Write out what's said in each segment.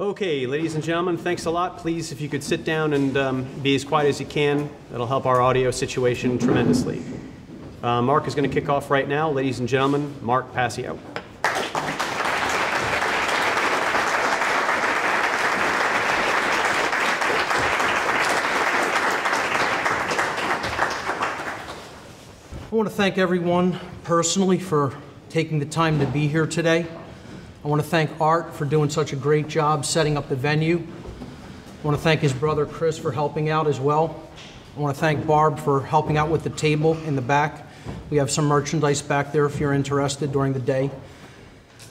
Okay, ladies and gentlemen, thanks a lot. Please, if you could sit down and be as quiet as you can, that'll help our audio situation tremendously. Mark is going to kick off right now. Ladies and gentlemen, Mark Passio. I want to thank everyone personally for taking the time to be here today. I want to thank Art for doing such a great job setting up the venue. I want to thank his brother Chris for helping out as well. I want to thank Barb for helping out with the table in the back. We have some merchandise back there if you're interested during the day.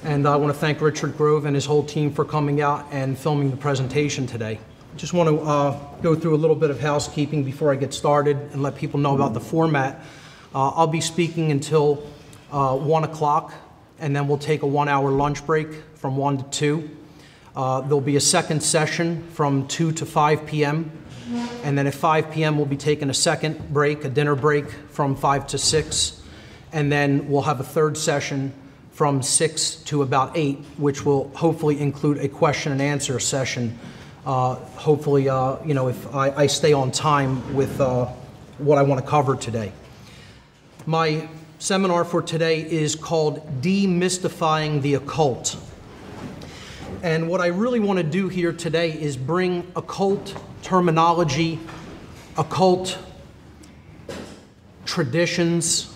And I want to thank Richard Grove and his whole team for coming out and filming the presentation today. I just want to go through a little bit of housekeeping before I get started and let people know about the format. I'll be speaking until 1 o'clock, and then we'll take a 1-hour lunch break from 1 to 2. There'll be a second session from 2 to 5 p.m., and then at 5 p.m. we'll be taking a second break, a dinner break from 5 to 6, and then we'll have a third session from 6 to about 8, which will hopefully include a question and answer session. Hopefully, if I stay on time with what I want to cover today. My seminar for today is called Demystifying the Occult. And what I really want to do here today is bring occult terminology, occult traditions,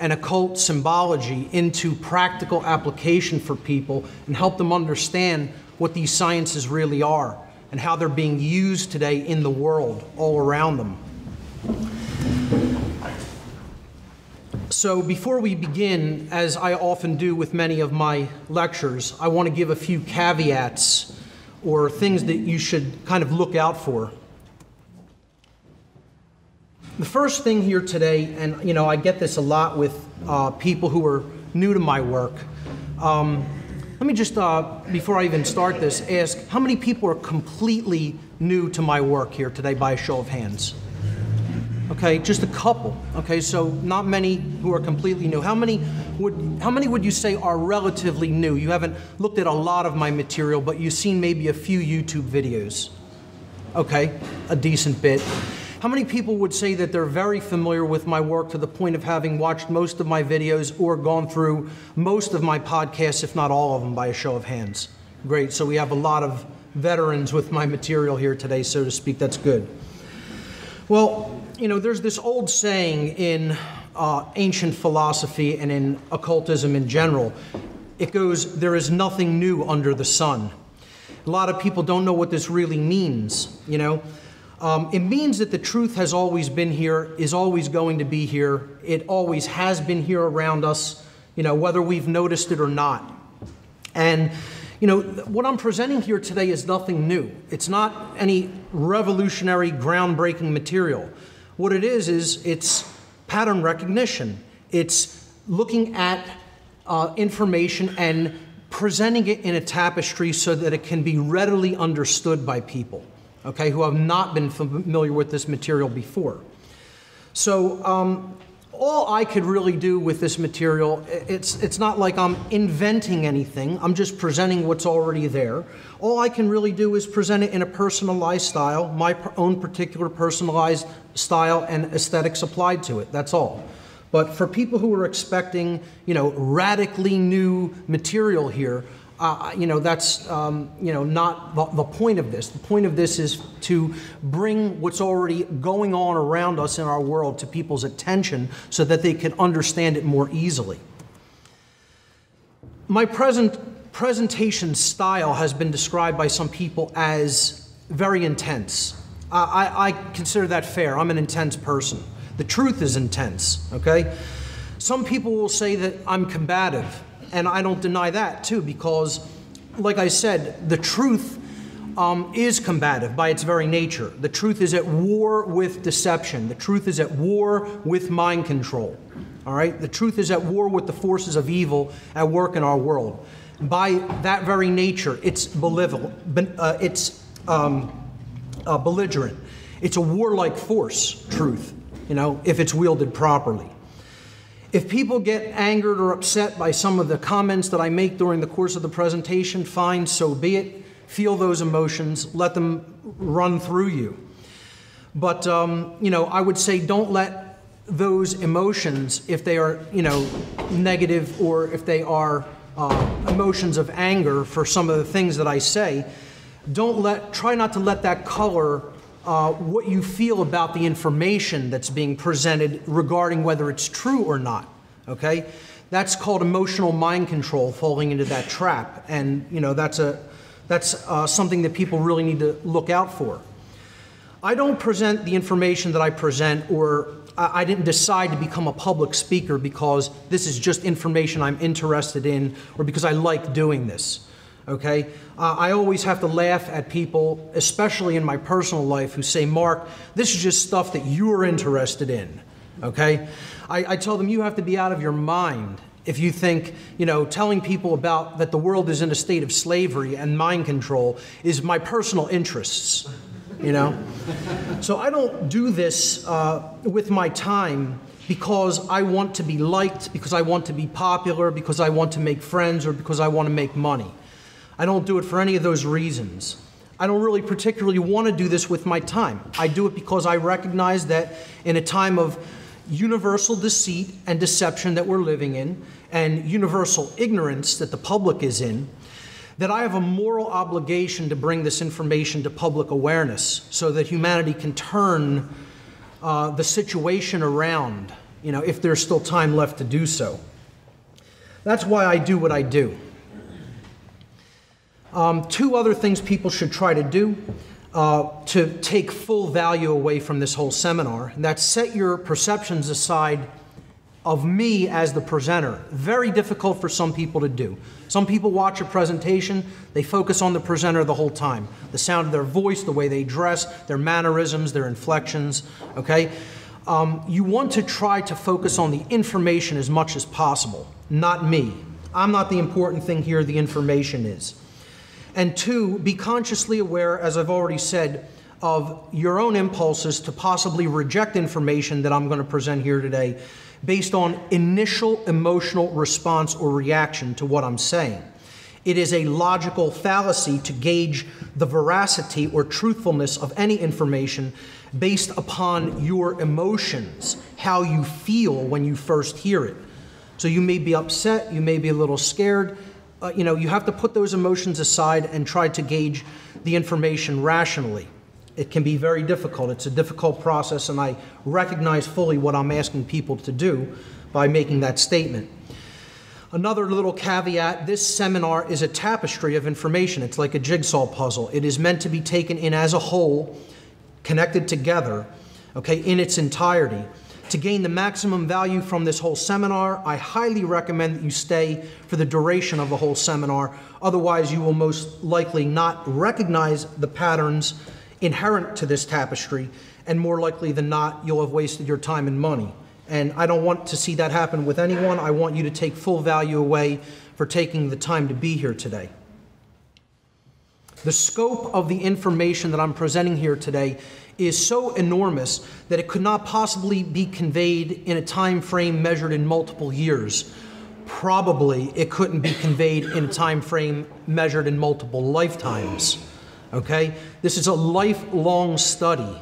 and occult symbology into practical application for people and help them understand what these sciences really are and how they're being used today in the world all around them. So before we begin, as I often do with many of my lectures, I want to give a few caveats or things that you should kind of look out for. The first thing here today, and I get this a lot with people who are new to my work. Let me just, before I even start this, ask how many people are completely new to my work here today by a show of hands? Okay, just a couple. Okay, so not many who are completely new. How many would you say are relatively new? You haven't looked at a lot of my material, but you've seen maybe a few YouTube videos. Okay, a decent bit. How many people would say that they're very familiar with my work to the point of having watched most of my videos or gone through most of my podcasts, if not all of them, by a show of hands? Great, so we have a lot of veterans with my material here today, so to speak. That's good. Well, there's this old saying in ancient philosophy and in occultism in general. It goes, there is nothing new under the sun. A lot of people don't know what this really means, It means that the truth has always been here, is always going to be here. It always has been here around us, whether we've noticed it or not. And what I'm presenting here today is nothing new. It's not any revolutionary, groundbreaking material. What it is it's pattern recognition. It's looking at information and presenting it in a tapestry so that it can be readily understood by people, okay, who have not been familiar with this material before. So all I could really do with this material, it's not like I'm inventing anything. I'm just presenting what's already there. All I can really do is present it in a personalized style, my own particular personalized style and aesthetics applied to it. That's all. But for people who are expecting, radically new material here, that's not the point of this. The point of this is to bring what's already going on around us in our world to people's attention so that they can understand it more easily. My presentation style has been described by some people as very intense. I consider that fair. I'm an intense person. The truth is intense, okay? Some people will say that I'm combative. And I don't deny that, too, because, like I said, the truth is combative by its very nature. The truth is at war with deception. The truth is at war with mind control. All right? The truth is at war with the forces of evil at work in our world. By that very nature, it's belligerent. It's a warlike force, truth, if it's wielded properly. If people get angered or upset by some of the comments that I make during the course of the presentation, fine, so be it. feel those emotions, let them run through you. But, you know, I would say don't let those emotions, if they are, you know, negative, or if they are emotions of anger for some of the things that I say, try not to let that color what you feel about the information that's being presented regarding whether it's true or not, okay? That's called emotional mind control, falling into that trap. And, you know, that's something that people really need to look out for. I don't present the information that I present, or I didn't decide to become a public speaker because this is just information I'm interested in, or because I like doing this, okay? I always have to laugh at people, especially in my personal life, who say, Mark, this is just stuff that you're interested in, okay? I tell them, you have to be out of your mind if you think, you know, telling people about that the world is in a state of slavery and mind control is my personal interests, you know? So I don't do this with my time because I want to be liked, because I want to be popular, because I want to make friends, or because I want to make money. I don't do it for any of those reasons. I don't really particularly want to do this with my time. I do it because I recognize that in a time of universal deceit and deception that we're living in, and universal ignorance that the public is in, that I have a moral obligation to bring this information to public awareness so that humanity can turn the situation around, you know, if there's still time left to do so. That's why I do what I do. Two other things people should try to do to take full value away from this whole seminar, and that's set your perceptions aside of me as the presenter. Very difficult for some people to do. Some people watch a presentation, they focus on the presenter the whole time. The sound of their voice, the way they dress, their mannerisms, their inflections, okay? You want to try to focus on the information as much as possible, not me. I'm not the important thing here, the information is. And two, be consciously aware, as I've already said, of your own impulses to possibly reject information that I'm going to present here today based on initial emotional response or reaction to what I'm saying. It is a logical fallacy to gauge the veracity or truthfulness of any information based upon your emotions, how you feel when you first hear it. So you may be upset, you may be a little scared. You know, you have to put those emotions aside and try to gauge the information rationally. It can be very difficult. It's a difficult process, and I recognize fully what I'm asking people to do by making that statement. Another little caveat, this seminar is a tapestry of information. It's like a jigsaw puzzle. It is meant to be taken in as a whole, connected together, okay, in its entirety. To gain the maximum value from this whole seminar, I highly recommend that you stay for the duration of the whole seminar. Otherwise, you will most likely not recognize the patterns inherent to this tapestry, and more likely than not, you'll have wasted your time and money. And I don't want to see that happen with anyone. I want you to take full value away for taking the time to be here today. The scope of the information that I'm presenting here today is so enormous that it could not possibly be conveyed in a time frame measured in multiple years. Probably it couldn't be conveyed in a time frame measured in multiple lifetimes. Okay? This is a lifelong study.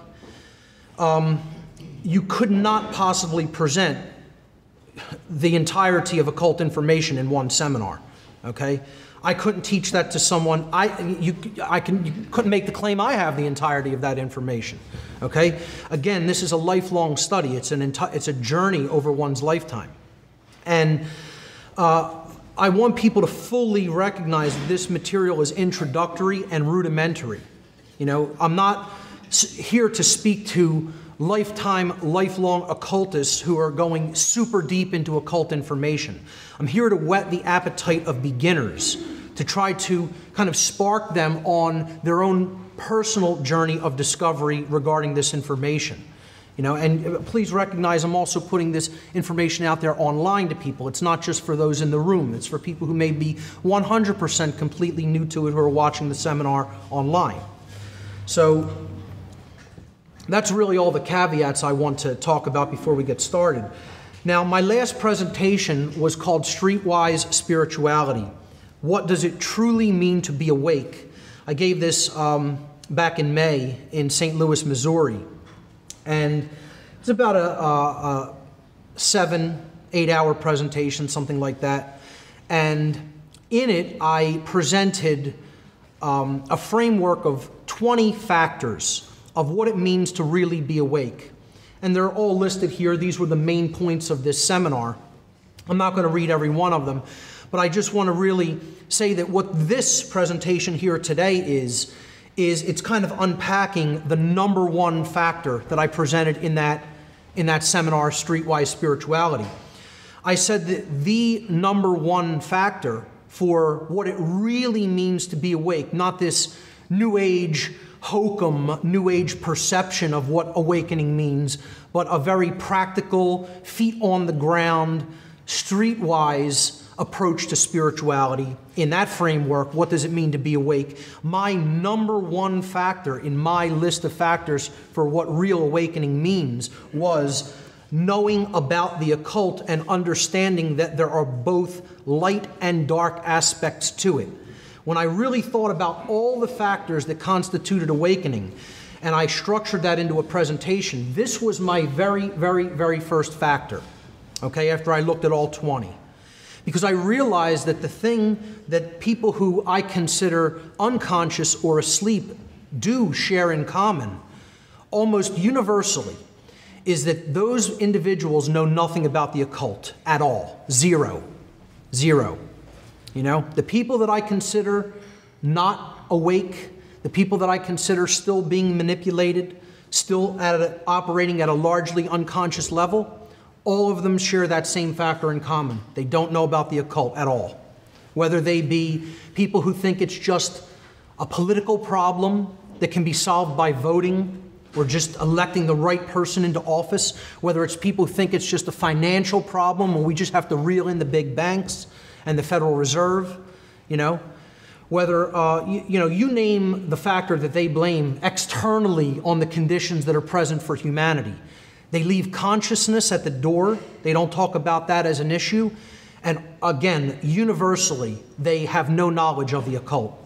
You could not possibly present the entirety of occult information in one seminar. Okay? I couldn't teach that to someone. You couldn't make the claim I have the entirety of that information. Okay? Again, this is a lifelong study. It's a journey over one's lifetime. And I want people to fully recognize that this material is introductory and rudimentary. You know, I'm not here to speak to lifelong occultists who are going super deep into occult information. I'm here to whet the appetite of beginners, to try to kind of spark them on their own personal journey of discovery regarding this information. You know, and please recognize I'm also putting this information out there online to people. It's not just for those in the room. It's for people who may be 100% completely new to it, who are watching the seminar online. So that's really all the caveats I want to talk about before we get started. Now, my last presentation was called Streetwise Spirituality. What does it truly mean to be awake? I gave this back in May in St. Louis, Missouri. And it's about a 7-8 hour presentation, something like that. And in it, I presented a framework of 20 factors of what it means to really be awake. And they're all listed here. These were the main points of this seminar. I'm not going to read every one of them, but I just want to really say that what this presentation here today is it's kind of unpacking the number one factor that I presented in that seminar, Streetwise Spirituality. I said that the number one factor for what it really means to be awake, not this New Age hokum, New Age perception of what awakening means, but a very practical, feet on the ground, streetwise approach to spirituality. In that framework, what does it mean to be awake? My number one factor in my list of factors for what real awakening means was knowing about the occult and understanding that there are both light and dark aspects to it. When I really thought about all the factors that constituted awakening, and I structured that into a presentation, this was my very, very, very first factor, okay, after I looked at all 20. Because I realized that the thing that people who I consider unconscious or asleep do share in common, almost universally, is that those individuals know nothing about the occult at all. Zero. Zero. You know, the people that I consider not awake, the people that I consider still being manipulated, still operating at a largely unconscious level, all of them share that same factor in common. They don't know about the occult at all. Whether they be people who think it's just a political problem that can be solved by voting or just electing the right person into office, whether it's people who think it's just a financial problem and we just have to reel in the big banks and the Federal Reserve, you know, whether, you name the factor that they blame externally on the conditions that are present for humanity. They leave consciousness at the door. They don't talk about that as an issue. And again, universally, they have no knowledge of the occult.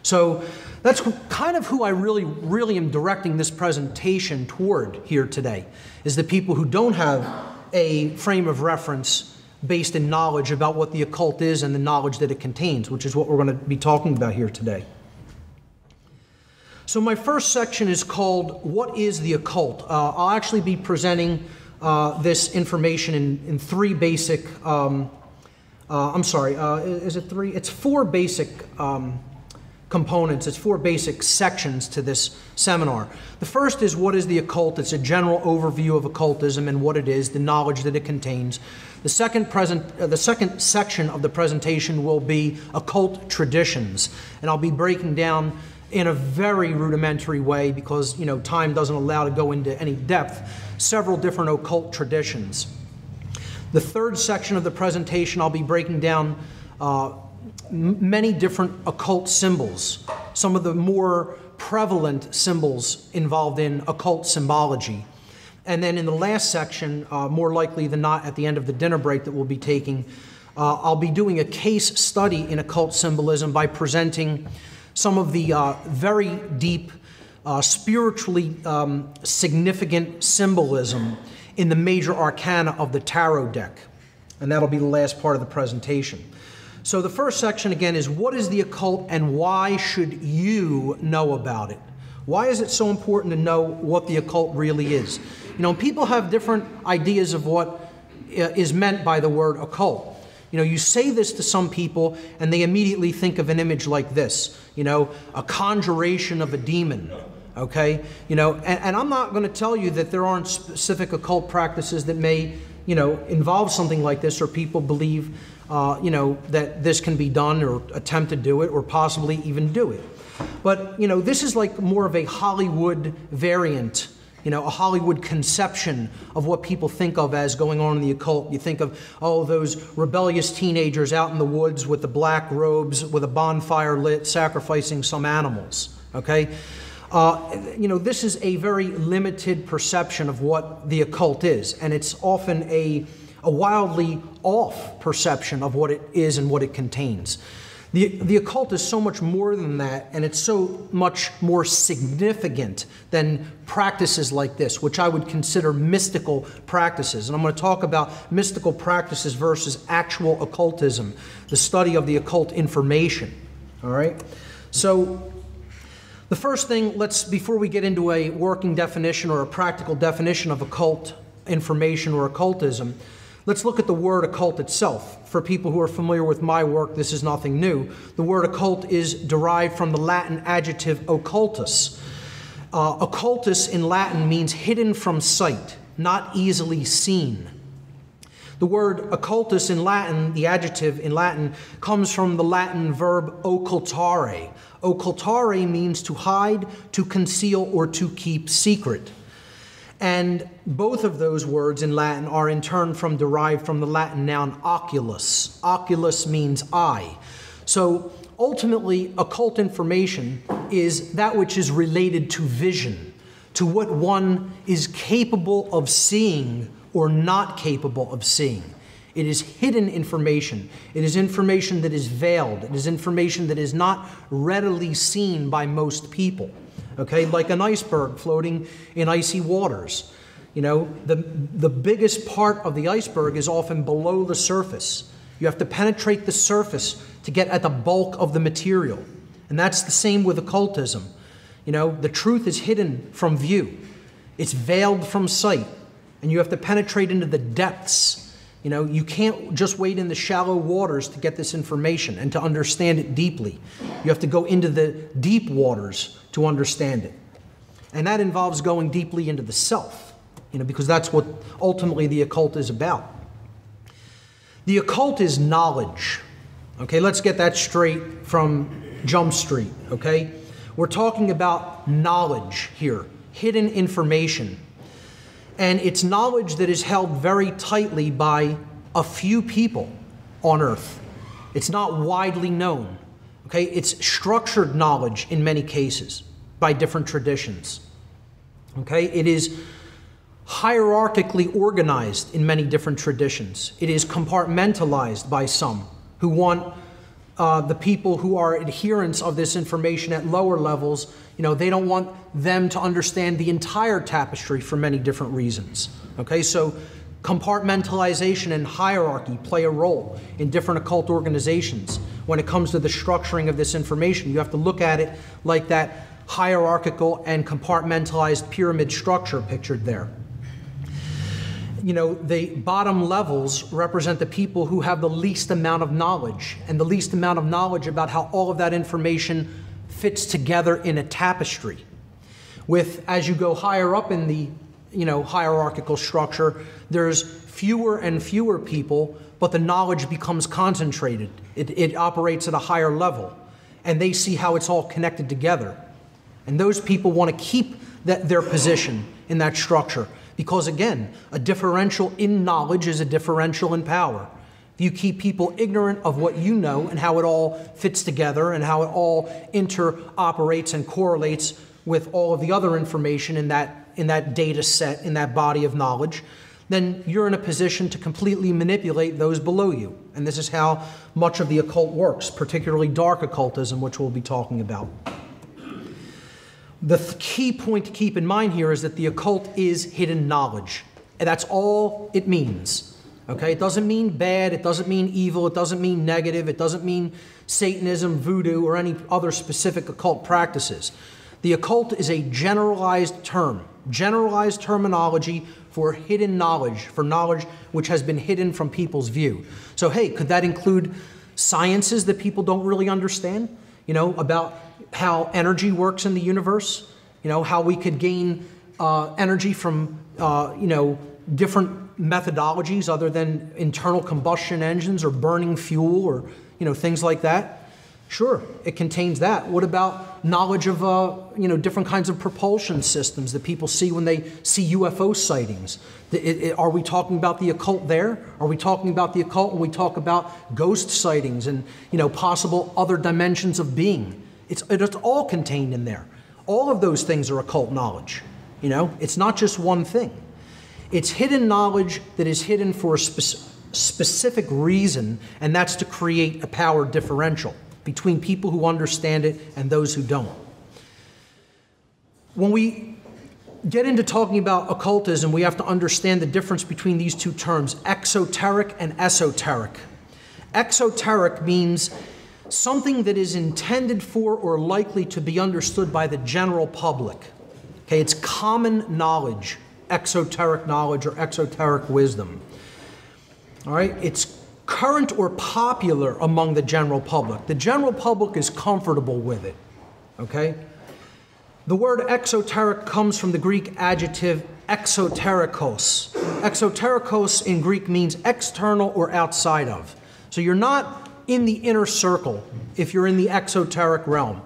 So that's kind of who I really am directing this presentation toward here today, is the people who don't have a frame of reference based in knowledge about what the occult is and the knowledge that it contains, which is what we're going to be talking about here today. So my first section is called, What is the Occult? I'll actually be presenting this information in three basic, is it three? It's four basic components. It's four basic sections to this seminar. The first is, what is the occult? It's a general overview of occultism and what it is, the knowledge that it contains. The second section of the presentation will be occult traditions, and I'll be breaking down in a very rudimentary way, because time doesn't allow to go into any depth, several different occult traditions. The third section of the presentation, I'll be breaking down many different occult symbols, some of the more prevalent symbols involved in occult symbology. And then in the last section, more likely than not at the end of the dinner break that we'll be taking, I'll be doing a case study in occult symbolism by presenting some of the very deep, spiritually significant symbolism in the major arcana of the tarot deck. And that'll be the last part of the presentation. So the first section, again, is what is the occult and why should you know about it? Why is it so important to know what the occult really is? People have different ideas of what is meant by the word occult. You say this to some people and they immediately think of an image like this, a conjuration of a demon, okay? And I'm not going to tell you that there aren't specific occult practices that may, involve something like this, or people believe, that this can be done or attempt to do it or possibly even do it. But, this is like more of a Hollywood variant, a Hollywood conception of what people think of as going on in the occult. You think of, those rebellious teenagers out in the woods with the black robes with a bonfire lit, sacrificing some animals, okay? This is a very limited perception of what the occult is, and it's often a wildly off perception of what it is and what it contains. The occult is so much more than that, and it's so much more significant than practices like this, which I would consider mystical practices. And I'm going to talk about mystical practices versus actual occultism, the study of the occult information. All right? So the first thing, before we get into a working definition or a practical definition of occult information or occultism, let's look at the word occult itself. For people who are familiar with my work, this is nothing new. The word occult is derived from the Latin adjective occultus. Occultus in Latin means hidden from sight, not easily seen. The word occultus in Latin, the adjective in Latin, comes from the Latin verb occultare. Occultare means to hide, to conceal, or to keep secret. And both of those words in Latin are in turn derived from the Latin noun oculus. Oculus means eye. So ultimately, occult information is that which is related to vision, to what one is capable of seeing or not capable of seeing. It is hidden information. It is information that is veiled. It is information that is not readily seen by most people. Okay, like an iceberg floating in icy waters. You know, the biggest part of the iceberg is often below the surface. You have to penetrate the surface to get at the bulk of the material. And that's the same with occultism. You know, the truth is hidden from view. It's veiled from sight. And you have to penetrate into the depths. You know, you can't just wade in the shallow waters to get this information and to understand it deeply. You have to go into the deep waters to understand it. And that involves going deeply into the self, you know, because that's what ultimately the occult is about. The occult is knowledge. Okay, let's get that straight from Jump Street, okay? We're talking about knowledge here, hidden information. And it's knowledge that is held very tightly by a few people on earth. It's not widely known. Okay? It's structured knowledge in many cases by different traditions. Okay? It is hierarchically organized in many different traditions. It is compartmentalized by some who want the people who are adherents of this information at lower levels, you know, they don't want them to understand the entire tapestry for many different reasons. Okay, so compartmentalization and hierarchy play a role in different occult organizations. When it comes to the structuring of this information, you have to look at it like that hierarchical and compartmentalized pyramid structure pictured there. You know, the bottom levels represent the people who have the least amount of knowledge, and the least amount of knowledge about how all of that information fits together in a tapestry. As you go higher up in the, you know, hierarchical structure, there's fewer and fewer people, but the knowledge becomes concentrated. It operates at a higher level, and they see how it's all connected together. And those people want to keep their position in that structure. Because again, a differential in knowledge is a differential in power. If you keep people ignorant of what you know and how it all fits together and how it all interoperates and correlates with all of the other information in that data set, in that body of knowledge, then you're in a position to completely manipulate those below you. And this is how much of the occult works, particularly dark occultism, which we'll be talking about. The key point to keep in mind here is that the occult is hidden knowledge. And that's all it means. Okay? It doesn't mean bad, it doesn't mean evil, it doesn't mean negative, it doesn't mean Satanism, voodoo, or any other specific occult practices. The occult is a generalized term, generalized terminology for hidden knowledge, for knowledge which has been hidden from people's view. So hey, could that include sciences that people don't really understand? You know, about how energy works in the universe, you know, how we could gain energy from, you know, different methodologies other than internal combustion engines or burning fuel or, you know, things like that. Sure, it contains that. What about knowledge of, you know, different kinds of propulsion systems that people see when they see UFO sightings? Are we talking about the occult there? Are we talking about the occult when we talk about ghost sightings and, you know, possible other dimensions of being? It's all contained in there. All of those things are occult knowledge. You know, it's not just one thing. It's hidden knowledge that is hidden for a specific reason, and that's to create a power differential. between people who understand it and those who don't. When we get into talking about occultism, we have to understand the difference between these two terms, exoteric and esoteric. Exoteric means something that is intended for or likely to be understood by the general public. Okay, it's common knowledge, exoteric knowledge or exoteric wisdom. All right, it's current or popular among the general public. The general public is comfortable with it. Okay? The word exoteric comes from the Greek adjective exoterikos. Exoterikos in Greek means external or outside of. So you're not in the inner circle if you're in the exoteric realm.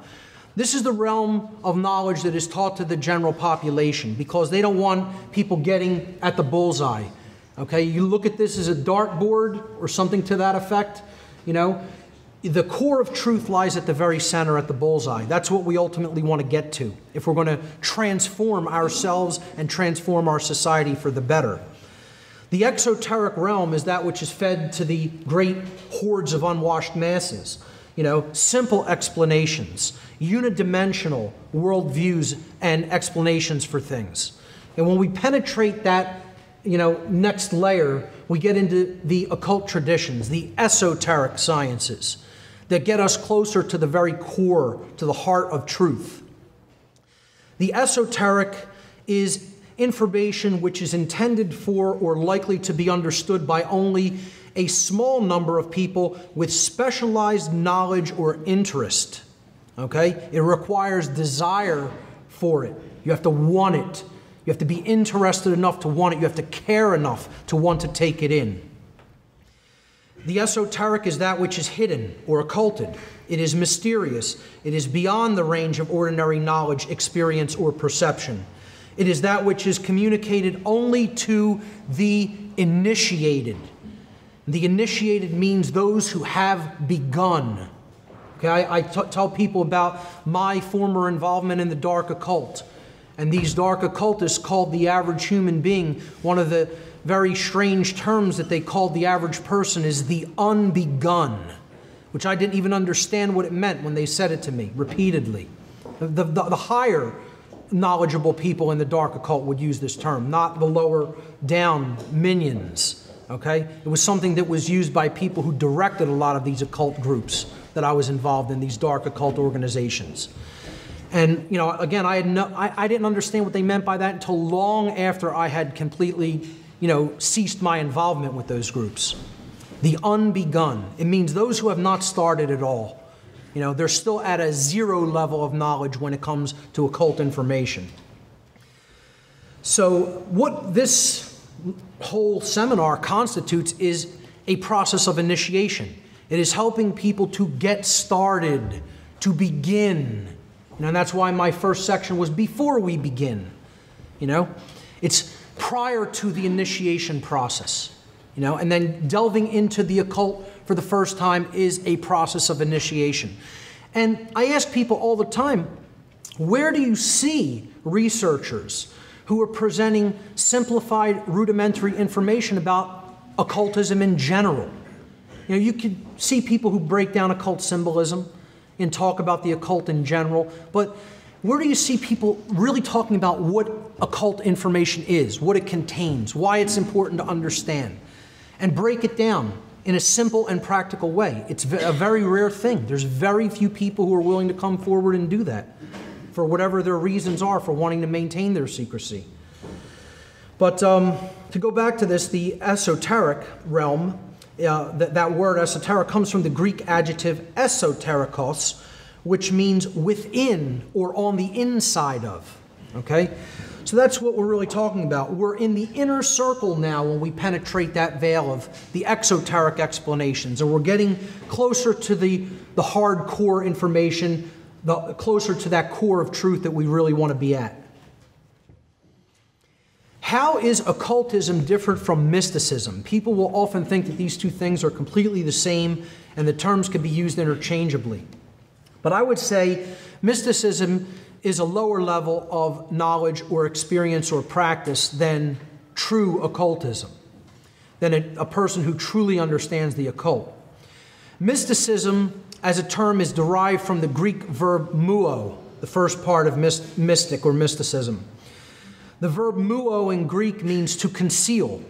This is the realm of knowledge that is taught to the general population because they don't want people getting at the bullseye. Okay, you look at this as a dartboard or something to that effect, you know. The core of truth lies at the very center, at the bullseye. That's what we ultimately want to get to if we're going to transform ourselves and transform our society for the better. The exoteric realm is that which is fed to the great hordes of unwashed masses. You know, simple explanations, unidimensional worldviews and explanations for things. And when we penetrate that, you know, next layer, we get into the occult traditions, the esoteric sciences that get us closer to the very core, to the heart of truth. The esoteric is information which is intended for or likely to be understood by only a small number of people with specialized knowledge or interest. Okay? It requires desire for it. You have to want it. You have to be interested enough to want it. You have to care enough to want to take it in. The esoteric is that which is hidden or occulted. It is mysterious. It is beyond the range of ordinary knowledge, experience, or perception. It is that which is communicated only to the initiated. The initiated means those who have begun. Okay, I tell people about my former involvement in the dark occult. And these dark occultists called the average human being, one of the very strange terms that they called the average person is the unbegun, which I didn't even understand what it meant when they said it to me repeatedly. The higher knowledgeable people in the dark occult would use this term, not the lower down minions. Okay? It was something that was used by people who directed a lot of these occult groups that I was involved in, these dark occult organizations. And, you know, again, I didn't understand what they meant by that until long after I had completely, you know, ceased my involvement with those groups. The unbegun. It means those who have not started at all. You know, they're still at a zero level of knowledge when it comes to occult information. So what this whole seminar constitutes is a process of initiation. It is helping people to get started, to begin. And that's why my first section was before we begin. You know, it's prior to the initiation process. You know, and then delving into the occult for the first time is a process of initiation. And I ask people all the time, where do you see researchers who are presenting simplified, rudimentary information about occultism in general? You know, you could see people who break down occult symbolism and talk about the occult in general, but where do you see people really talking about what occult information is, what it contains, why it's important to understand, and break it down in a simple and practical way? It's a very rare thing. There's very few people who are willing to come forward and do that for whatever their reasons are for wanting to maintain their secrecy. But to go back to this, the esoteric realm, that word esoteric comes from the Greek adjective esoterikos, which means within or on the inside of. Okay? So that's what we're really talking about. We're in the inner circle now when we penetrate that veil of the exoteric explanations, and we're getting closer to the hardcore information, closer to that core of truth that we really want to be at. How is occultism different from mysticism? People will often think that these two things are completely the same and the terms can be used interchangeably. But I would say mysticism is a lower level of knowledge or experience or practice than true occultism, than a person who truly understands the occult. Mysticism as a term is derived from the Greek verb muo, the first part of mystic or mysticism. The verb muo in Greek means to conceal,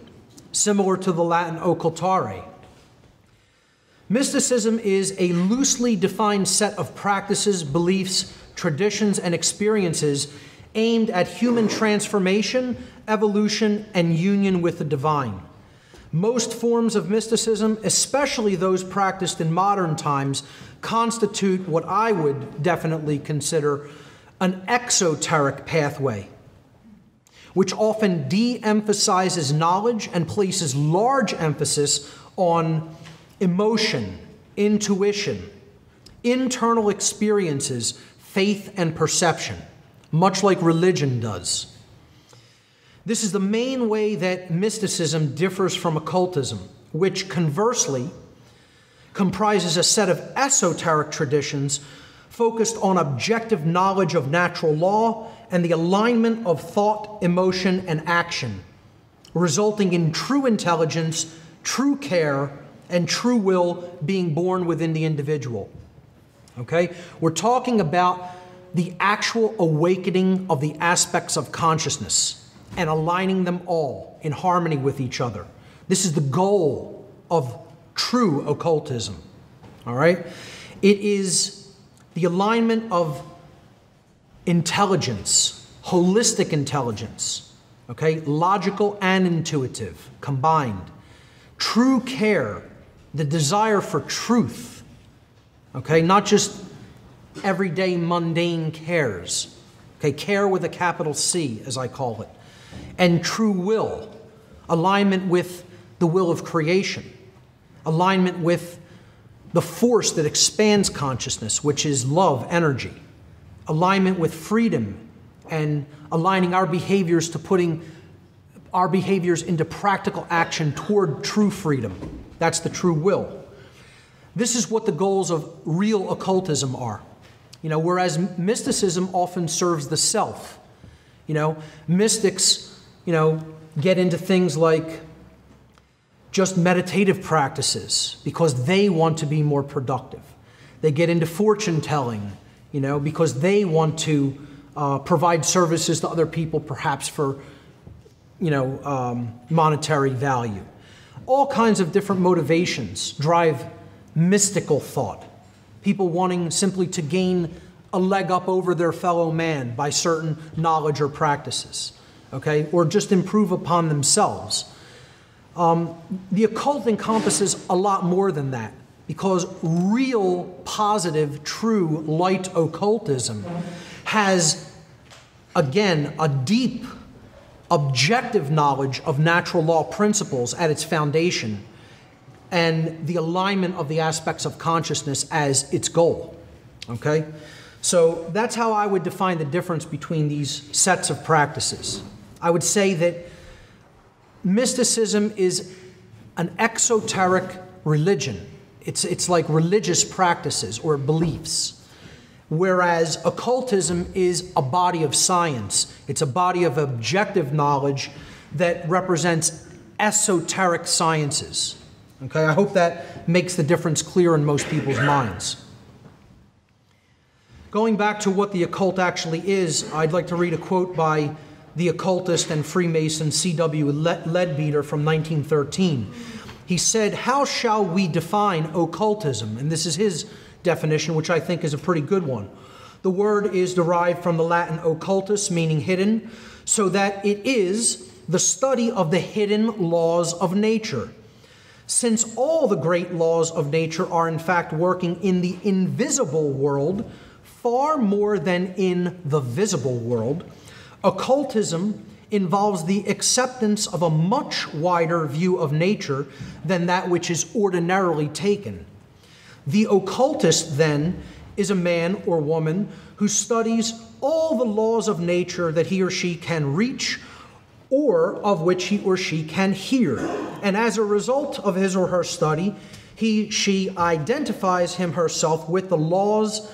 similar to the Latin occultare. Mysticism is a loosely defined set of practices, beliefs, traditions, and experiences aimed at human transformation, evolution, and union with the divine. Most forms of mysticism, especially those practiced in modern times, constitute what I would definitely consider an exoteric pathway, which often de-emphasizes knowledge and places large emphasis on emotion, intuition, internal experiences, faith, and perception, much like religion does. This is the main way that mysticism differs from occultism, which conversely comprises a set of esoteric traditions focused on objective knowledge of natural law and the alignment of thought, emotion, and action, resulting in true intelligence, true care, and true will being born within the individual. Okay? We're talking about the actual awakening of the aspects of consciousness and aligning them all in harmony with each other. This is the goal of true occultism. All right? It is the alignment of intelligence, holistic intelligence, okay? Logical and intuitive combined. True care, the desire for truth, okay? Not just everyday mundane cares, okay? Care with a capital C, as I call it. And true will, alignment with the will of creation, alignment with the force that expands consciousness, which is love, energy, alignment with freedom, and aligning our behaviors to putting our behaviors into practical action toward true freedom. That's the true will. This is what the goals of real occultism are. You know, whereas mysticism often serves the self. You know, mystics, you know, get into things like just meditative practices because they want to be more productive. They get into fortune telling, you know, because they want to provide services to other people, perhaps for, you know, monetary value. All kinds of different motivations drive mystical thought. People wanting simply to gain a leg up over their fellow man by certain knowledge or practices, okay, or just improve upon themselves. The occult encompasses a lot more than that, because real, positive, true, light occultism has, again, a deep, objective knowledge of natural law principles at its foundation, and the alignment of the aspects of consciousness as its goal, okay? So that's how I would define the difference between these sets of practices. I would say that mysticism is an exoteric religion. It's like religious practices or beliefs, whereas occultism is a body of science. It's a body of objective knowledge that represents esoteric sciences. Okay, I hope that makes the difference clear in most people's minds. Going back to what the occult actually is, I'd like to read a quote by the occultist and Freemason C.W. Leadbeater from 1913. He said, "How shall we define occultism?" And this is his definition, which I think is a pretty good one. The word is derived from the Latin occultus, meaning hidden, so that it is the study of the hidden laws of nature. Since all the great laws of nature are in fact working in the invisible world far more than in the visible world, occultism involves the acceptance of a much wider view of nature than that which is ordinarily taken. The occultist, then, is a man or woman who studies all the laws of nature that he or she can reach or of which he or she can hear. And as a result of his or her study, she identifies him herself with the laws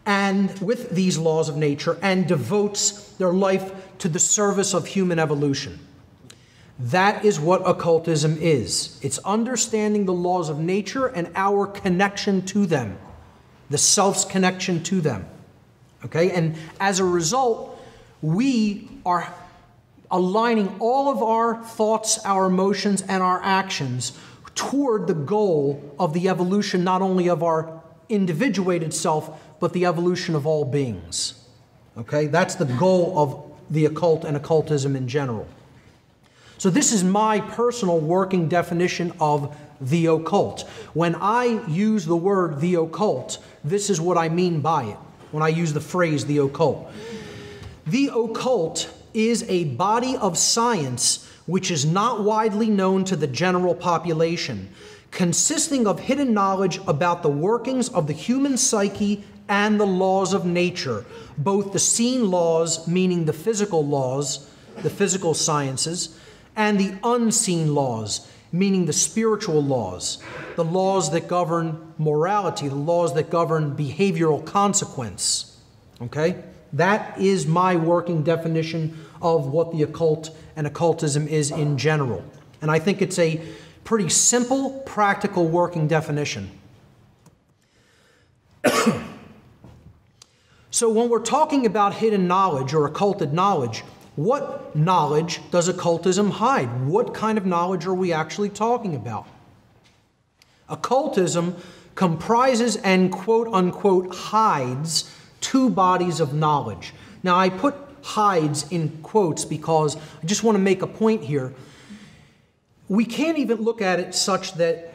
and with these laws of nature and devotes their life to the service of human evolution. That is what occultism is. It's understanding the laws of nature and our connection to them. the self's connection to them. Okay? And as a result, we are aligning all of our thoughts, our emotions, and our actions toward the goal of the evolution not only of our individuated self, but the evolution of all beings. Okay? That's the goal of the occult and occultism in general. So this is my personal working definition of the occult. When I use the word the occult, this is what I mean by it, when I use the phrase the occult. The occult is a body of science which is not widely known to the general population, consisting of hidden knowledge about the workings of the human psyche and the laws of nature, both the seen laws, meaning the physical laws, the physical sciences, and the unseen laws, meaning the spiritual laws, the laws that govern morality, the laws that govern behavioral consequence. Okay? That is my working definition of what the occult and occultism is in general. And I think it's a pretty simple, practical working definition. So when we're talking about hidden knowledge or occulted knowledge, what knowledge does occultism hide? What kind of knowledge are we actually talking about? Occultism comprises and quote-unquote hides two bodies of knowledge. Now, I put hides in quotes because I just want to make a point here. We can't even look at it such that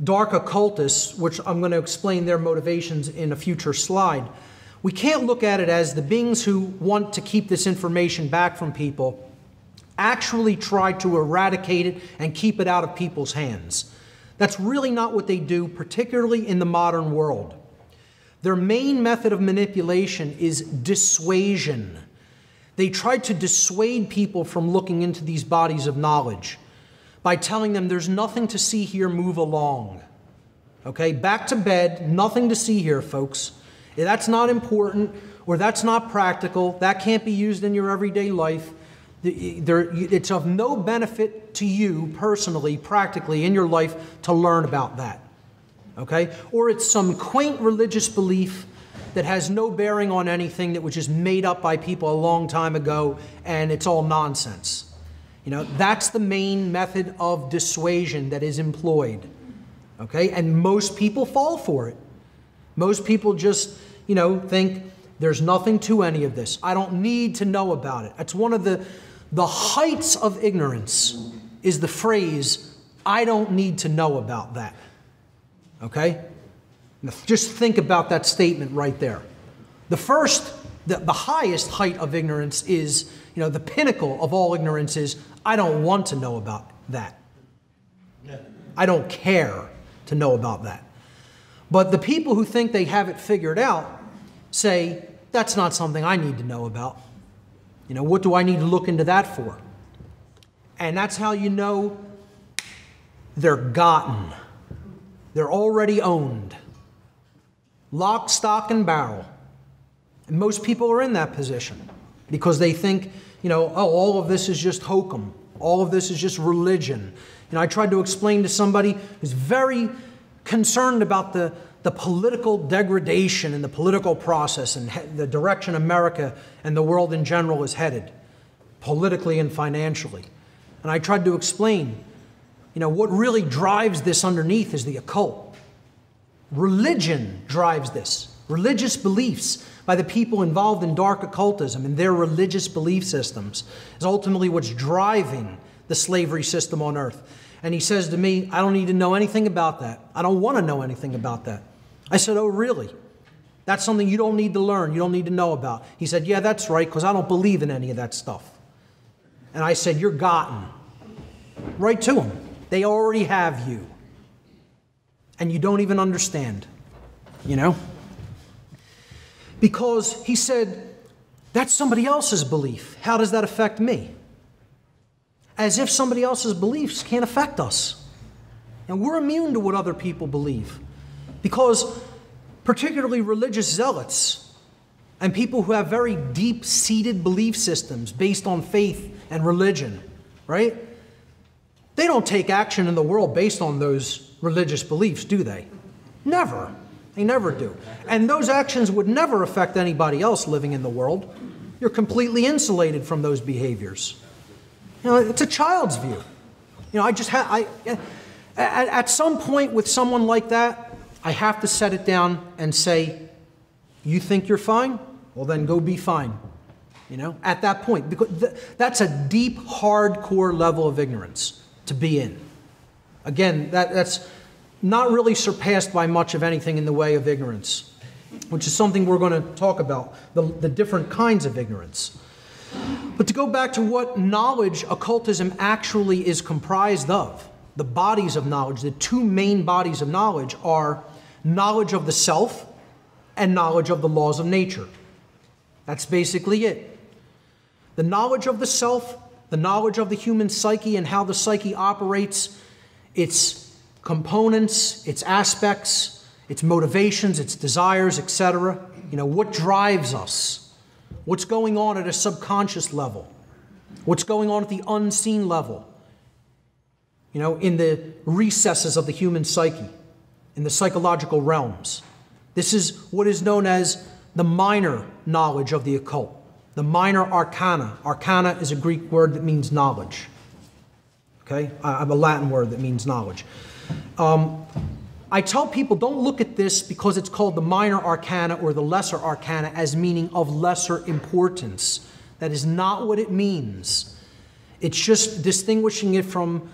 dark occultists, which I'm going to explain their motivations in a future slide, we can't look at it as the beings who want to keep this information back from people actually try to eradicate it and keep it out of people's hands. That's really not what they do, particularly in the modern world. Their main method of manipulation is dissuasion. They try to dissuade people from looking into these bodies of knowledge by telling them there's nothing to see here, move along. Okay, back to bed, nothing to see here, folks. That's not important, or that's not practical. That can't be used in your everyday life. It's of no benefit to you personally, practically, in your life to learn about that. Okay? Or it's some quaint religious belief that has no bearing on anything, that was just made up by people a long time ago, and it's all nonsense. You know, that's the main method of dissuasion that is employed. Okay? And most people fall for it. Most people just, you know, think there's nothing to any of this. I don't need to know about it. It's one of the heights of ignorance is the phrase, I don't need to know about that. Okay? Now, just think about that statement right there. The highest height of ignorance is, you know, the pinnacle of all ignorance is, I don't want to know about that. I don't care to know about that. But the people who think they have it figured out say, that's not something I need to know about. You know, what do I need to look into that for? And that's how you know they're gotten. They're already owned. Lock, stock, and barrel. And most people are in that position because they think, you know, oh, all of this is just hokum. All of this is just religion. And I tried to explain to somebody who's very concerned about the political degradation and the political process and the direction America and the world in general is headed, politically and financially. And I tried to explain, you know, what really drives this underneath is the occult. Religion drives this. Religious beliefs by the people involved in dark occultism and their religious belief systems is ultimately what's driving the slavery system on earth. And he says to me, I don't need to know anything about that. I don't want to know anything about that. I said, oh, really? That's something you don't need to learn, you don't need to know about. He said, yeah, that's right, because I don't believe in any of that stuff. And I said, you're gotten. Right to them. They already have you. And you don't even understand, you know? Because he said, that's somebody else's belief. How does that affect me? As if somebody else's beliefs can't affect us. And we're immune to what other people believe. Because particularly religious zealots and people who have very deep-seated belief systems based on faith and religion, right? They don't take action in the world based on those religious beliefs, do they? Never. They never do. And those actions would never affect anybody else living in the world. You're completely insulated from those behaviors. You know, it's a child's view. You know, at some point with someone like that, I have to set it down and say, you think you're fine? Well, then go be fine. You know, at that point, because that's a deep, hardcore level of ignorance to be in. Again, that's not really surpassed by much of anything in the way of ignorance, which is something we're going to talk about, the different kinds of ignorance. But to go back to what knowledge occultism actually is comprised of, the bodies of knowledge, the two main bodies of knowledge are knowledge of the self and knowledge of the laws of nature. That's basically it. The knowledge of the self, the knowledge of the human psyche and how the psyche operates, its components, its aspects, its motivations, its desires, etc. You know, what drives us? What's going on at a subconscious level? What's going on at the unseen level? You know, in the recesses of the human psyche, in the psychological realms. This is what is known as the minor knowledge of the occult, the minor arcana. Arcana is a Greek word that means knowledge. Okay, I have a Latin word that means knowledge. I tell people don't look at this because it's called the minor arcana or the lesser arcana as meaning of lesser importance. That is not what it means. It's just distinguishing it from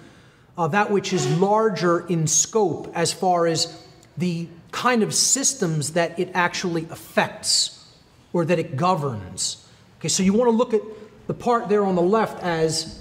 that which is larger in scope as far as the kind of systems that it actually affects or that it governs. Okay, so you want to look at the part there on the left as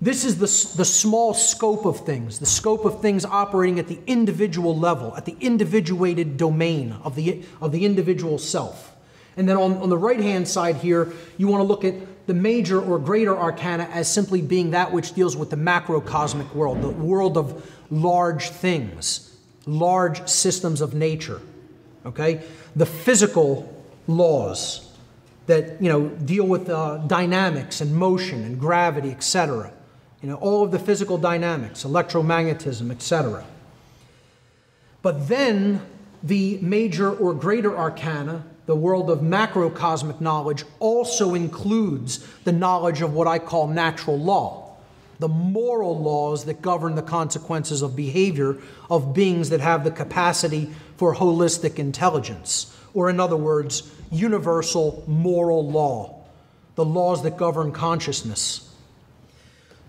this is the small scope of things, the scope of things operating at the individual level, at the individuated domain of the individual self. And then on the right-hand side here, you want to look at the major or greater arcana as simply being that which deals with the macrocosmic world, the world of large things, large systems of nature, okay? The physical laws that, you know, deal with dynamics and motion and gravity, etc. You know, all of the physical dynamics, electromagnetism, etc. But then the major or greater arcana, the world of macrocosmic knowledge, also includes the knowledge of what I call natural law, the moral laws that govern the consequences of behavior of beings that have the capacity for holistic intelligence, or in other words, universal moral law, the laws that govern consciousness.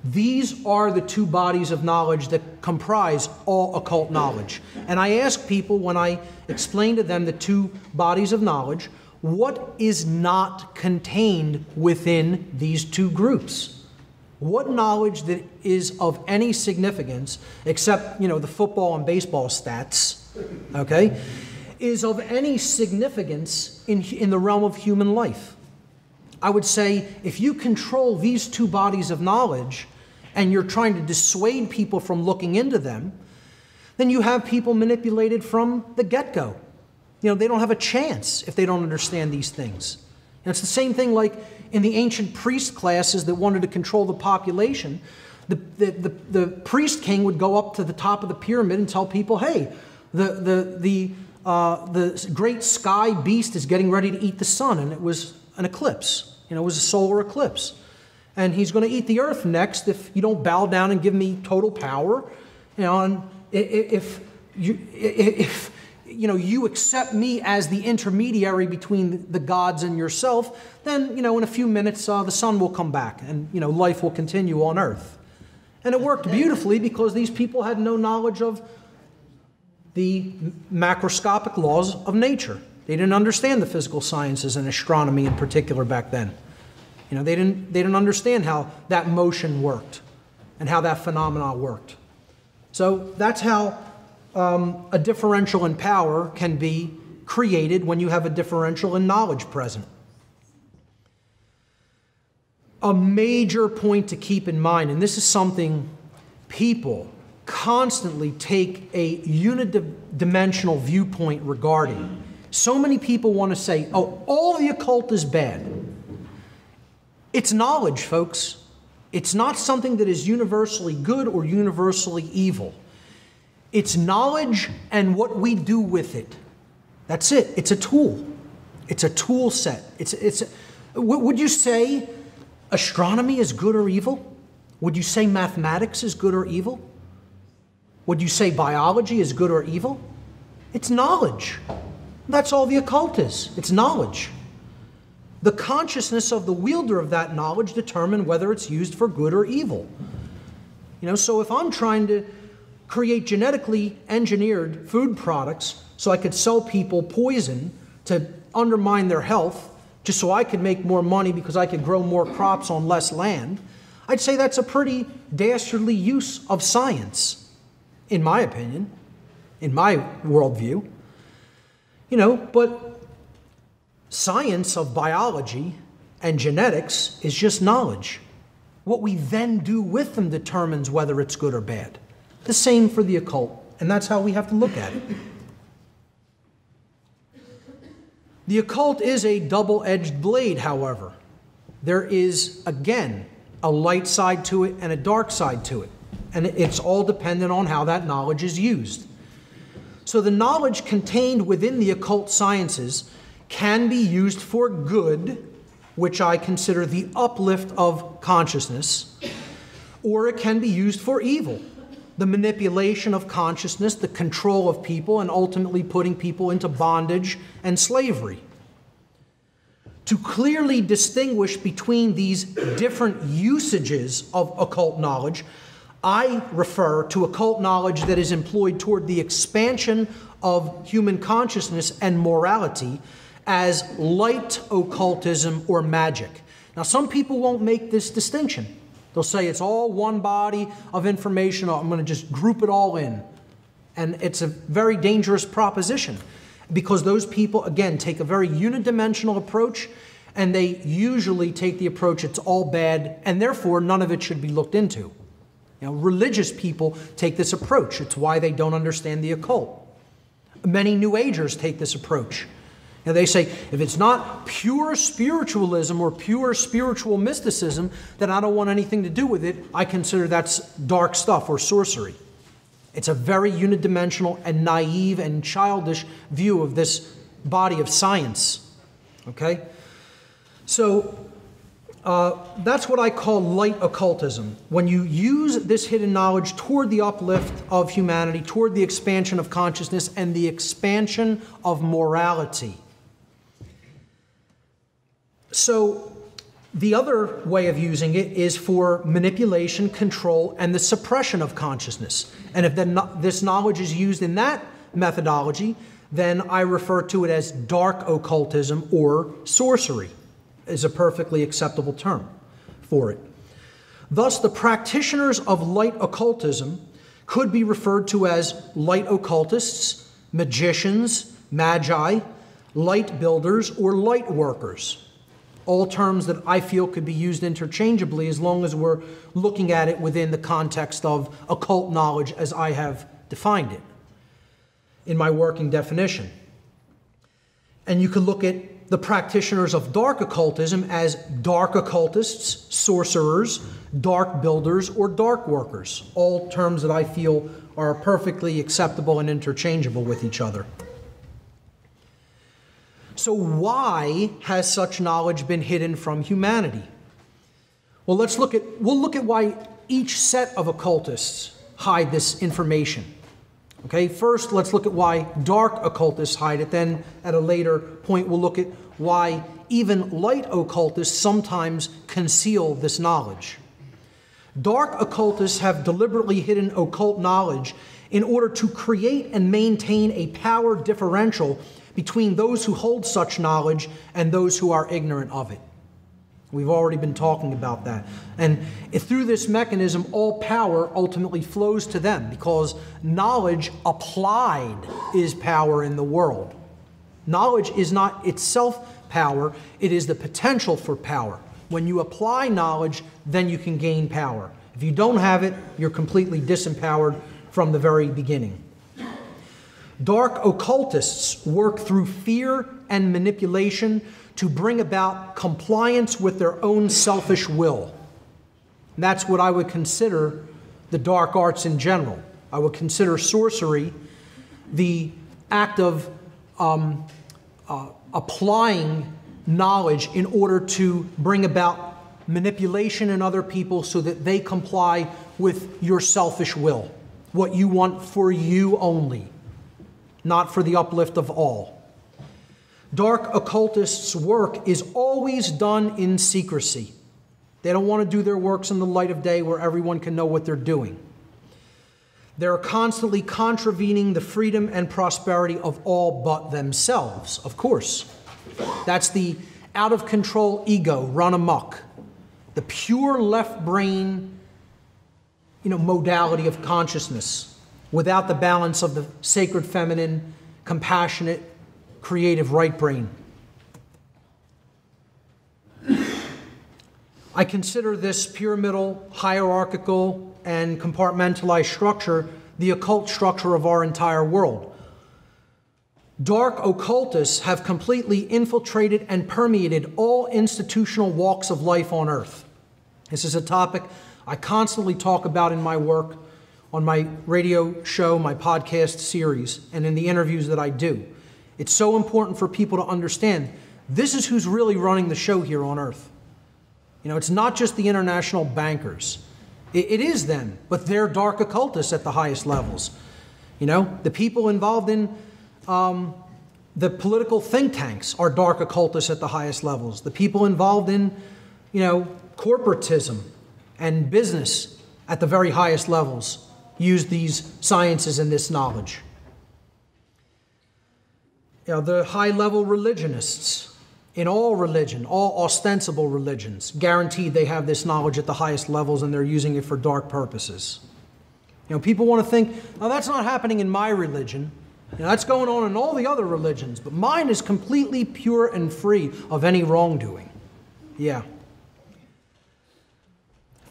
These are the two bodies of knowledge that comprise all occult knowledge. And I ask people when I explain to them the two bodies of knowledge, what is not contained within these two groups? What knowledge that is of any significance, except, you know, the football and baseball stats, okay, is of any significance in the realm of human life? I would say if you control these two bodies of knowledge and you're trying to dissuade people from looking into them, then you have people manipulated from the get-go. You know, they don't have a chance if they don't understand these things. And it's the same thing like in the ancient priest classes that wanted to control the population. The priest king would go up to the top of the pyramid and tell people, hey, the great sky beast is getting ready to eat the sun, and it was an eclipse. You know, it was a solar eclipse. And he's going to eat the earth next if you don't bow down and give me total power. You know, and if you know, you accept me as the intermediary between the gods and yourself, then, you know, in a few minutes the sun will come back and, you know, life will continue on earth. And it worked beautifully because these people had no knowledge of the macroscopic laws of nature. They didn't understand the physical sciences and astronomy in particular back then. You know, they didn't understand how that motion worked and how that phenomena worked. So that's how a differential in power can be created when you have a differential in knowledge present. A major point to keep in mind, and this is something people constantly take a unidimensional viewpoint regarding. So many people want to say, oh, all the occult is bad. It's knowledge, folks. It's not something that is universally good or universally evil. It's knowledge and what we do with it. That's it. It's a tool. It's a tool set. Would you say astronomy is good or evil? Would you say mathematics is good or evil? Would you say biology is good or evil? It's knowledge. That's all the occult is. It's knowledge. The consciousness of the wielder of that knowledge determine whether it's used for good or evil. So if I'm trying to create genetically engineered food products so I could sell people poison to undermine their health, just so I could make more money because I could grow more crops on less land, I'd say that's a pretty dastardly use of science, in my opinion, in my worldview. But science of biology and genetics is just knowledge. What we then do with them determines whether it's good or bad. The same for the occult, and that's how we have to look at it. The occult is a double-edged blade, however. There is, again, a light side to it and a dark side to it. And it's all dependent on how that knowledge is used. So the knowledge contained within the occult sciences can be used for good, which I consider the uplift of consciousness, or it can be used for evil, the manipulation of consciousness, the control of people, and ultimately putting people into bondage and slavery. To clearly distinguish between these different usages of occult knowledge, I refer to occult knowledge that is employed toward the expansion of human consciousness and morality as light occultism or magic. Now, some people won't make this distinction. They'll say it's all one body of information. I'm going to just group it all in. And it's a very dangerous proposition because those people, again, take a very unidimensional approach, and they usually take the approach it's all bad, and therefore none of it should be looked into. Religious people take this approach. It's why they don't understand the occult. Many New Agers take this approach. They say, if it's not pure spiritualism or pure spiritual mysticism, then I don't want anything to do with it. I consider that's dark stuff or sorcery. It's a very unidimensional and naive and childish view of this body of science. Okay? So that's what I call light occultism. When you use this hidden knowledge toward the uplift of humanity, toward the expansion of consciousness and the expansion of morality. So the other way of using it is for manipulation, control, and the suppression of consciousness. And if this knowledge is used in that methodology, then I refer to it as dark occultism or sorcery, is a perfectly acceptable term for it. Thus, the practitioners of light occultism could be referred to as light occultists, magicians, magi, light builders, or light workers. All terms that I feel could be used interchangeably as long as we're looking at it within the context of occult knowledge as I have defined it in my working definition. And you could look at the practitioners of dark occultism as dark occultists, sorcerers, dark builders, or dark workers, all terms that I feel are perfectly acceptable and interchangeable with each other. So why has such knowledge been hidden from humanity? Well, we'll look at why each set of occultists hide this information. Okay, first let's look at why dark occultists hide it. Then at a later point we'll look at why even light occultists sometimes conceal this knowledge. Dark occultists have deliberately hidden occult knowledge in order to create and maintain a power differential between those who hold such knowledge and those who are ignorant of it. We've already been talking about that. And through this mechanism, all power ultimately flows to them because knowledge applied is power in the world. Knowledge is not itself power, it is the potential for power. When you apply knowledge, then you can gain power. If you don't have it, you're completely disempowered from the very beginning. Dark occultists work through fear and manipulation to bring about compliance with their own selfish will. And that's what I would consider the dark arts in general. I would consider sorcery the act of applying knowledge in order to bring about manipulation in other people so that they comply with your selfish will, what you want for you only, not for the uplift of all. Dark occultists' work is always done in secrecy. They don't want to do their works in the light of day where everyone can know what they're doing. They're constantly contravening the freedom and prosperity of all but themselves, of course. That's the out-of-control ego run amok, the pure left brain, modality of consciousness, without the balance of the sacred feminine, compassionate, creative right brain. I consider this pyramidal, hierarchical, and compartmentalized structure the occult structure of our entire world. Dark occultists have completely infiltrated and permeated all institutional walks of life on Earth. This is a topic I constantly talk about in my work, on my radio show, my podcast series, and in the interviews that I do. It's so important for people to understand this is who's really running the show here on Earth. It's not just the international bankers. It is them, but they're dark occultists at the highest levels. The people involved in the political think tanks are dark occultists at the highest levels. The people involved in, corporatism and business at the very highest levels use these sciences and this knowledge. The high-level religionists in all religion, all ostensible religions, guaranteed they have this knowledge at the highest levels and they're using it for dark purposes. People want to think, oh, that's not happening in my religion. That's going on in all the other religions, but mine is completely pure and free of any wrongdoing. Yeah.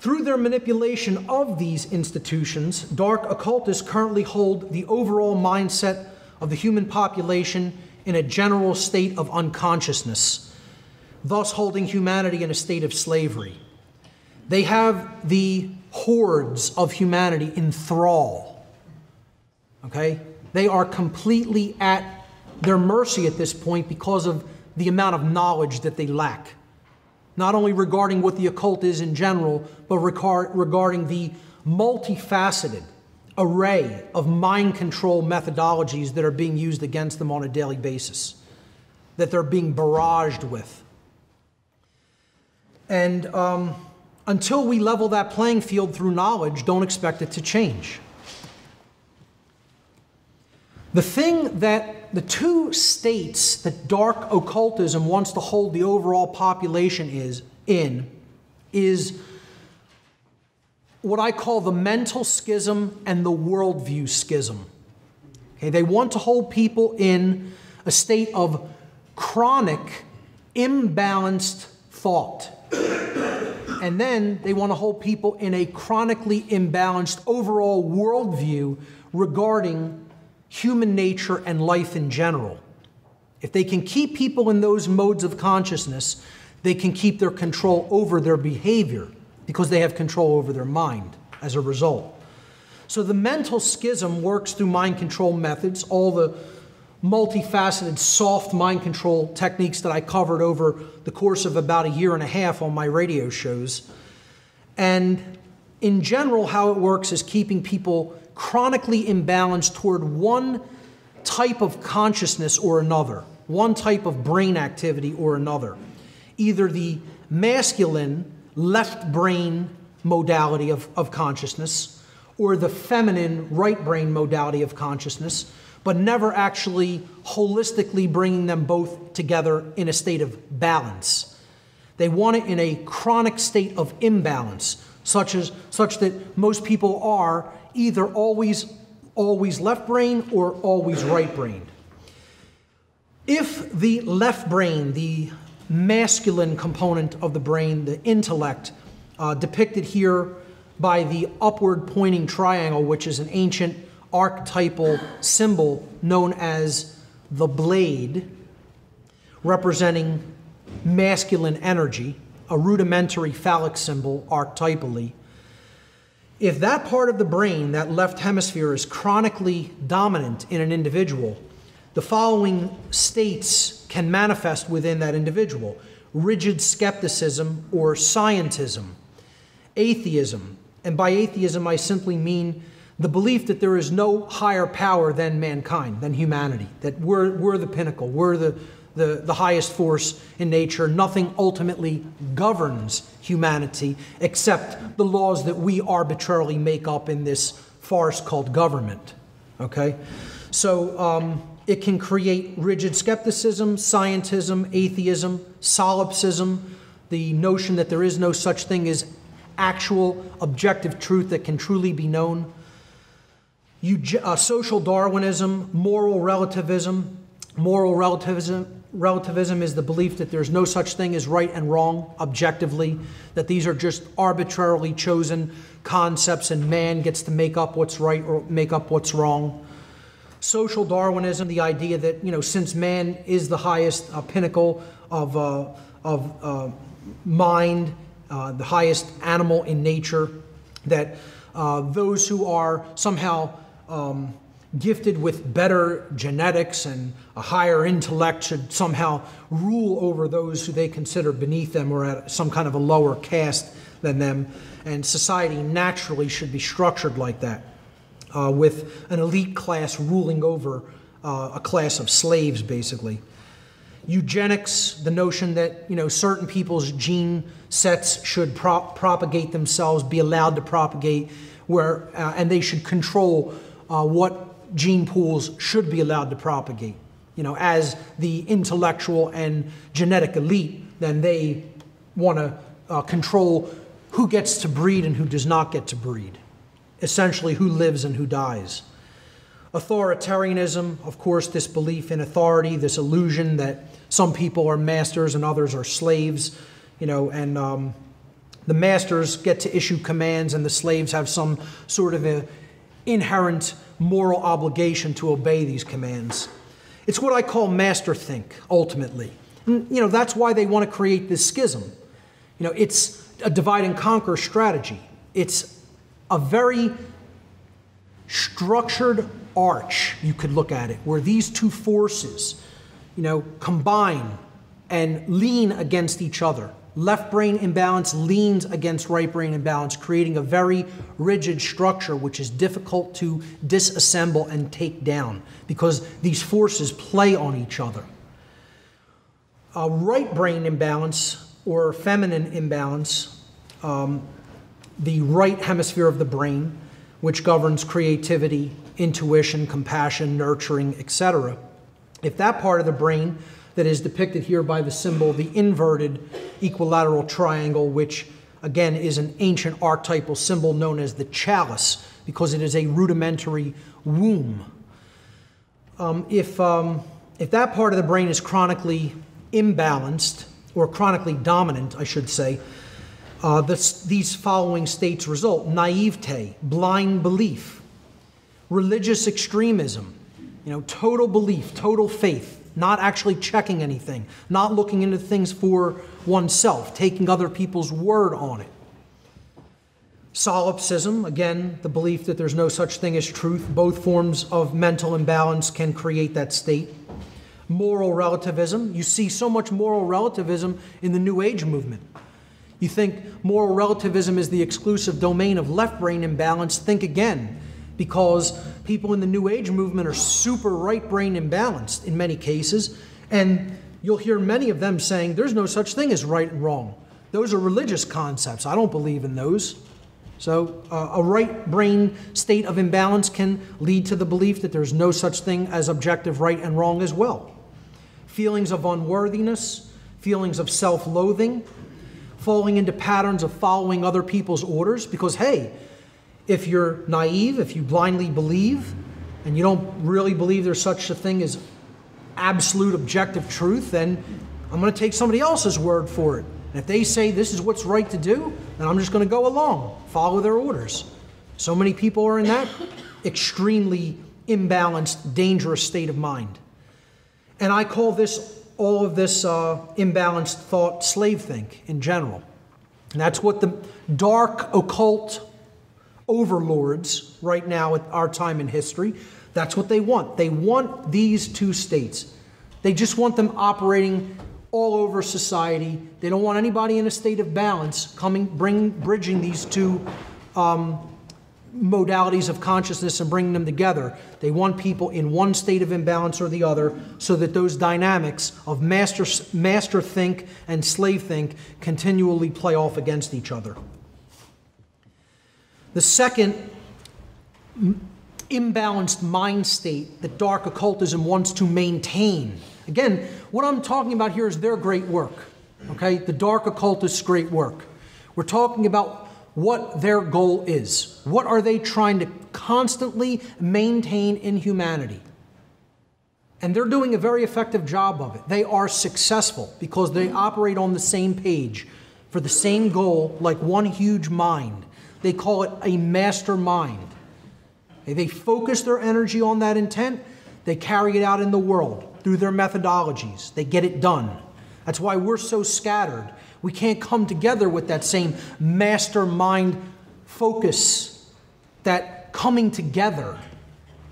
Through their manipulation of these institutions, dark occultists currently hold the overall mindset of the human population in a general state of unconsciousness, thus holding humanity in a state of slavery. They have the hordes of humanity in thrall. Okay? They are completely at their mercy at this point because of the amount of knowledge that they lack. Not only regarding what the occult is in general, but regarding the multifaceted array of mind control methodologies that are being used against them on a daily basis, that they're being barraged with. And until we level that playing field through knowledge, don't expect it to change. The two states that dark occultism wants to hold the overall population is what I call the mental schism and the worldview schism. Okay, they want to hold people in a state of chronic, imbalanced thought. And then they want to hold people in a chronically imbalanced overall worldview regarding human nature and life in general. If they can keep people in those modes of consciousness, they can keep their control over their behavior because they have control over their mind as a result. So the mental schism works through mind control methods, all the multifaceted soft mind control techniques that I covered over the course of about a year and a half on my radio shows. And in general, how it works is keeping people chronically imbalanced toward one type of consciousness or another, one type of brain activity or another. Either the masculine left brain modality of consciousness or the feminine right brain modality of consciousness, but never actually holistically bringing them both together in a state of balance. They want it in a chronic state of imbalance, such that most people are either always left brain or always right brained. If the left brain, the masculine component of the brain, the intellect, depicted here by the upward pointing triangle, which is an ancient archetypal symbol known as the blade, representing masculine energy, a rudimentary phallic symbol archetypally. If that part of the brain, that left hemisphere, is chronically dominant in an individual, the following states can manifest within that individual: rigid skepticism or scientism, atheism, and by atheism I simply mean the belief that there is no higher power than mankind, than humanity, that we're the pinnacle, we're the highest force in nature. Nothing ultimately governs humanity except the laws that we arbitrarily make up in this farce called government. Okay? So it can create rigid skepticism, scientism, atheism, solipsism, the notion that there is no such thing as actual objective truth that can truly be known. Social Darwinism, moral relativism. Moral relativism is the belief that there's no such thing as right and wrong objectively, that these are just arbitrarily chosen concepts and man gets to make up what's right or make up what's wrong. Social Darwinism, the idea that, since man is the highest pinnacle of mind, the highest animal in nature, that those who are somehow gifted with better genetics and a higher intellect should somehow rule over those who they consider beneath them or at some kind of a lower caste than them. And society naturally should be structured like that, with an elite class ruling over a class of slaves, basically. Eugenics, the notion that certain people's gene sets should propagate themselves, be allowed to propagate, and they should control what gene pools should be allowed to propagate. As the intellectual and genetic elite, then they want to control who gets to breed and who does not get to breed. Essentially, who lives and who dies. Authoritarianism, of course, this belief in authority, this illusion that some people are masters and others are slaves, and the masters get to issue commands and the slaves have some sort of an inherent moral obligation to obey these commands. It's what I call masterthink, ultimately. And, that's why they want to create this schism. It's a divide and conquer strategy. It's a very structured arch, you could look at it, where these two forces, combine and lean against each other. Left brain imbalance leans against right brain imbalance, creating a very rigid structure which is difficult to disassemble and take down because these forces play on each other. Right brain imbalance or feminine imbalance, the right hemisphere of the brain, which governs creativity, intuition, compassion, nurturing, etc. If that part of the brain that is depicted here by the symbol, the inverted equilateral triangle, which again is an ancient archetypal symbol known as the chalice, because it is a rudimentary womb. If that part of the brain is chronically imbalanced, or chronically dominant, I should say, these following states result: naivete, blind belief, religious extremism, total belief, total faith, not actually checking anything, not looking into things for oneself, taking other people's word on it. Solipsism, again, the belief that there's no such thing as truth. Both forms of mental imbalance can create that state. Moral relativism. You see so much moral relativism in the New Age movement. You think moral relativism is the exclusive domain of left brain imbalance. Think again, because people in the New Age movement are super right brain imbalanced in many cases, and you'll hear many of them saying there's no such thing as right and wrong. Those are religious concepts. I don't believe in those. So a right brain state of imbalance can lead to the belief that there's no such thing as objective right and wrong as well. Feelings of unworthiness, feelings of self-loathing, falling into patterns of following other people's orders, because hey, if you're naive, if you blindly believe, and you don't really believe there's such a thing as absolute objective truth, then I'm going to take somebody else's word for it. And if they say this is what's right to do, then I'm just going to go along, follow their orders. So many people are in that extremely imbalanced, dangerous state of mind. And I call all of this imbalanced thought slave think in general. And that's what the dark, occult, overlords right now at our time in history. That's what they want. They want these two states. They just want them operating all over society. They don't want anybody in a state of balance bridging these two modalities of consciousness and bringing them together. They want people in one state of imbalance or the other, so that those dynamics of master think and slave think continually play off against each other. The second imbalanced mind state that dark occultism wants to maintain. Again, what I'm talking about here is their great work. Okay? The dark occultists' great work. We're talking about what their goal is. What are they trying to constantly maintain in humanity? And they're doing a very effective job of it. They are successful because they operate on the same page for the same goal, like one huge mind. They call it a mastermind. They focus their energy on that intent. They carry it out in the world through their methodologies. They get it done. That's why we're so scattered. We can't come together with that same mastermind focus, that coming together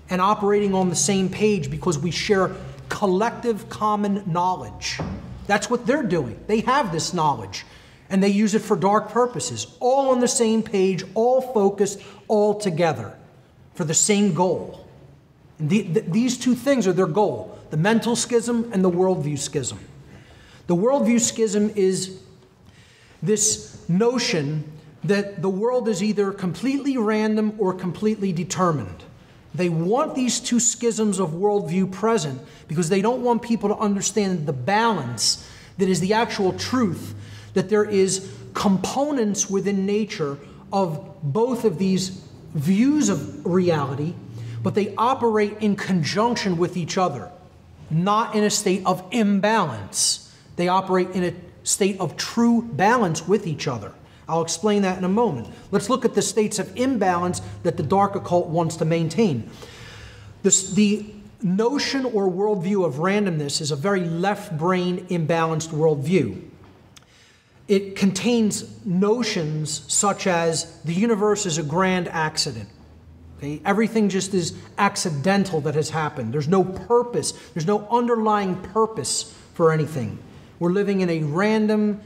and operating on the same page because we share collective common knowledge. That's what they're doing. They have this knowledge and they use it for dark purposes, all on the same page, all focused, all together for the same goal. And these two things are their goal, the mental schism and the worldview schism. The worldview schism is this notion that the world is either completely random or completely determined. They want these two schisms of worldview present because they don't want people to understand the balance that is the actual truth, that there is components within nature of both of these views of reality, but they operate in conjunction with each other, not in a state of imbalance. They operate in a state of true balance with each other. I'll explain that in a moment. Let's look at the states of imbalance that the dark occult wants to maintain. The notion or worldview of randomness is a very left-brain imbalanced worldview. It contains notions such as the universe is a grand accident. Okay? Everything just is accidental that has happened. There's no purpose. There's no underlying purpose for anything. We're living in a random,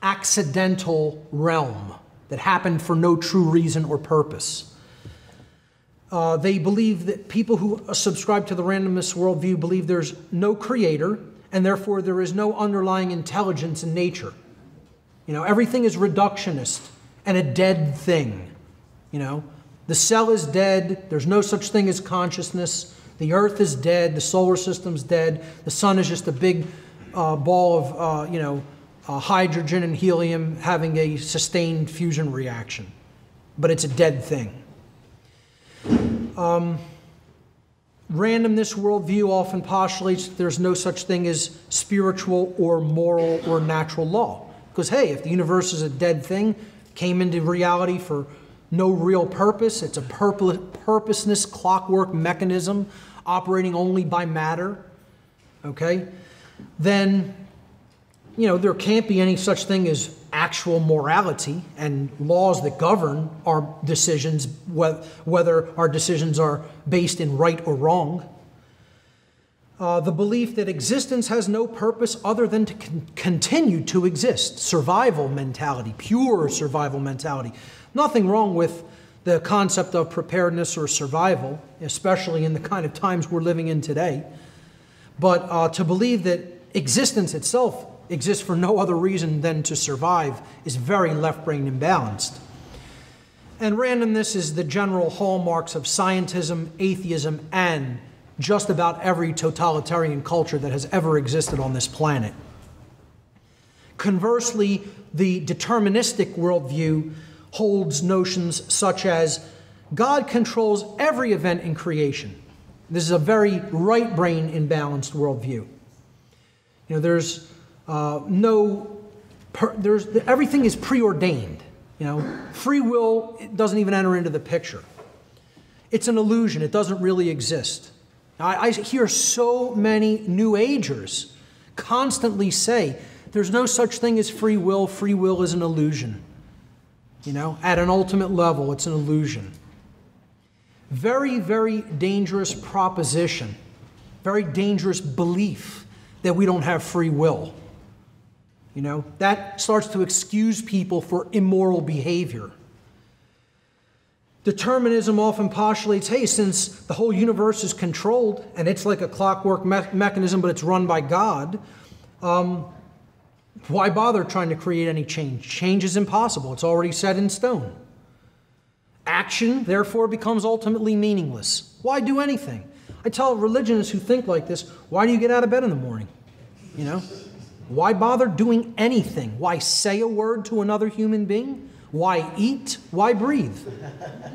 accidental realm that happened for no true reason or purpose. They believe that people who subscribe to the randomness worldview believe there's no creator, and therefore there is no underlying intelligence in nature. You know, everything is reductionist and a dead thing. You know, the cell is dead, there's no such thing as consciousness, the earth is dead, the solar system's dead, the sun is just a big ball of, hydrogen and helium having a sustained fusion reaction. But it's a dead thing. Randomness worldview often postulates that there's no such thing as spiritual or moral or natural law. Because, hey, if the universe is a dead thing, came into reality for no real purpose, it's a purposeless clockwork mechanism operating only by matter, okay, then, you know, there can't be any such thing as actual morality and laws that govern our decisions, whether our decisions are based in right or wrong. The belief that existence has no purpose other than to continue to exist. Survival mentality, pure survival mentality. Nothing wrong with the concept of preparedness or survival, especially in the kind of times we're living in today. But to believe that existence itself exists for no other reason than to survive is very left-brain imbalanced. And randomness is the general hallmarks of scientism, atheism, and just about every totalitarian culture that has ever existed on this planet. Conversely, the deterministic worldview holds notions such as God controls every event in creation. This is a very right-brain imbalanced worldview. You know, everything is preordained. You know, free will doesn't even enter into the picture. It's an illusion. It doesn't really exist. I hear so many New Agers constantly say, there's no such thing as free will is an illusion. At an ultimate level, it's an illusion. Very, very dangerous proposition, very dangerous belief that we don't have free will. That starts to excuse people for immoral behavior. Determinism often postulates, hey, since the whole universe is controlled and it's like a clockwork mechanism, but it's run by God, why bother trying to create any change? Change is impossible. It's already set in stone. Action, therefore, becomes ultimately meaningless. Why do anything? I tell religionists who think like this, why do you get out of bed in the morning? Why bother doing anything? Why say a word to another human being? Why eat? Why breathe?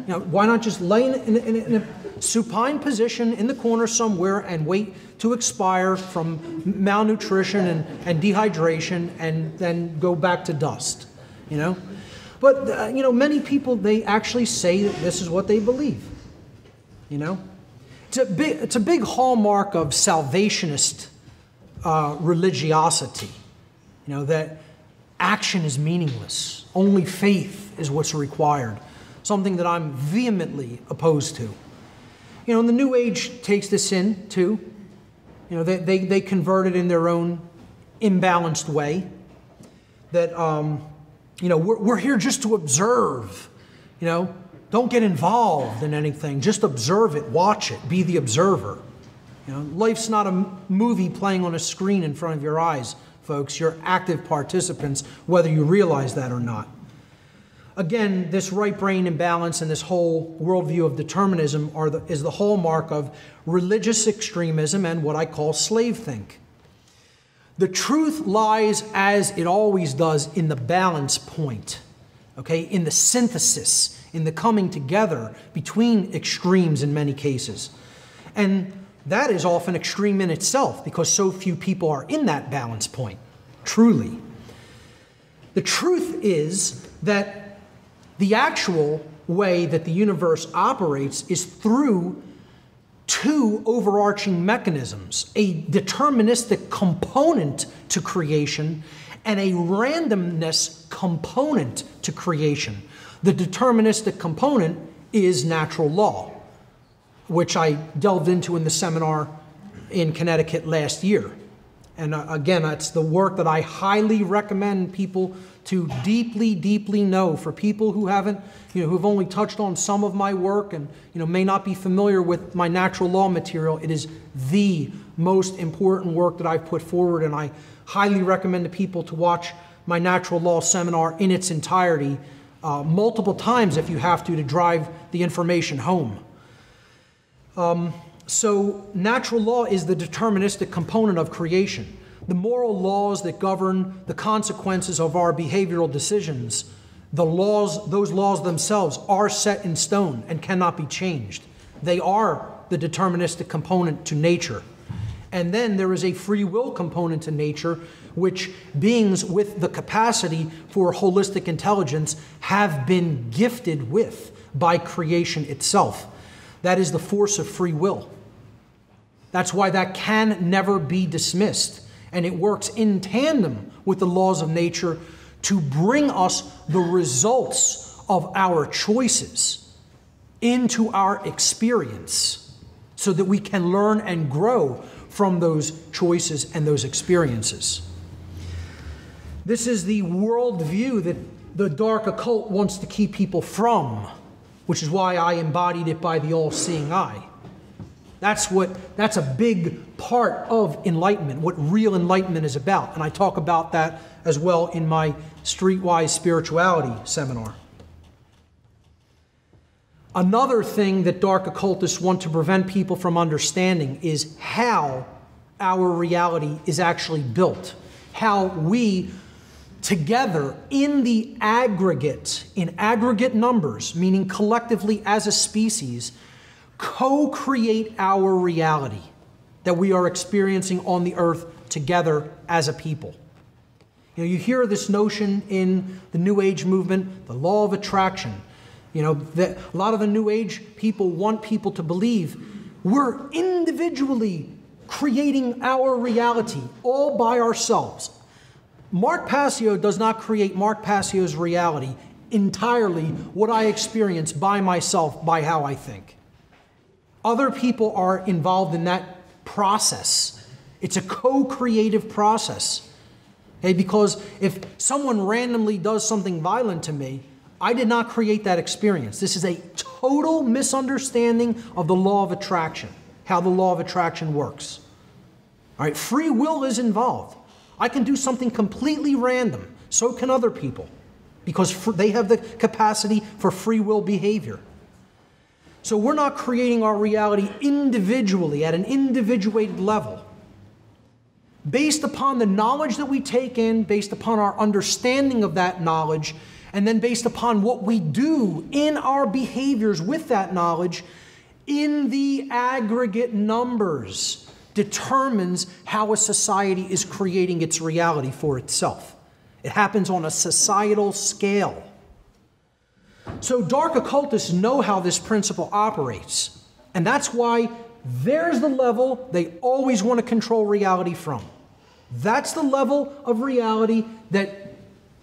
Why not just lay in a supine position in the corner somewhere and wait to expire from malnutrition and dehydration and then go back to dust? But, many people, they actually say that this is what they believe. It's a big hallmark of salvationist religiosity, that action is meaningless. Only faith is what's required, something that I'm vehemently opposed to. And the New Age takes this in, too. They convert it in their own imbalanced way, that, we're here just to observe, don't get involved in anything, just observe it, watch it, be the observer. Life's not a movie playing on a screen in front of your eyes, folks. You're active participants, whether you realize that or not. Again, this right brain imbalance and this whole worldview of determinism is the hallmark of religious extremism and what I call slave think. The truth lies, as it always does, in the balance point, in the synthesis, in the coming together between extremes in many cases. And that is often extreme in itself because so few people are in that balance point, truly. The truth is that the actual way that the universe operates is through two overarching mechanisms, a deterministic component to creation and a randomness component to creation. The deterministic component is natural law, which I delved into in the seminar in Connecticut last year. And again, that's the work that I highly recommend people to deeply, deeply know. For people who haven't, who've only touched on some of my work and, may not be familiar with my natural law material, it is the most important work that I've put forward, and I highly recommend to people to watch my natural law seminar in its entirety multiple times if you have to drive the information home. So natural law is the deterministic component of creation. The moral laws that govern the consequences of our behavioral decisions, those laws themselves are set in stone and cannot be changed. They are the deterministic component to nature. And then there is a free will component to nature, which beings with the capacity for holistic intelligence have been gifted with by creation itself. That is the force of free will. That's why that can never be dismissed. And it works in tandem with the laws of nature to bring us the results of our choices into our experience so that we can learn and grow from those choices and those experiences. This is the worldview that the dark occult wants to keep people from, which is why I embodied it by the all-seeing eye. That's a big part of enlightenment, what real enlightenment is about. And I talk about that as well in my Streetwise Spirituality seminar. Another thing that dark occultists want to prevent people from understanding is how our reality is actually built. How we together in the aggregate, in aggregate numbers, meaning collectively as a species, co-create our reality that we are experiencing on the earth together as a people. You hear this notion in the New Age movement, the law of attraction. That a lot of the New Age people want people to believe we're individually creating our reality all by ourselves. Mark Passio does not create Mark Passio's reality entirely what I experience by myself, by how I think. Other people are involved in that process. It's a co-creative process. Okay? Because if someone randomly does something violent to me, I did not create that experience. This is a total misunderstanding of the law of attraction, how the law of attraction works. All right, free will is involved. I can do something completely random. So can other people, because they have the capacity for free will behavior. So we're not creating our reality individually, at an individuated level. Based upon the knowledge that we take in, based upon our understanding of that knowledge, and then based upon what we do in our behaviors with that knowledge, in the aggregate numbers, determines how a society is creating its reality for itself. It happens on a societal scale. So dark occultists know how this principle operates. And that's why there's the level they always want to control reality from. That's the level of reality that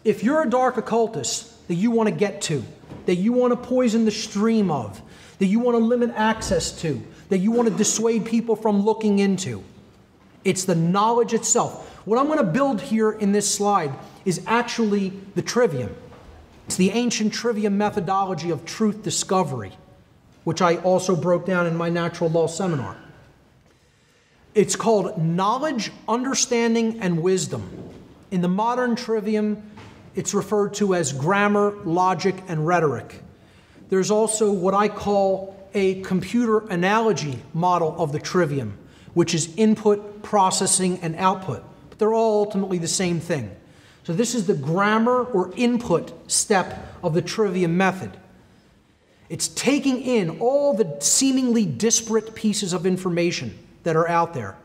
if you're a dark occultist, that you want to get to, that you want to poison the stream of, that you want to limit access to, that you want to dissuade people from looking into. It's the knowledge itself. What I'm going to build here in this slide is actually the trivium. It's the ancient trivium methodology of truth discovery, which I also broke down in my natural law seminar. It's called knowledge, understanding, and wisdom. In the modern trivium, it's referred to as grammar, logic, and rhetoric. There's also what I call a computer analogy model of the trivium, which is input, processing, and output. But they're all ultimately the same thing. So this is the grammar or input step of the trivium method. It's taking in all the seemingly disparate pieces of information that are out there.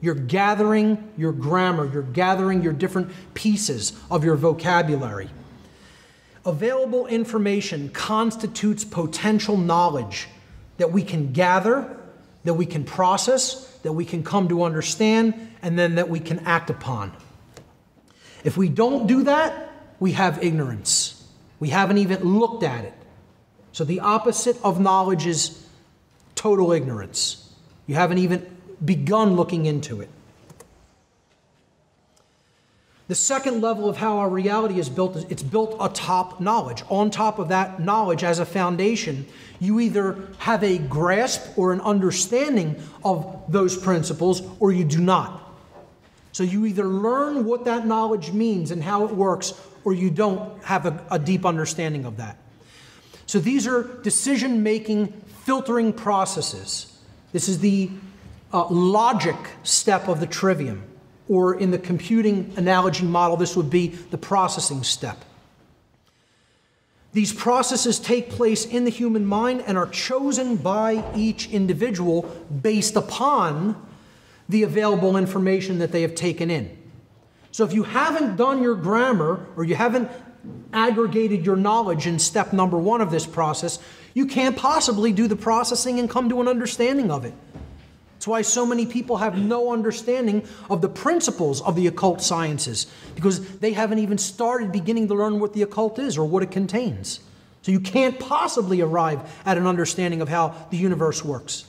You're gathering your grammar, you're gathering your different pieces of your vocabulary. Available information constitutes potential knowledge that we can gather, that we can process, that we can come to understand, and then that we can act upon. If we don't do that, we have ignorance. We haven't even looked at it. So the opposite of knowledge is total ignorance. You haven't even begun looking into it. The second level of how our reality is built is it's built atop knowledge. On top of that knowledge as a foundation, you either have a grasp or an understanding of those principles or you do not. So you either learn what that knowledge means and how it works, or you don't have a deep understanding of that. So these are decision-making, filtering processes. This is the logic step of the trivium, or in the computing analogy model, this would be the processing step. These processes take place in the human mind and are chosen by each individual based upon the available information that they have taken in. So if you haven't done your grammar, or you haven't aggregated your knowledge in step number 1 of this process, you can't possibly do the processing and come to an understanding of it. That's why so many people have no understanding of the principles of the occult sciences, because they haven't even started beginning to learn what the occult is or what it contains. So you can't possibly arrive at an understanding of how the universe works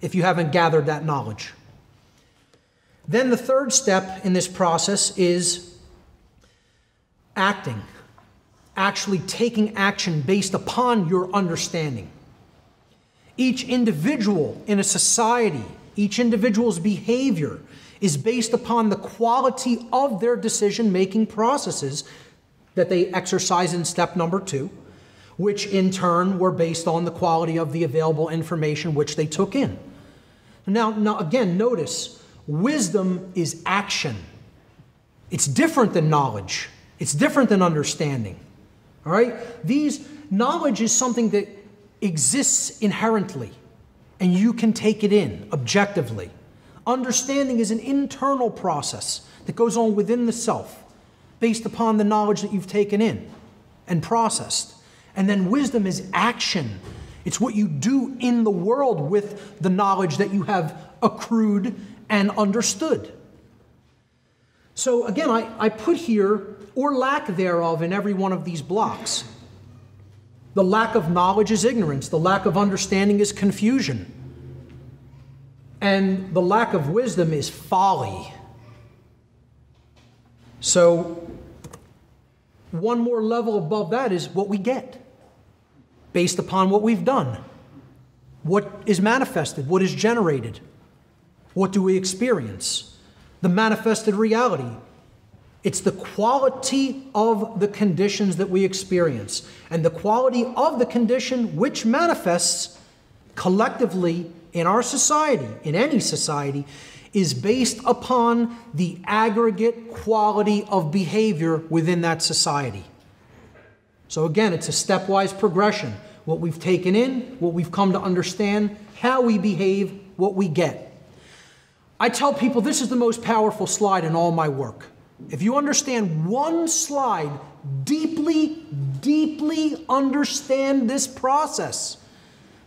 if you haven't gathered that knowledge. Then the third step in this process is acting, actually taking action based upon your understanding. Each individual in a society, each individual's behavior is based upon the quality of their decision-making processes that they exercise in step number 2, which in turn were based on the quality of the available information which they took in. Now again, notice, wisdom is action. It's different than knowledge. It's different than understanding. All right? Knowledge is something that exists inherently, and you can take it in objectively. Understanding is an internal process that goes on within the self, based upon the knowledge that you've taken in and processed. And then wisdom is action. It's what you do in the world with the knowledge that you have accrued and understood. So again, I put here, or lack thereof, in every one of these blocks. The lack of knowledge is ignorance. The lack of understanding is confusion. And the lack of wisdom is folly. So, one more level above that is what we get, based upon what we've done. What is manifested? What is generated? What do we experience? The manifested reality. It's the quality of the conditions that we experience. And the quality of the condition which manifests collectively in our society, in any society, is based upon the aggregate quality of behavior within that society. So again, it's a stepwise progression. What we've taken in, what we've come to understand, how we behave, what we get. I tell people this is the most powerful slide in all my work. If you understand one slide, deeply, deeply understand this process.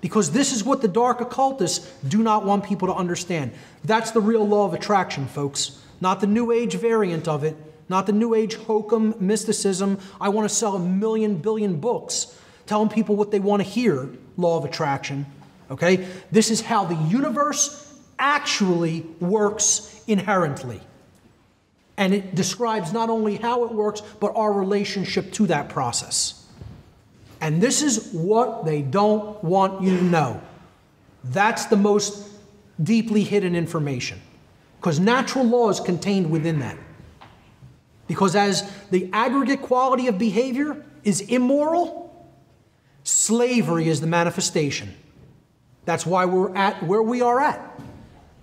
Because this is what the dark occultists do not want people to understand. That's the real law of attraction, folks. Not the New Age variant of it. Not the New Age hokum mysticism. I want to sell 1 million billion books telling people what they want to hear, law of attraction. Okay? This is how the universe actually works inherently. And it describes not only how it works, but our relationship to that process. And this is what they don't want you to know. That's the most deeply hidden information. Because natural law is contained within that. Because as the aggregate quality of behavior is immoral, slavery is the manifestation. That's why we're at where we are at.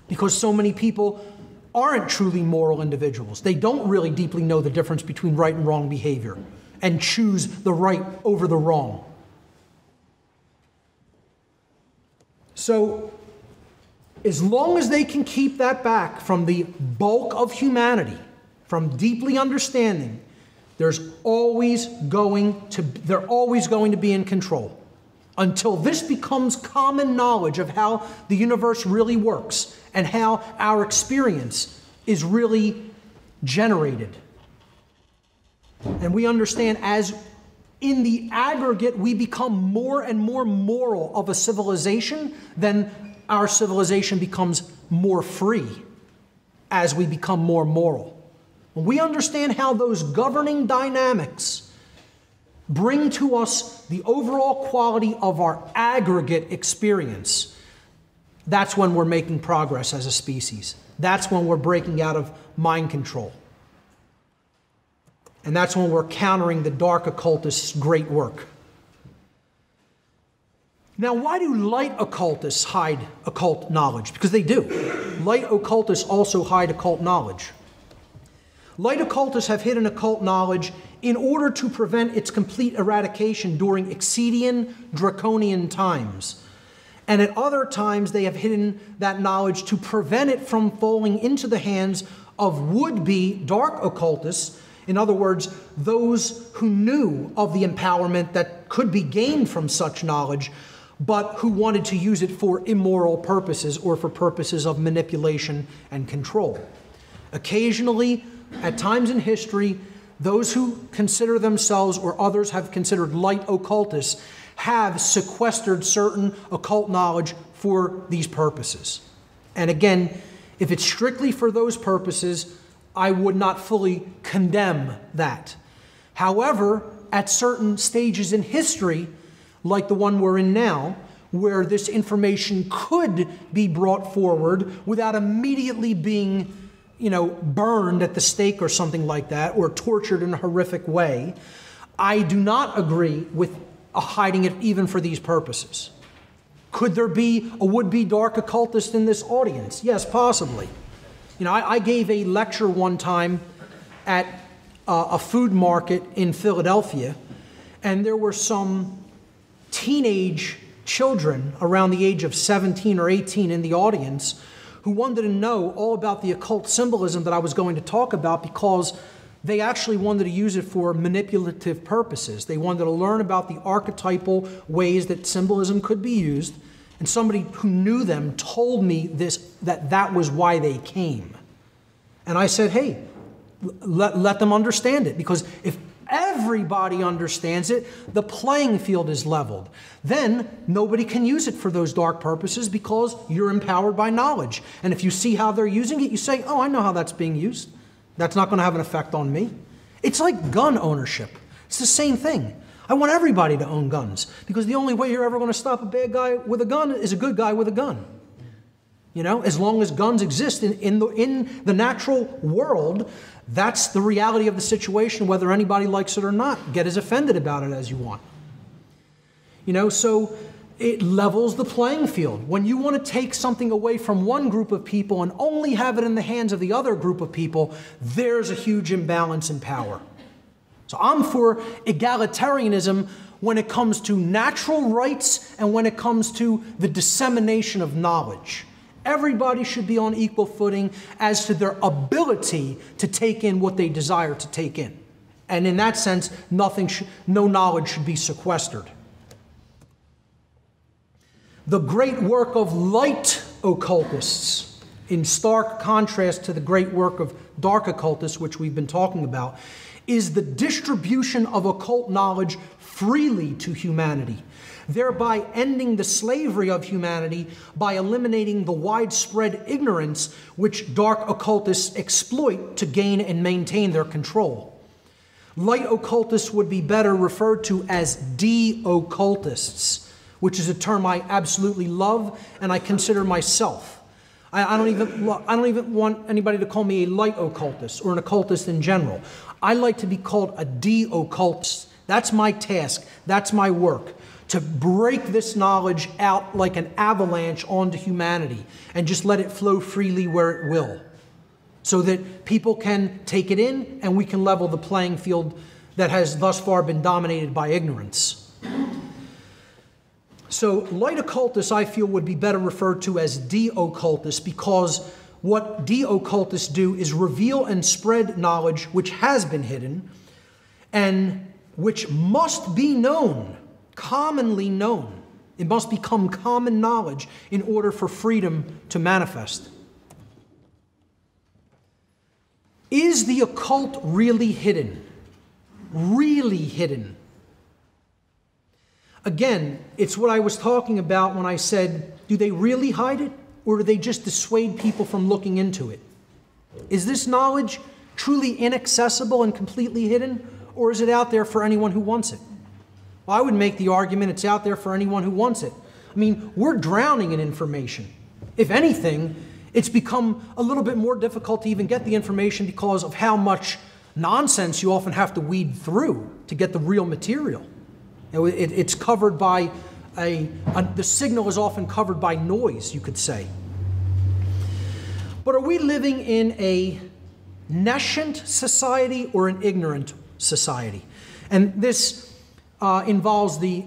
Because so many people aren't truly moral individuals. They don't really deeply know the difference between right and wrong behavior and choose the right over the wrong. So, as long as they can keep that back from the bulk of humanity, from deeply understanding, they're always going to be in control. Until this becomes common knowledge of how the universe really works and how our experience is really generated. And we understand as in the aggregate we become more and more moral of a civilization, then our civilization becomes more free as we become more moral. When we understand how those governing dynamics bring to us the overall quality of our aggregate experience, that's when we're making progress as a species. That's when we're breaking out of mind control. And that's when we're countering the dark occultists' great work. Now, why do light occultists hide occult knowledge? Because they do. Light occultists also hide occult knowledge. Light occultists have hidden occult knowledge in order to prevent its complete eradication during Exedian, draconian times. And at other times, they have hidden that knowledge to prevent it from falling into the hands of would-be dark occultists. In other words, those who knew of the empowerment that could be gained from such knowledge, but who wanted to use it for immoral purposes or for purposes of manipulation and control. Occasionally, at times in history, those who consider themselves or others have considered light occultists have sequestered certain occult knowledge for these purposes. And again, if it's strictly for those purposes, I would not fully condemn that. However, at certain stages in history, like the one we're in now, where this information could be brought forward without immediately being, burned at the stake or something like that, or tortured in a horrific way, I do not agree with hiding it even for these purposes. Could there be a would-be dark occultist in this audience? Yes, possibly. I gave a lecture one time at a food market in Philadelphia, and there were some teenage children around the age of 17 or 18 in the audience who wanted to know all about the occult symbolism that I was going to talk about, because they actually wanted to use it for manipulative purposes. They wanted to learn about the archetypal ways that symbolism could be used. And somebody who knew them told me that was why they came. And I said, hey, let them understand it. Because if everybody understands it, the playing field is leveled. Then nobody can use it for those dark purposes because you're empowered by knowledge. And if you see how they're using it, you say, oh, I know how that's being used. That's not going to have an effect on me. It's like gun ownership. It's the same thing. I want everybody to own guns because the only way you're ever going to stop a bad guy with a gun is a good guy with a gun. You know, as long as guns exist in the natural world, that's the reality of the situation, whether anybody likes it or not. Get as offended about it as you want. You know, so it levels the playing field. When you want to take something away from one group of people and only have it in the hands of the other group of people, there's a huge imbalance in power. So I'm for egalitarianism when it comes to natural rights and when it comes to the dissemination of knowledge. Everybody should be on equal footing as to their ability to take in what they desire to take in. And in that sense, no knowledge should be sequestered. The great work of light occultists, in stark contrast to the great work of dark occultists, which we've been talking about, is the distribution of occult knowledge freely to humanity, thereby ending the slavery of humanity by eliminating the widespread ignorance which dark occultists exploit to gain and maintain their control. Light occultists would be better referred to as de-occultists, which is a term I absolutely love and I consider myself. I don't even want anybody to call me a light occultist or an occultist in general. I like to be called a de-occultist. That's my task. That's my work. To break this knowledge out like an avalanche onto humanity and just let it flow freely where it will, so that people can take it in and we can level the playing field that has thus far been dominated by ignorance. So light occultists, I feel, would be better referred to as de-occultists because what de-occultists do is reveal and spread knowledge which has been hidden and which must be known, commonly known. It must become common knowledge in order for freedom to manifest. Is the occult really hidden? Really hidden? Again, it's what I was talking about when I said, do they really hide it, or do they just dissuade people from looking into it? Is this knowledge truly inaccessible and completely hidden, or is it out there for anyone who wants it? Well, I would make the argument it's out there for anyone who wants it. I mean, we're drowning in information. If anything, it's become a little bit more difficult to even get the information because of how much nonsense you often have to weed through to get the real material. It's covered by the signal is often covered by noise, you could say. But are we living in a nescient society or an ignorant society? And this involves the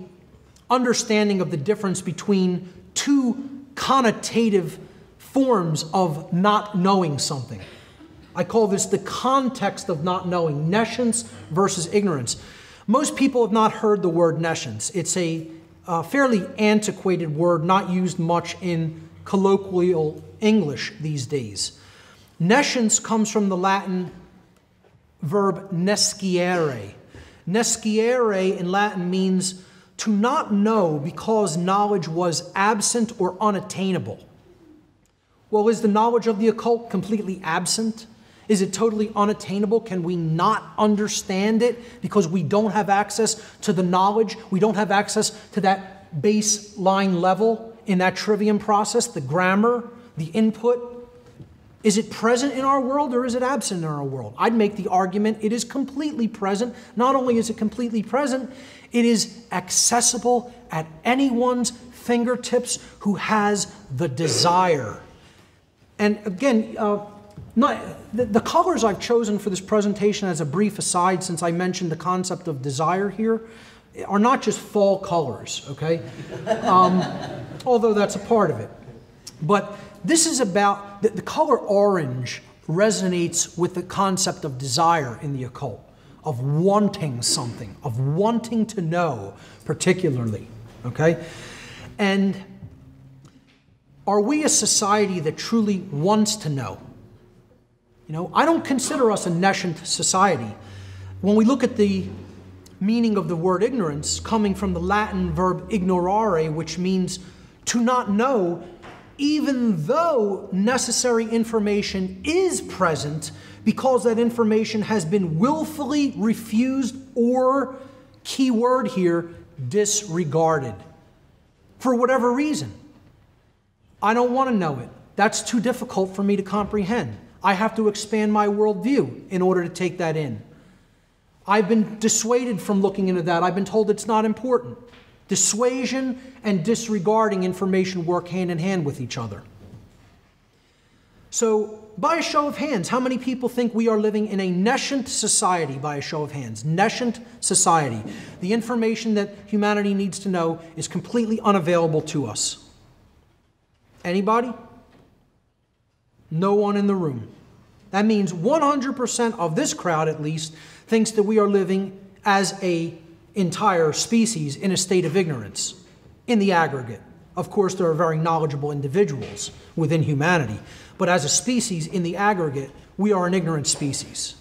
understanding of the difference between two connotative forms of not knowing something. I call this the context of not knowing, nescience versus ignorance. Most people have not heard the word nescience. It's a fairly antiquated word, not used much in colloquial English these days. Nescience comes from the Latin verb nesciere. Nesciere in Latin means to not know because knowledge was absent or unattainable. Well, is the knowledge of the occult completely absent? Is it totally unattainable? Can we not understand it because we don't have access to the knowledge? We don't have access to that baseline level in that trivium process, the grammar, the input? Is it present in our world or is it absent in our world? I'd make the argument it is completely present. Not only is it completely present, it is accessible at anyone's fingertips who has the desire. And again, the colors I've chosen for this presentation as a brief aside, since I mentioned the concept of desire here, are not just fall colors, okay? Although that's a part of it. But this is about, the color orange resonates with the concept of desire in the occult, of wanting something, of wanting to know particularly, okay? And are we a society that truly wants to know? You know, I don't consider us a nescient society. When we look at the meaning of the word ignorance, coming from the Latin verb ignorare, which means to not know, even though necessary information is present, because that information has been willfully refused or, key word here, disregarded. For whatever reason. I don't want to know it. That's too difficult for me to comprehend. I have to expand my worldview in order to take that in. I've been dissuaded from looking into that. I've been told it's not important. Dissuasion and disregarding information work hand in hand with each other. So, by a show of hands, how many people think we are living in a nescient society? By a show of hands, nescient society. The information that humanity needs to know is completely unavailable to us. Anybody? No one in the room. That means 100% of this crowd, at least, thinks that we are living as an entire species in a state of ignorance, in the aggregate. Of course, there are very knowledgeable individuals within humanity, but as a species, in the aggregate, we are an ignorant species.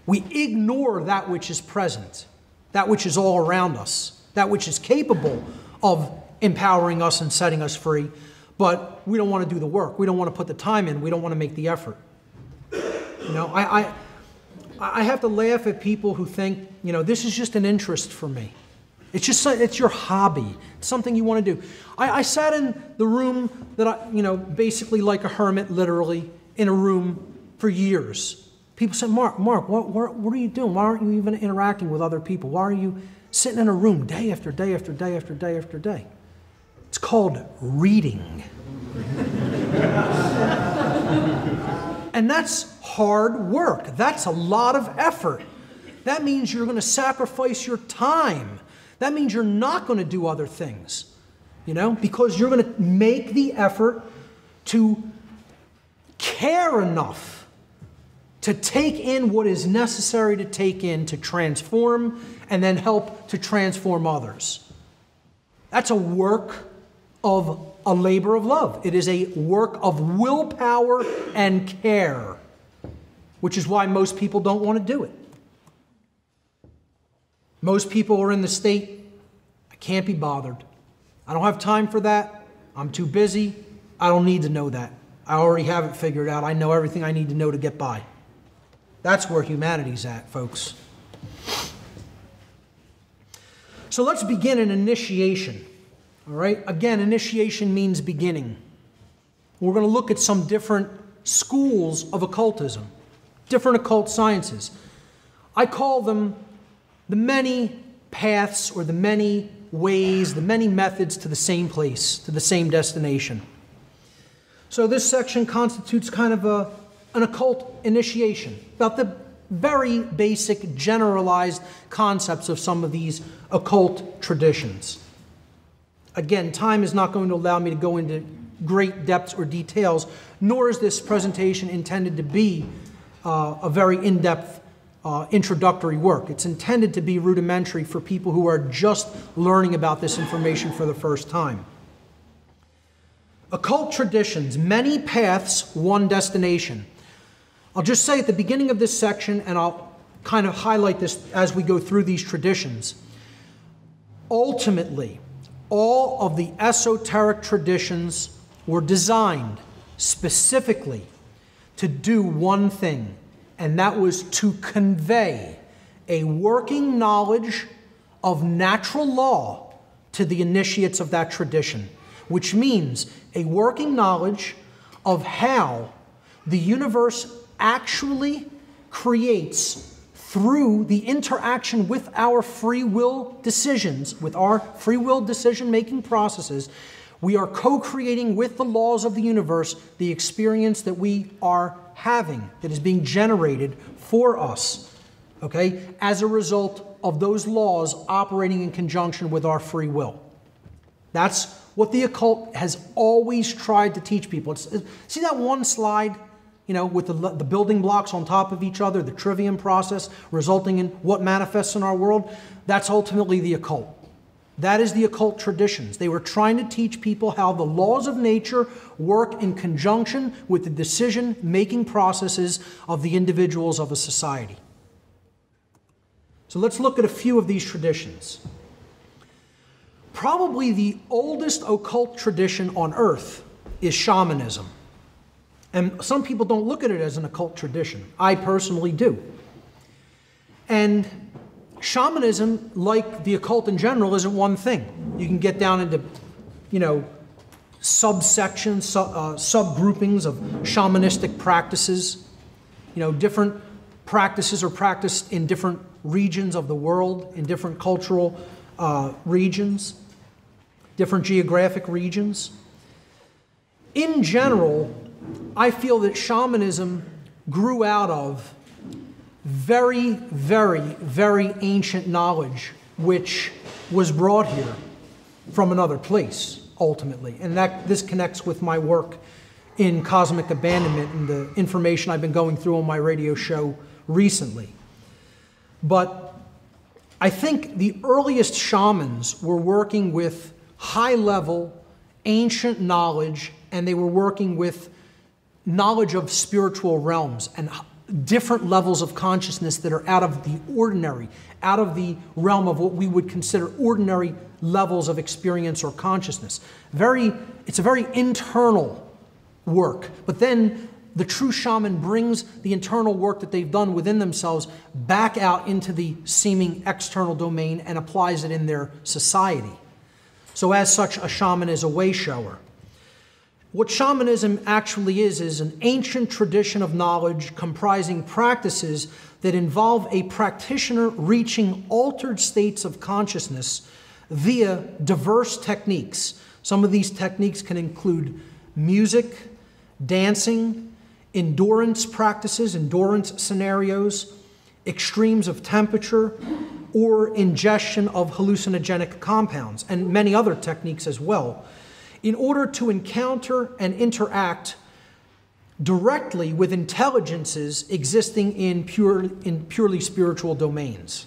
We ignore that which is present, that which is all around us, that which is capable of empowering us and setting us free, but we don't want to do the work. We don't want to put the time in. We don't want to make the effort. You know, I have to laugh at people who think, you know, this is just an interest for me. It's your hobby. It's something you want to do. I sat in the room that basically like a hermit, literally, in a room for years. People said, Mark, what are you doing? Why aren't you even interacting with other people? Why are you sitting in a room day after day after day after day after day? It's called reading. And that's hard work. That's a lot of effort. That means you're going to sacrifice your time. That means you're not going to do other things, you know, because you're going to make the effort to care enough to take in what is necessary to take in to transform and then help to transform others. That's a work of a labor of love. It is a work of willpower and care, which is why most people don't want to do it. Most people are in the state, I can't be bothered. I don't have time for that. I'm too busy. I don't need to know that. I already have it figured out. I know everything I need to know to get by. That's where humanity's at, folks. So let's begin an initiation. All right? Again, initiation means beginning. We're going to look at some different schools of occultism, different occult sciences. I call them the many paths or the many ways, the many methods to the same place, to the same destination. So this section constitutes kind of an occult initiation, about the very basic generalized concepts of some of these occult traditions. Again, time is not going to allow me to go into great depths or details, nor is this presentation intended to be a very in-depth introductory work. It's intended to be rudimentary for people who are just learning about this information for the first time. Occult traditions, many paths, one destination. I'll just say at the beginning of this section, and I'll kind of highlight this as we go through these traditions. Ultimately, all of the esoteric traditions were designed specifically to do one thing, and that was to convey a working knowledge of natural law to the initiates of that tradition, which means a working knowledge of how the universe actually creates through the interaction with our free will decisions, with our free will decision-making processes. We are co-creating with the laws of the universe the experience that we are having, that is being generated for us, okay, as a result of those laws operating in conjunction with our free will. That's what the occult has always tried to teach people. See that one slide, you know, with the building blocks on top of each other, the trivium process resulting in what manifests in our world? That's ultimately the occult. That is the occult traditions. They were trying to teach people how the laws of nature work in conjunction with the decision-making processes of the individuals of a society. So let's look at a few of these traditions. Probably the oldest occult tradition on earth is shamanism. And some people don't look at it as an occult tradition. I personally do. And shamanism, like the occult in general, isn't one thing. You can get down into, subsections, subgroupings of shamanistic practices. Different practices are practiced in different regions of the world, in different cultural regions, different geographic regions. In general, I feel that shamanism grew out of very, very, very ancient knowledge, which was brought here from another place, ultimately. And this connects with my work in cosmic abandonment and the information I've been going through on my radio show recently. But I think the earliest shamans were working with high-level, ancient knowledge, and they were working with knowledge of spiritual realms and different levels of consciousness that are out of the ordinary, out of the realm of what we would consider ordinary levels of experience or consciousness. It's a very internal work. But then the true shaman brings the internal work that they've done within themselves back out into the seeming external domain and applies it in their society. So as such, a shaman is a way shower. What shamanism actually is an ancient tradition of knowledge comprising practices that involve a practitioner reaching altered states of consciousness via diverse techniques. Some of these techniques can include music, dancing, endurance practices, endurance scenarios, extremes of temperature, or ingestion of hallucinogenic compounds, and many other techniques as well, in order to encounter and interact directly with intelligences existing in purely spiritual domains.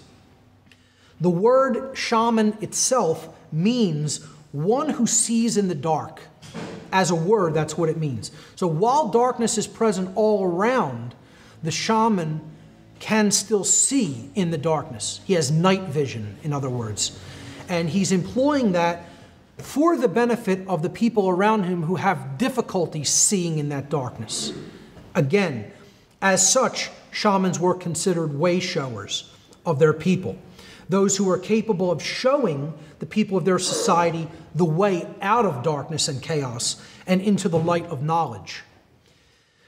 The word shaman itself means one who sees in the dark. As a word, that's what it means. So while darkness is present all around, the shaman can still see in the darkness. He has night vision, in other words. And he's employing that for the benefit of the people around him who have difficulty seeing in that darkness. Again, as such, shamans were considered way showers of their people, those who are capable of showing the people of their society the way out of darkness and chaos and into the light of knowledge.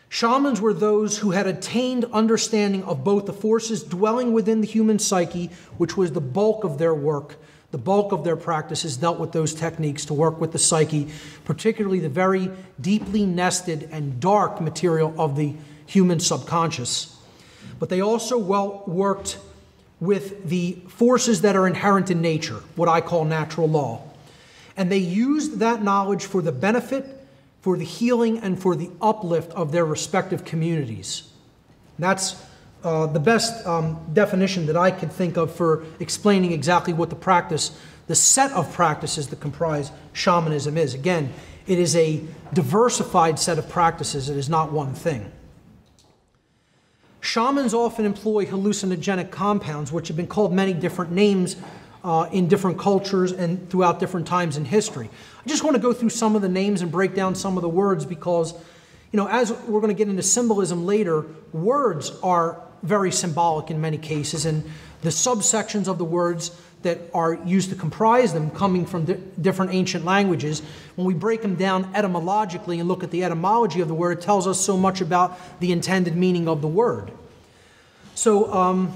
Shamans were those who had attained understanding of both the forces dwelling within the human psyche, which was the bulk of their work. The bulk of their practices dealt with those techniques to work with the psyche, particularly the very deeply nested and dark material of the human subconscious. But they also worked with the forces that are inherent in nature, what I call natural law. And they used that knowledge for the benefit, for the healing, and for the uplift of their respective communities. That's the best definition that I could think of for explaining exactly what the set of practices that comprise shamanism is. Again, it is a diversified set of practices. It is not one thing. Shamans often employ hallucinogenic compounds, which have been called many different names in different cultures and throughout different times in history. I just want to go through some of the names and break down some of the words because, as we're going to get into symbolism later, words are very symbolic in many cases, and the subsections of the words that are used to comprise them coming from different ancient languages, when we break them down etymologically and look at the etymology of the word, it tells us so much about the intended meaning of the word. So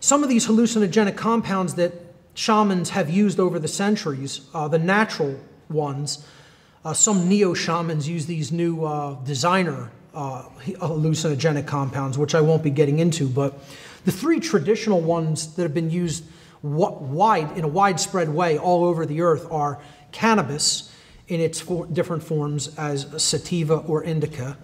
some of these hallucinogenic compounds that shamans have used over the centuries, the natural ones, some neo-shamans use these new designer hallucinogenic compounds, which I won't be getting into, but the three traditional ones that have been used in a widespread way all over the earth are cannabis in its different forms as sativa or indica,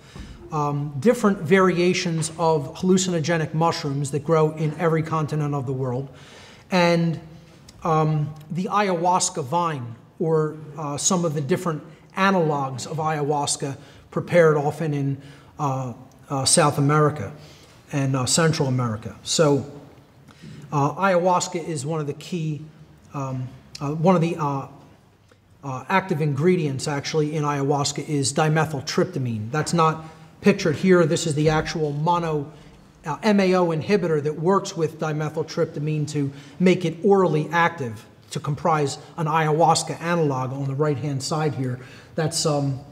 different variations of hallucinogenic mushrooms that grow in every continent of the world, and the ayahuasca vine, or some of the different analogs of ayahuasca prepared often in South America and Central America. So Ayahuasca is one of the key, one of the active ingredients actually in ayahuasca is dimethyltryptamine. That's not pictured here. This is the actual MAO inhibitor that works with dimethyltryptamine to make it orally active, to comprise an ayahuasca analog on the right-hand side here. That's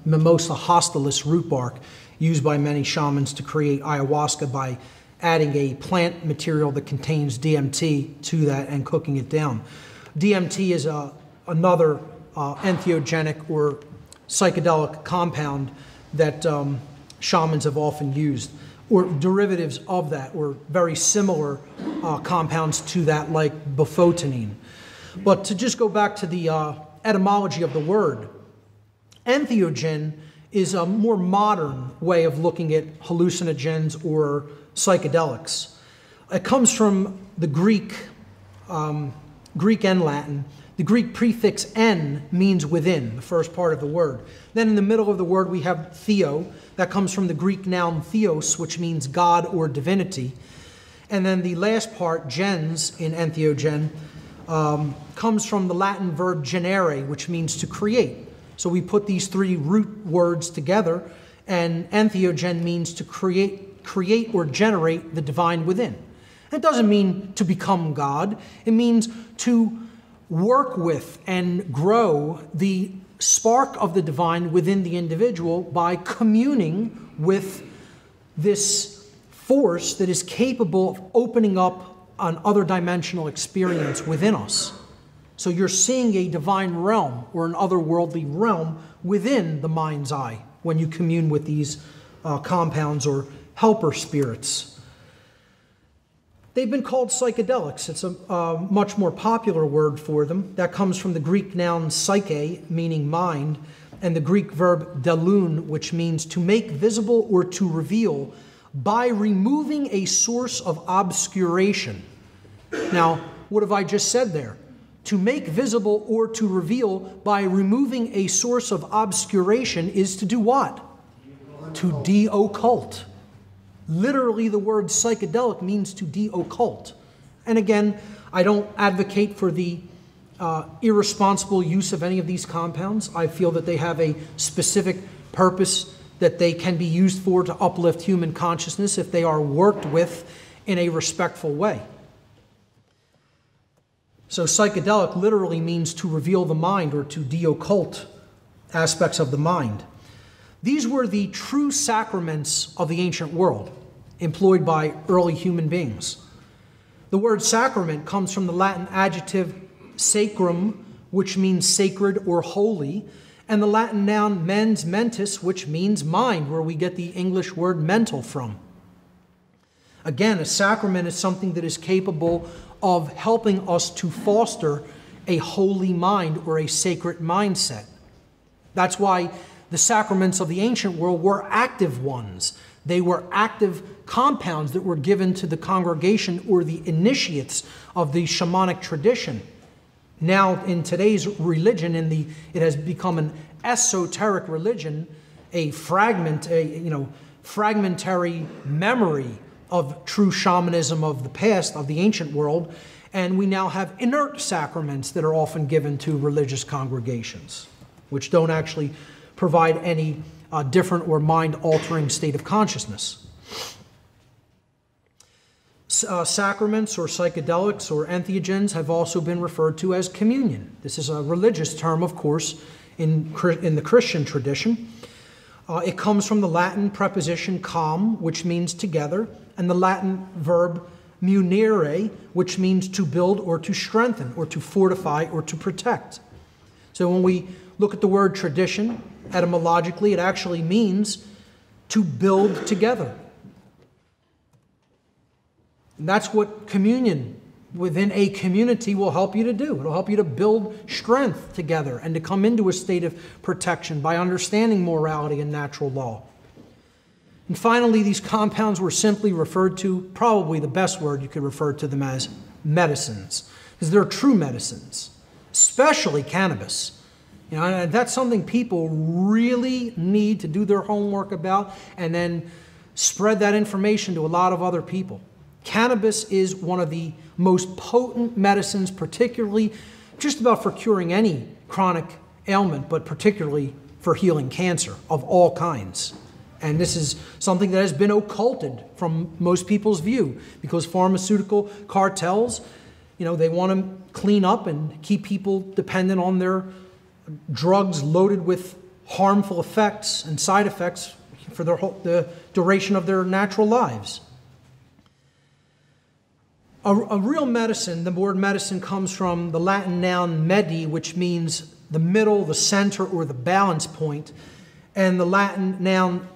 Mimosa hostilis root bark, used by many shamans to create ayahuasca by adding a plant material that contains DMT to that and cooking it down. DMT is another entheogenic or psychedelic compound that shamans have often used, or derivatives of that, or very similar compounds to that, like bufotenine. But to just go back to the etymology of the word, entheogen is a more modern way of looking at hallucinogens or psychedelics. It comes from the Greek and Latin. The Greek prefix "en" means within, the first part of the word. Then in the middle of the word we have theo. That comes from the Greek noun theos, which means God or divinity. And then the last part, gens, in entheogen, comes from the Latin verb genere, which means to create. So we put these three root words together, and entheogen means to create or generate the divine within. It doesn't mean to become God. It means to work with and grow the spark of the divine within the individual by communing with this force that is capable of opening up an other dimensional experience within us. So you're seeing a divine realm or an otherworldly realm within the mind's eye when you commune with these compounds or helper spirits. They've been called psychedelics. It's a much more popular word for them. That comes from the Greek noun psyche, meaning mind, and the Greek verb delun, which means to make visible or to reveal by removing a source of obscuration. Now, what have I just said there? To make visible or to reveal by removing a source of obscuration is to do what? To de-occult. Literally, the word psychedelic means to de-occult. And again, I don't advocate for the irresponsible use of any of these compounds. I feel that they have a specific purpose that they can be used for to uplift human consciousness if they are worked with in a respectful way. So psychedelic literally means to reveal the mind or to de-occult aspects of the mind. These were the true sacraments of the ancient world, employed by early human beings. The word sacrament comes from the Latin adjective sacrum, which means sacred or holy, and the Latin noun mens mentis, which means mind, where we get the English word mental from. Again, a sacrament is something that is capable of helping us to foster a holy mind or a sacred mindset. That's why the sacraments of the ancient world were active ones. They were active compounds that were given to the congregation or the initiates of the shamanic tradition. Now, in today's religion, it has become an esoteric religion, a fragmentary memory of true shamanism of the past, of the ancient world, and we now have inert sacraments that are often given to religious congregations, which don't actually provide any different or mind-altering state of consciousness. Sacraments or psychedelics or entheogens have also been referred to as communion. This is a religious term, of course, in the Christian tradition. It comes from the Latin preposition com, which means together, and the Latin verb munere, which means to build or to strengthen or to fortify or to protect. So when we look at the word tradition, etymologically, it actually means to build together. And that's what communion within a community will help you to do. It'll help you to build strength together and to come into a state of protection by understanding morality and natural law. And finally, these compounds were simply referred to, probably the best word you could refer to them as, medicines, because they're true medicines, especially cannabis. And that's something people really need to do their homework about and then spread that information to a lot of other people. Cannabis is one of the most potent medicines, particularly just about for curing any chronic ailment, but particularly for healing cancer of all kinds. And this is something that has been occulted from most people's view, because pharmaceutical cartels, they want to clean up and keep people dependent on their drugs loaded with harmful effects and side effects for the duration of their natural lives. A real medicine, the word medicine comes from the Latin noun medi, which means the middle, the center, or the balance point, and the Latin noun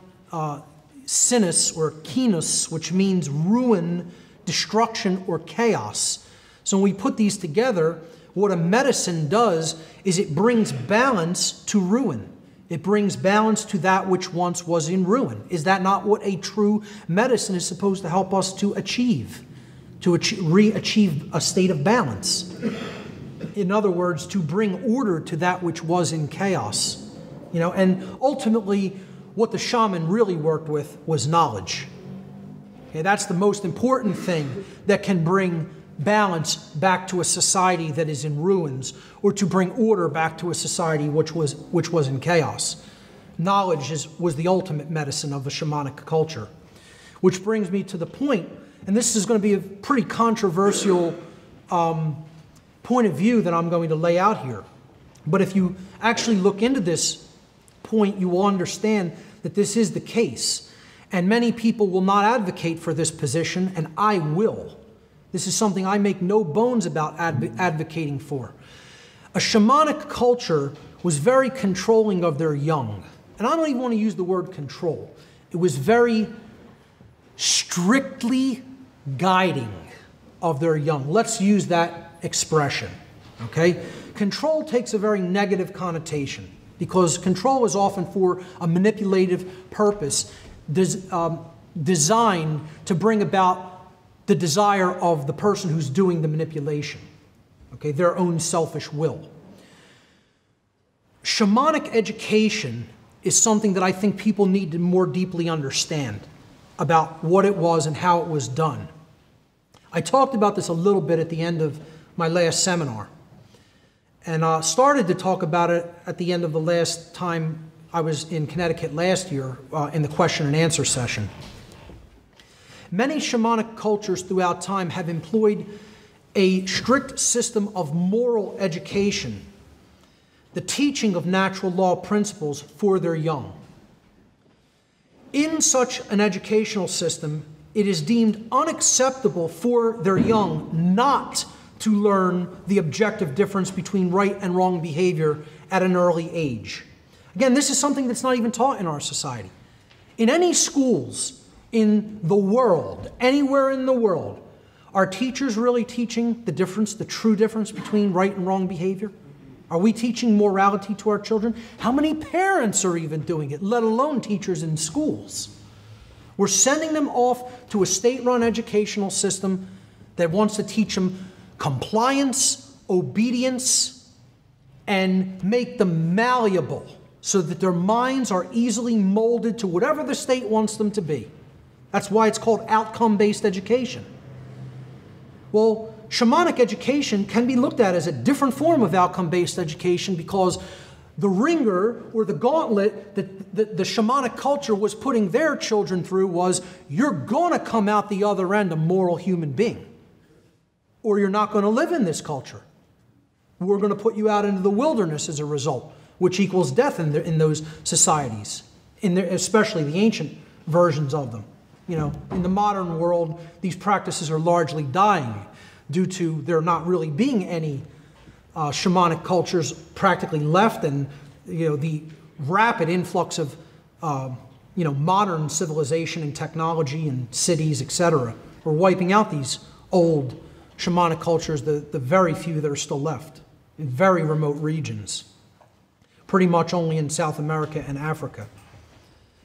sinus or kinus, which means ruin, destruction, or chaos. So when we put these together, what a medicine does is it brings balance to ruin. It brings balance to that which once was in ruin. Is that not what a true medicine is supposed to help us to achieve? To re-achieve a state of balance. In other words, to bring order to that which was in chaos. And ultimately, what the shaman really worked with was knowledge. Okay, that's the most important thing that can bring balance back to a society that is in ruins, or to bring order back to a society which was in chaos. Knowledge was the ultimate medicine of the shamanic culture. Which brings me to the point, and this is going to be a pretty controversial point of view that I'm going to lay out here. But if you actually look into this point, you will understand that this is the case. And many people will not advocate for this position, and I will. This is something I make no bones about advocating for. A shamanic culture was very controlling of their young. And I don't even want to use the word control. It was very strictly guiding of their young. Let's use that expression, okay? Control takes a very negative connotation, because control is often for a manipulative purpose designed to bring about the desire of the person who's doing the manipulation, okay, their own selfish will. Shamanic education is something that I think people need to more deeply understand about what it was and how it was done. I talked about this a little bit at the end of my last seminar, and started to talk about it at the end of the last time I was in Connecticut last year in the question and answer session. Many shamanic cultures throughout time have employed a strict system of moral education, the teaching of natural law principles for their young. In such an educational system, it is deemed unacceptable for their young not to learn the objective difference between right and wrong behavior at an early age. Again, this is something that's not even taught in our society. In any schools in the world, anywhere in the world, are teachers really teaching the difference, the true difference between right and wrong behavior? Are we teaching morality to our children? How many parents are even doing it, let alone teachers in schools? We're sending them off to a state-run educational system that wants to teach them compliance, obedience, and make them malleable so that their minds are easily molded to whatever the state wants them to be. That's why it's called outcome-based education. Well, shamanic education can be looked at as a different form of outcome-based education, because the ringer or the gauntlet that the shamanic culture was putting their children through was, you're going to come out the other end a moral human being, or you're not going to live in this culture. We're going to put you out into the wilderness as a result, which equals death in those societies, especially the ancient versions of them. In the modern world, these practices are largely dying due to there not really being any shamanic cultures practically left, and the rapid influx of modern civilization and technology and cities, etc. are wiping out these old shamanic cultures, the very few that are still left in very remote regions, pretty much only in South America and Africa,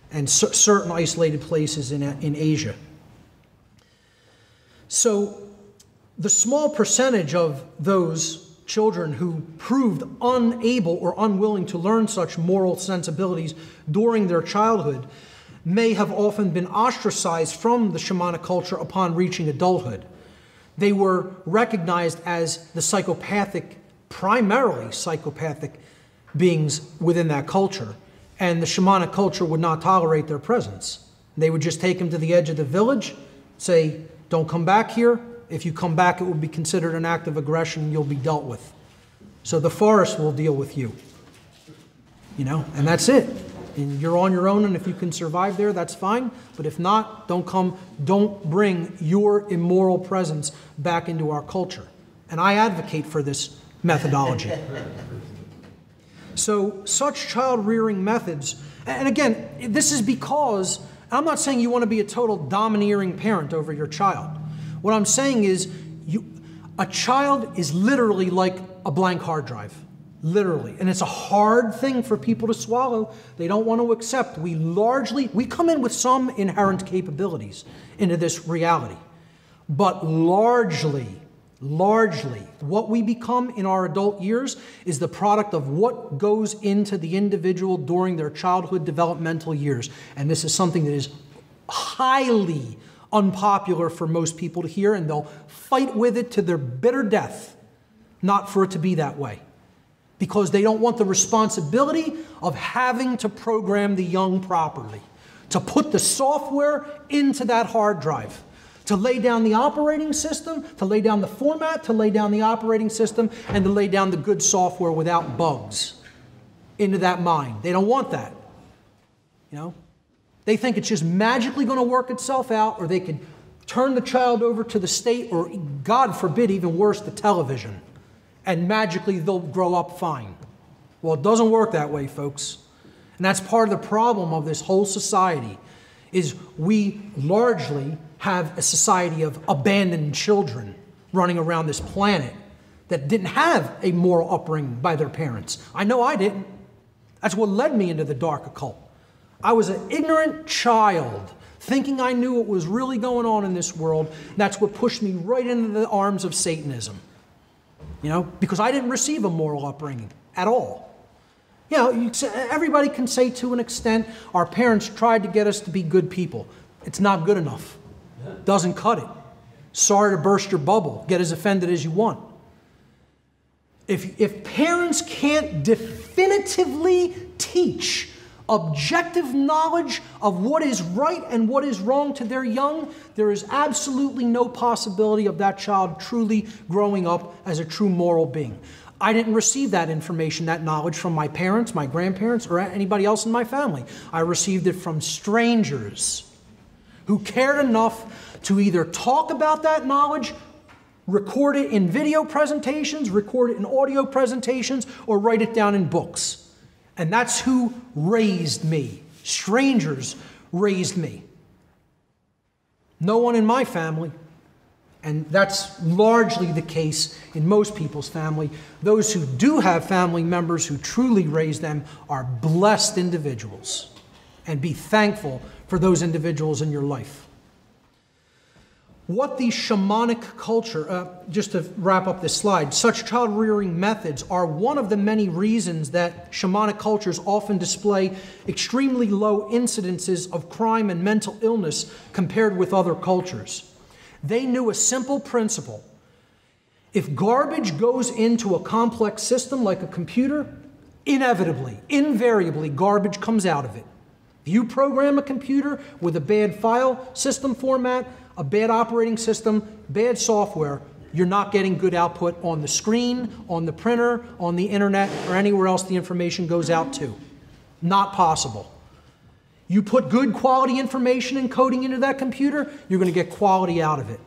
and certain isolated places in Asia. So the small percentage of those children who proved unable or unwilling to learn such moral sensibilities during their childhood may have often been ostracized from the shamanic culture upon reaching adulthood. They were recognized as the psychopathic, primarily psychopathic beings within that culture, and the shamanic culture would not tolerate their presence. They would just take them to the edge of the village, say, don't come back here. If you come back, it will be considered an act of aggression and you'll be dealt with. So the forest will deal with you. You know, and that's it. And you're on your own, and if you can survive there, that's fine. But if not, don't bring your immoral presence back into our culture. And I advocate for this methodology. So such child-rearing methods, and again, this is because, I'm not saying you want to be a total domineering parent over your child. What I'm saying is, a child is literally like a blank hard drive. Literally. And it's a hard thing for people to swallow. They don't want to accept. We come in with some inherent capabilities into this reality. But largely, what we become in our adult years is the product of what goes into the individual during their childhood developmental years. And this is something that is highly unpopular for most people to hear, and they'll fight with it to their bitter death, not for it to be that way. Because they don't want the responsibility of having to program the young properly, to put the software into that hard drive, to lay down the operating system, to lay down the format, to lay down the operating system, and to lay down the good software without bugs into that mind. They don't want that. You know? They think it's just magically going to work itself out, or they could turn the child over to the state, or God forbid, even worse, the television, and magically they'll grow up fine. Well, it doesn't work that way, folks. And that's part of the problem of this whole society, is we largely have a society of abandoned children running around this planet that didn't have a moral upbringing by their parents. I know I didn't. That's what led me into the dark occult. I was an ignorant child, thinking I knew what was really going on in this world. That's what pushed me right into the arms of Satanism. You know, because I didn't receive a moral upbringing at all. You know, everybody can say to an extent, our parents tried to get us to be good people. It's not good enough. Doesn't cut it. Sorry to burst your bubble. Get as offended as you want. If parents can't definitively teach objective knowledge of what is right and what is wrong to their young, there is absolutely no possibility of that child truly growing up as a true moral being. I didn't receive that information, that knowledge from my parents, my grandparents, or anybody else in my family. I received it from strangers who cared enough to either talk about that knowledge, record it in video presentations, record it in audio presentations, or write it down in books. And that's who raised me. Strangers raised me. No one in my family. And that's largely the case in most people's family. Those who do have family members who truly raise them are blessed individuals. And be thankful for those individuals in your life. What the shamanic culture, just to wrap up this slide, such child-rearing methods are one of the many reasons that shamanic cultures often display extremely low incidences of crime and mental illness compared with other cultures. They knew a simple principle. If garbage goes into a complex system like a computer, inevitably, invariably, garbage comes out of it. If you program a computer with a bad file system format, a bad operating system, bad software, you're not getting good output on the screen, on the printer, on the internet, or anywhere else the information goes out to. Not possible. You put good quality information and coding into that computer, you're going to get quality out of it.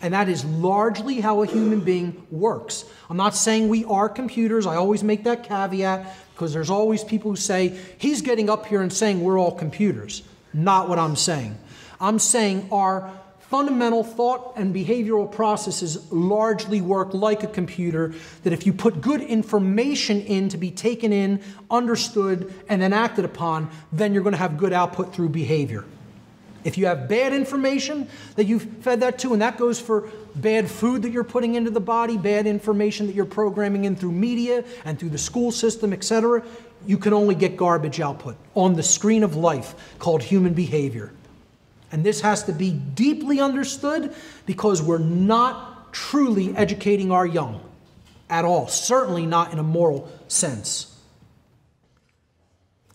And that is largely how a human being works. I'm not saying we are computers. I always make that caveat because there's always people who say, he's getting up here and saying we're all computers. Not what I'm saying. I'm saying our fundamental thought and behavioral processes largely work like a computer, that if you put good information in to be taken in, understood, and then acted upon, then you're going to have good output through behavior. If you have bad information that you've fed that to, and that goes for bad food that you're putting into the body, bad information that you're programming in through media and through the school system, etc., you can only get garbage output on the screen of life called human behavior. And this has to be deeply understood because we're not truly educating our young at all, certainly not in a moral sense.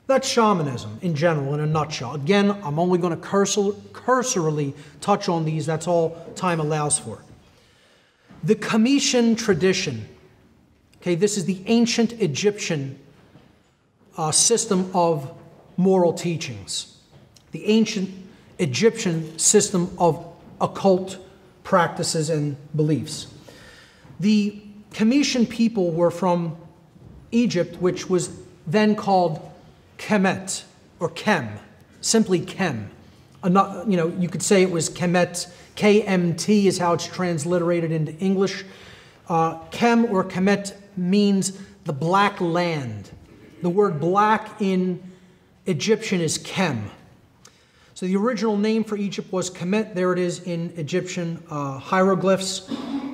That's shamanism in general, in a nutshell. Again, I'm only going to cursorily touch on these. That's all time allows for. The Comitian tradition. Okay, this is the ancient Egyptian system of moral teachings. The ancient Egyptian system of occult practices and beliefs. The Comitian people were from Egypt, which was then called Kemet, or Kem, simply Kem. You could say it was Kemet, KMT is how it's transliterated into English. Kem or Kemet means the black land. The word black in Egyptian is Kem. So the original name for Egypt was Kemet. There it is in Egyptian hieroglyphs.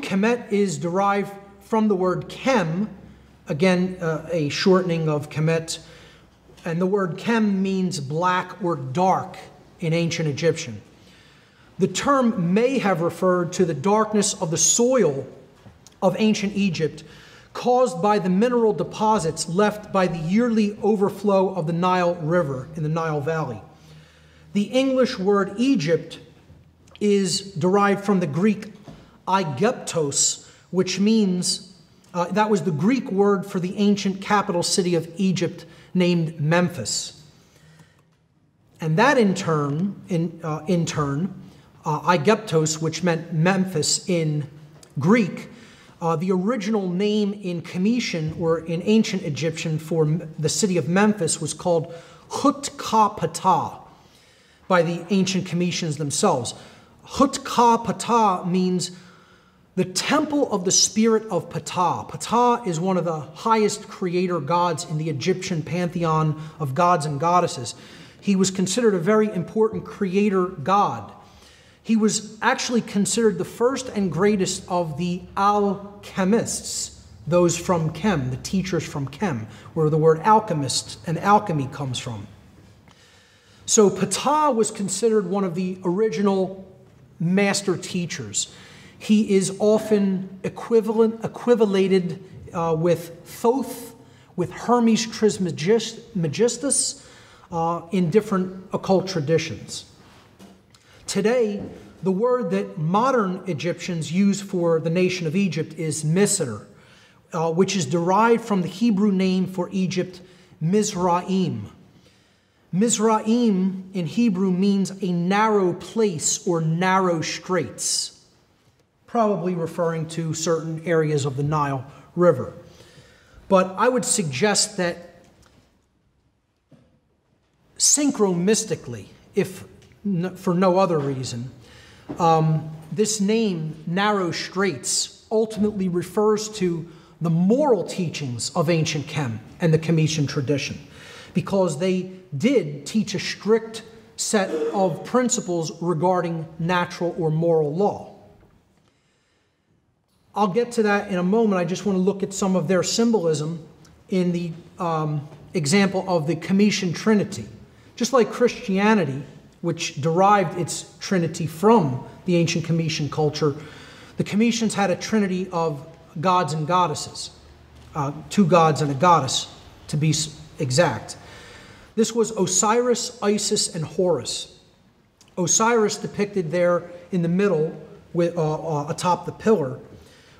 Kemet is derived from the word Kem, again, a shortening of Kemet. And the word Kem means black or dark in ancient Egyptian. The term may have referred to the darkness of the soil of ancient Egypt caused by the mineral deposits left by the yearly overflow of the Nile River in the Nile Valley. The English word Egypt is derived from the Greek Aegyptos, which means, that was the Greek word for the ancient capital city of Egypt named Memphis. And that in turn, Aegyptos, which meant Memphis in Greek, the original name in Comitian or in ancient Egyptian for the city of Memphis was called Hutkapata by the ancient Comitians themselves. Hutkapata means the temple of the spirit of Ptah. Ptah is one of the highest creator gods in the Egyptian pantheon of gods and goddesses. He was considered a very important creator god. He was actually considered the first and greatest of the alchemists, those from Kem, the teachers from Kem, where the word alchemist and alchemy comes from. So Ptah was considered one of the original master teachers. He is often equivalated with Thoth, with Hermes Trismegistus in different occult traditions. Today, the word that modern Egyptians use for the nation of Egypt is Misr, which is derived from the Hebrew name for Egypt, Mizraim. Mizraim in Hebrew means a narrow place or narrow straits, probably referring to certain areas of the Nile River. But I would suggest that synchromystically, if for no other reason, this name, narrow straits, ultimately refers to the moral teachings of ancient Kem and the Comitian tradition, because they did teach a strict set of principles regarding natural or moral law. I'll get to that in a moment. I just want to look at some of their symbolism in the example of the Comitian Trinity. Just like Christianity, which derived its trinity from the ancient Comitian culture, the Comitians had a trinity of gods and goddesses, 2 gods and a goddess, to be exact. This was Osiris, Isis, and Horus. Osiris, depicted there in the middle with, atop the pillar,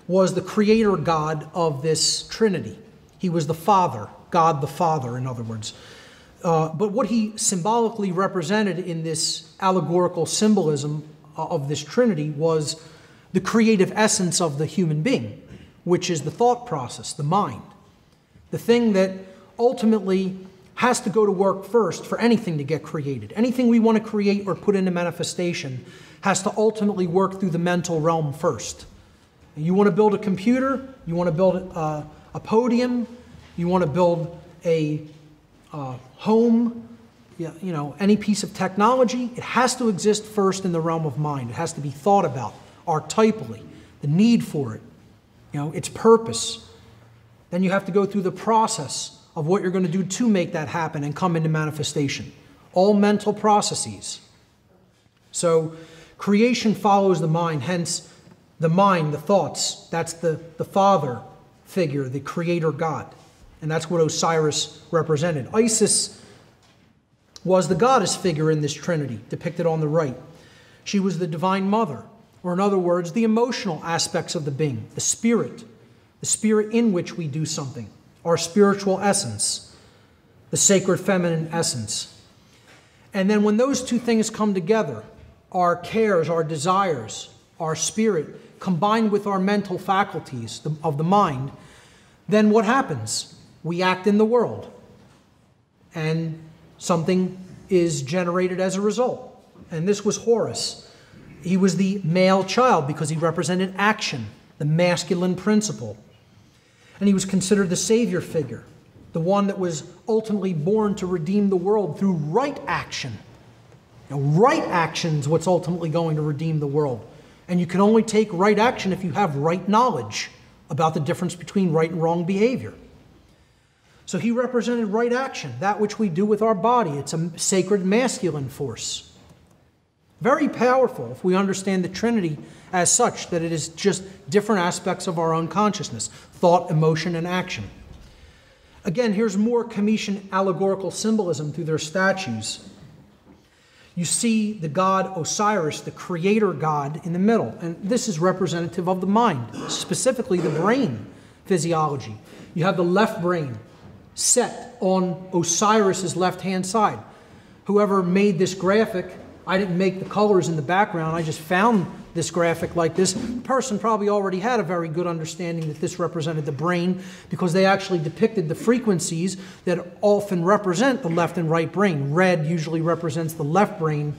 was the creator god of this trinity. He was the Father, God the Father, in other words. But what he symbolically represented in this allegorical symbolism of this trinity was the creative essence of the human being, which is the thought process, the mind. The thing that ultimately has to go to work first for anything to get created. Anything we want to create or put into manifestation has to ultimately work through the mental realm first. You want to build a computer, you want to build a podium, you want to build a home, any piece of technology, it has to exist first in the realm of mind. It has to be thought about archetypally, the need for it, its purpose. Then you have to go through the process of what you're going to do to make that happen and come into manifestation. All mental processes. So creation follows the mind, hence the mind, the thoughts, that's the father figure, the creator God. And that's what Osiris represented. Isis was the goddess figure in this trinity, depicted on the right. She was the divine mother, or in other words, the emotional aspects of the being, the spirit in which we do something, our spiritual essence, the sacred feminine essence. And then when those two things come together, our cares, our desires, our spirit, combined with our mental faculties of the mind, then what happens? We act in the world, and something is generated as a result. And this was Horus. He was the male child because he represented action, the masculine principle. And he was considered the savior figure, the one that was ultimately born to redeem the world through right action. Now, right action is what's ultimately going to redeem the world. And you can only take right action if you have right knowledge about the difference between right and wrong behavior. So he represented right action, that which we do with our body. It's a sacred masculine force. Very powerful if we understand the Trinity as such, that it is just different aspects of our own consciousness, thought, emotion, and action. Again, here's more Comitian allegorical symbolism through their statues. You see the god Osiris, the creator god, in the middle. And this is representative of the mind, specifically the brain physiology. You have the left brain set on Osiris's left-hand side. Whoever made this graphic, I didn't make the colors in the background, I just found this graphic like this. The person probably already had a very good understanding that this represented the brain because they actually depicted the frequencies that often represent the left and right brain. Red usually represents the left brain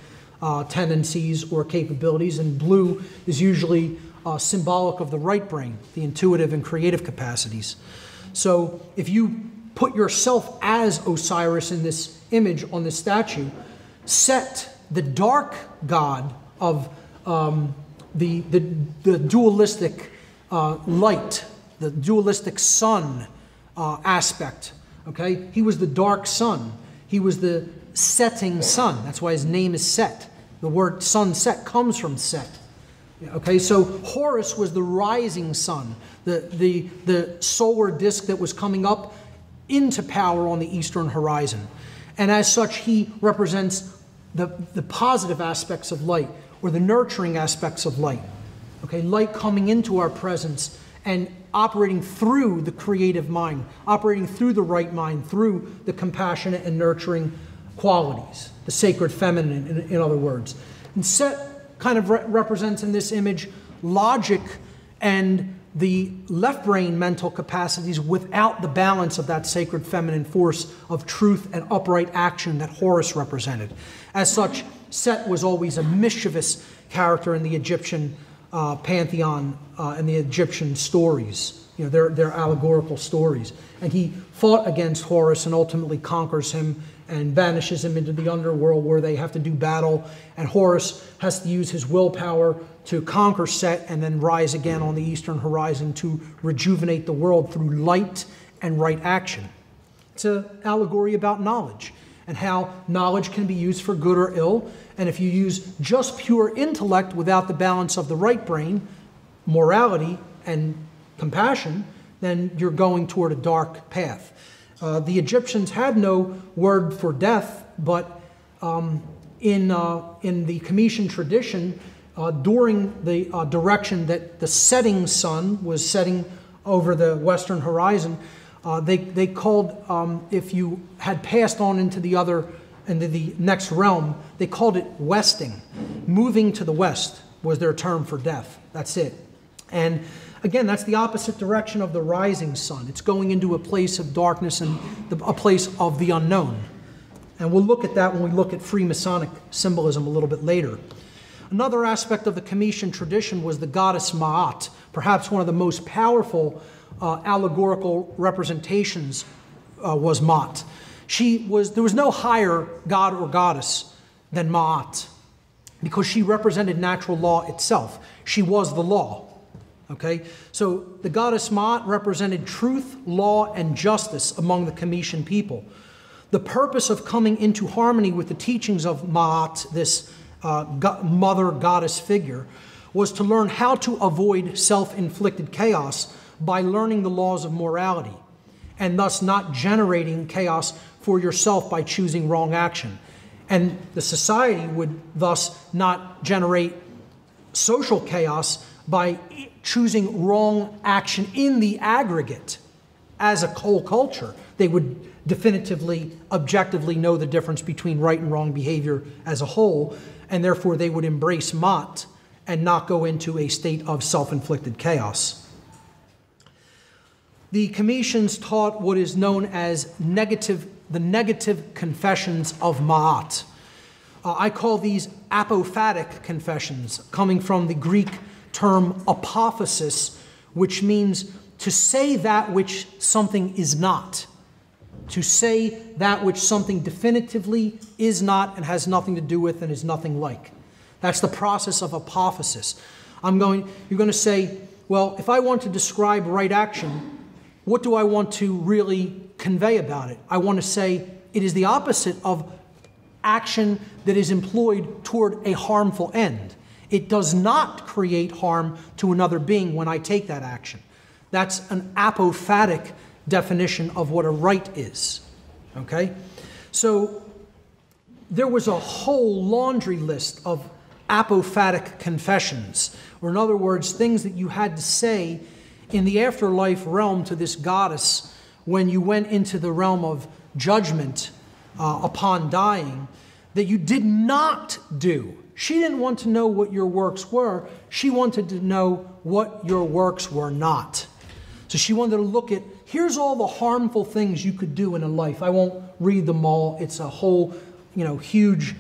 tendencies or capabilities, and blue is usually symbolic of the right brain, the intuitive and creative capacities. So if you put yourself as Osiris in this image on this statue, set the dark god of the dualistic light, the dualistic sun aspect, okay? He was the dark sun. He was the setting sun. That's why his name is Set. The word sunset comes from Set. Okay, so Horus was the rising sun, the solar disk that was coming up into power on the eastern horizon. And as such, he represents the positive aspects of light, or the nurturing aspects of light. Okay, light coming into our presence and operating through the creative mind, operating through the right mind, through the compassionate and nurturing qualities, the sacred feminine, in other words. And Set kind of represents in this image logic and the left brain mental capacities without the balance of that sacred feminine force of truth and upright action that Horus represented. As such, Set was always a mischievous character in the Egyptian pantheon and the Egyptian stories, their allegorical stories. And he fought against Horus and ultimately conquers him and banishes him into the underworld where they have to do battle. And Horus has to use his willpower to conquer Set and then rise again on the eastern horizon to rejuvenate the world through light and right action. It's an allegory about knowledge and how knowledge can be used for good or ill. And if you use just pure intellect without the balance of the right brain, morality and compassion, then you're going toward a dark path. The Egyptians had no word for death, but in the Comitian tradition, during the direction that the setting sun was setting over the western horizon, they called, if you had passed on into the next realm, they called it westing. Moving to the west was their term for death. That's it. And again, that's the opposite direction of the rising sun. It's going into a place of darkness and a place of the unknown. And we'll look at that when we look at Freemasonic symbolism a little bit later. Another aspect of the Comitian tradition was the goddess Ma'at, perhaps one of the most powerful allegorical representations was Ma'at. There was no higher god or goddess than Ma'at because she represented natural law itself. She was the law. Okay? So the goddess Ma'at represented truth, law, and justice among the Comitian people. The purpose of coming into harmony with the teachings of Ma'at, this mother goddess figure, was to learn how to avoid self-inflicted chaos by learning the laws of morality, and thus not generating chaos for yourself by choosing wrong action. And the society would thus not generate social chaos by choosing wrong action in the aggregate as a whole culture. They would definitively, objectively know the difference between right and wrong behavior as a whole, and therefore they would embrace Ma'at and not go into a state of self-inflicted chaos. The Comitians taught what is known as the negative confessions of Ma'at. I call these apophatic confessions, coming from the Greek term apophasis, which means to say that which something is not. To say that which something definitively is not and has nothing to do with and is nothing like. That's the process of apophasis. You're going to say, well, if I want to describe right action, what do I want to really convey about it? I want to say it is the opposite of action that is employed toward a harmful end. It does not create harm to another being when I take that action. That's an apophatic definition of what a right is. Okay? So there was a whole laundry list of apophatic confessions, or in other words, things that you had to say in the afterlife realm to this goddess when you went into the realm of judgment upon dying, that you did not do. She didn't want to know what your works were. She wanted to know what your works were not. So she wanted to look at, here's all the harmful things you could do in a life. I won't read them all. It's a whole, huge,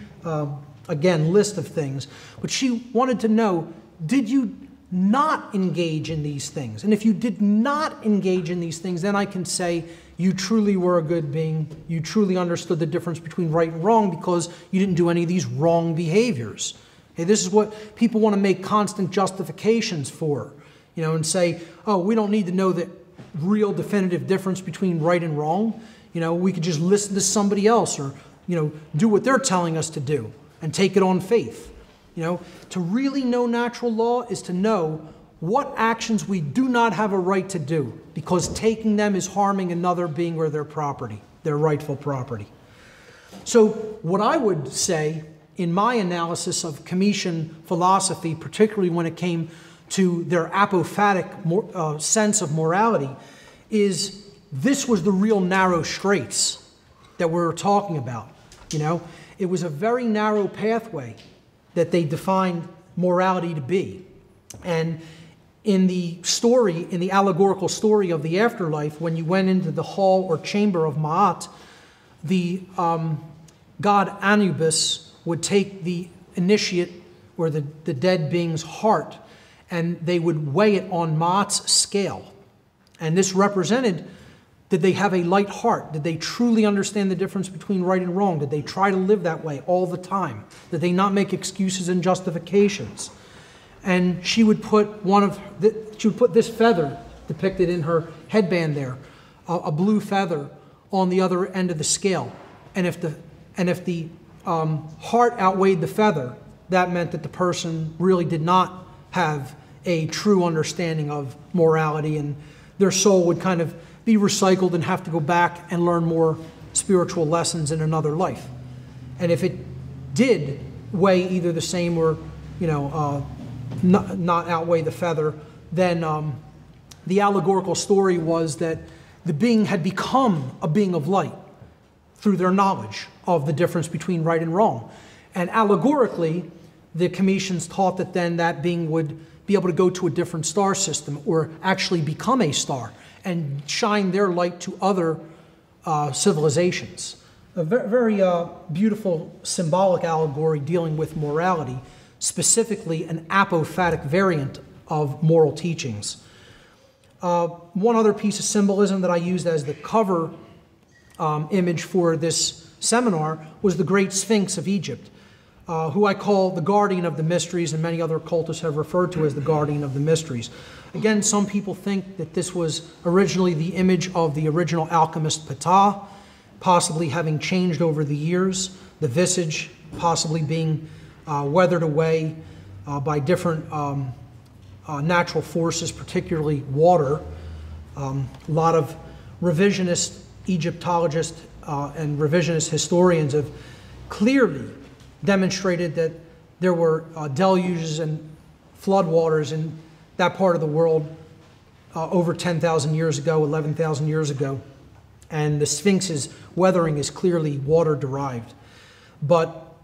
again, list of things. But she wanted to know, did you not engage in these things? And if you did not engage in these things, then I can say you truly were a good being. You truly understood the difference between right and wrong because you didn't do any of these wrong behaviors. Okay, this is what people want to make constant justifications for, and say, oh, we don't need to know the real definitive difference between right and wrong. We could just listen to somebody else or, do what they're telling us to do and take it on faith. To really know natural law is to know what actions we do not have a right to do because taking them is harming another being or their property, their rightful property. So what I would say in my analysis of Comitian philosophy, particularly when it came to their apophatic sense of morality, is this was the real narrow straits that we're talking about. It was a very narrow pathway that they defined morality to be. And in the story, in the allegorical story of the afterlife, when you went into the hall or chamber of Ma'at, the god Anubis would take the initiate or the dead being's heart, and they would weigh it on Ma'at's scale. And this represented, did they have a light heart? Did they truly understand the difference between right and wrong? Did they try to live that way all the time? Did they not make excuses and justifications? And she would put this feather depicted in her headband there, a blue feather on the other end of the scale. And if the heart outweighed the feather, that meant that the person really did not have a true understanding of morality, and their soul would kind of be recycled and have to go back and learn more spiritual lessons in another life. And if it did weigh either the same or, not outweigh the feather, then the allegorical story was that the being had become a being of light through their knowledge of the difference between right and wrong. And allegorically, the Comitians taught that then that being would be able to go to a different star system or actually become a star and shine their light to other civilizations. A very beautiful symbolic allegory dealing with morality, specifically an apophatic variant of moral teachings. One other piece of symbolism that I used as the cover image for this seminar was the Great Sphinx of Egypt. who I call the guardian of the mysteries, and many other occultists have referred to as the guardian of the mysteries. Again, some people think that this was originally the image of the original alchemist Ptah, possibly having changed over the years, the visage possibly being weathered away by different natural forces, particularly water. A lot of revisionist Egyptologists and revisionist historians have clearly demonstrated that there were deluges and floodwaters in that part of the world over 10,000 years ago, 11,000 years ago, and the Sphinx's weathering is clearly water-derived. But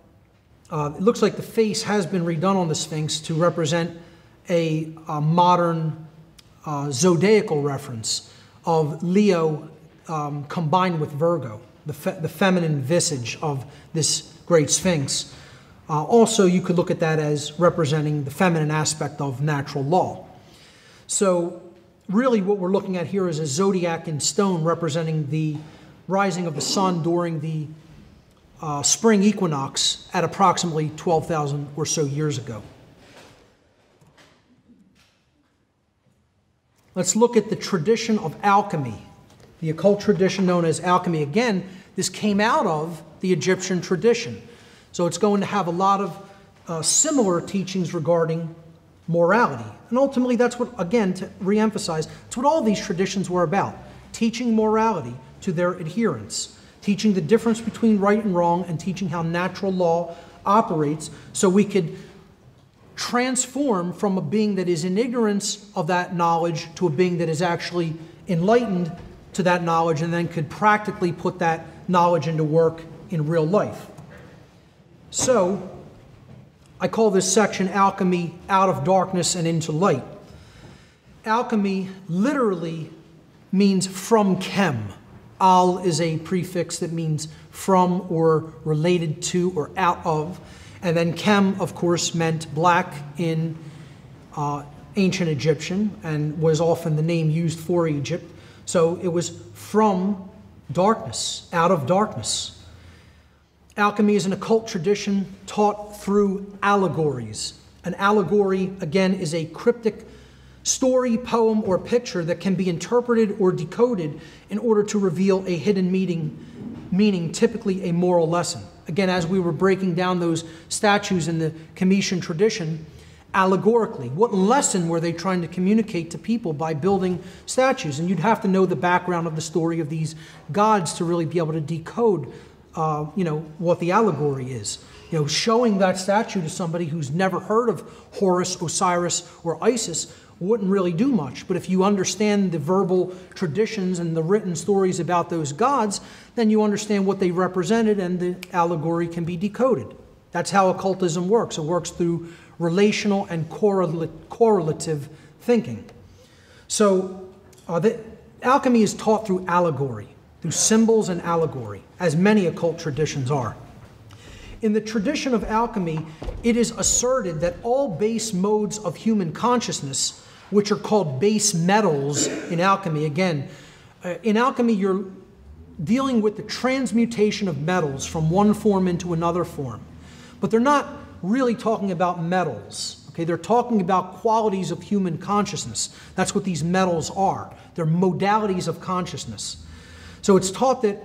it looks like the face has been redone on the Sphinx to represent a modern zodiacal reference of Leo combined with Virgo, the feminine visage of this great Sphinx. Also, you could look at that as representing the feminine aspect of natural law. So really what we're looking at here is a zodiac in stone representing the rising of the sun during the spring equinox at approximately 12,000 or so years ago. Let's look at the tradition of alchemy, the occult tradition known as alchemy. Again, this came out of the Egyptian tradition. So it's going to have a lot of similar teachings regarding morality. And ultimately, that's what, again, to reemphasize, it's what all these traditions were about, teaching morality to their adherents, teaching the difference between right and wrong, and teaching how natural law operates so we could transform from a being that is in ignorance of that knowledge to a being that is actually enlightened to that knowledge and then could practically put that knowledge into work in real life. So, I call this section Alchemy Out of Darkness and Into Light. Alchemy literally means from chem. Al is a prefix that means from or related to or out of. And then chem, of course, meant black in ancient Egyptian and was often the name used for Egypt. So it was from darkness, out of darkness. Alchemy is an occult tradition taught through allegories. An allegory, again, is a cryptic story, poem, or picture that can be interpreted or decoded in order to reveal a hidden meaning, typically a moral lesson. Again, as we were breaking down those statues in the Comitian tradition, allegorically, what lesson were they trying to communicate to people by building statues? And you'd have to know the background of the story of these gods to really be able to decode what the allegory is. Showing that statue to somebody who's never heard of Horus, Osiris, or Isis wouldn't really do much. But if you understand the verbal traditions and the written stories about those gods, then you understand what they represented and the allegory can be decoded. That's how occultism works. It works through relational and correlative thinking. So the alchemy is taught through allegory, through symbols and allegory, as many occult traditions are. In the tradition of alchemy, it is asserted that all base modes of human consciousness, which are called base metals in alchemy, again, in alchemy you're dealing with the transmutation of metals from one form into another form. But they're not really talking about metals. Okay, they're talking about qualities of human consciousness. That's what these metals are. They're modalities of consciousness. So it's taught that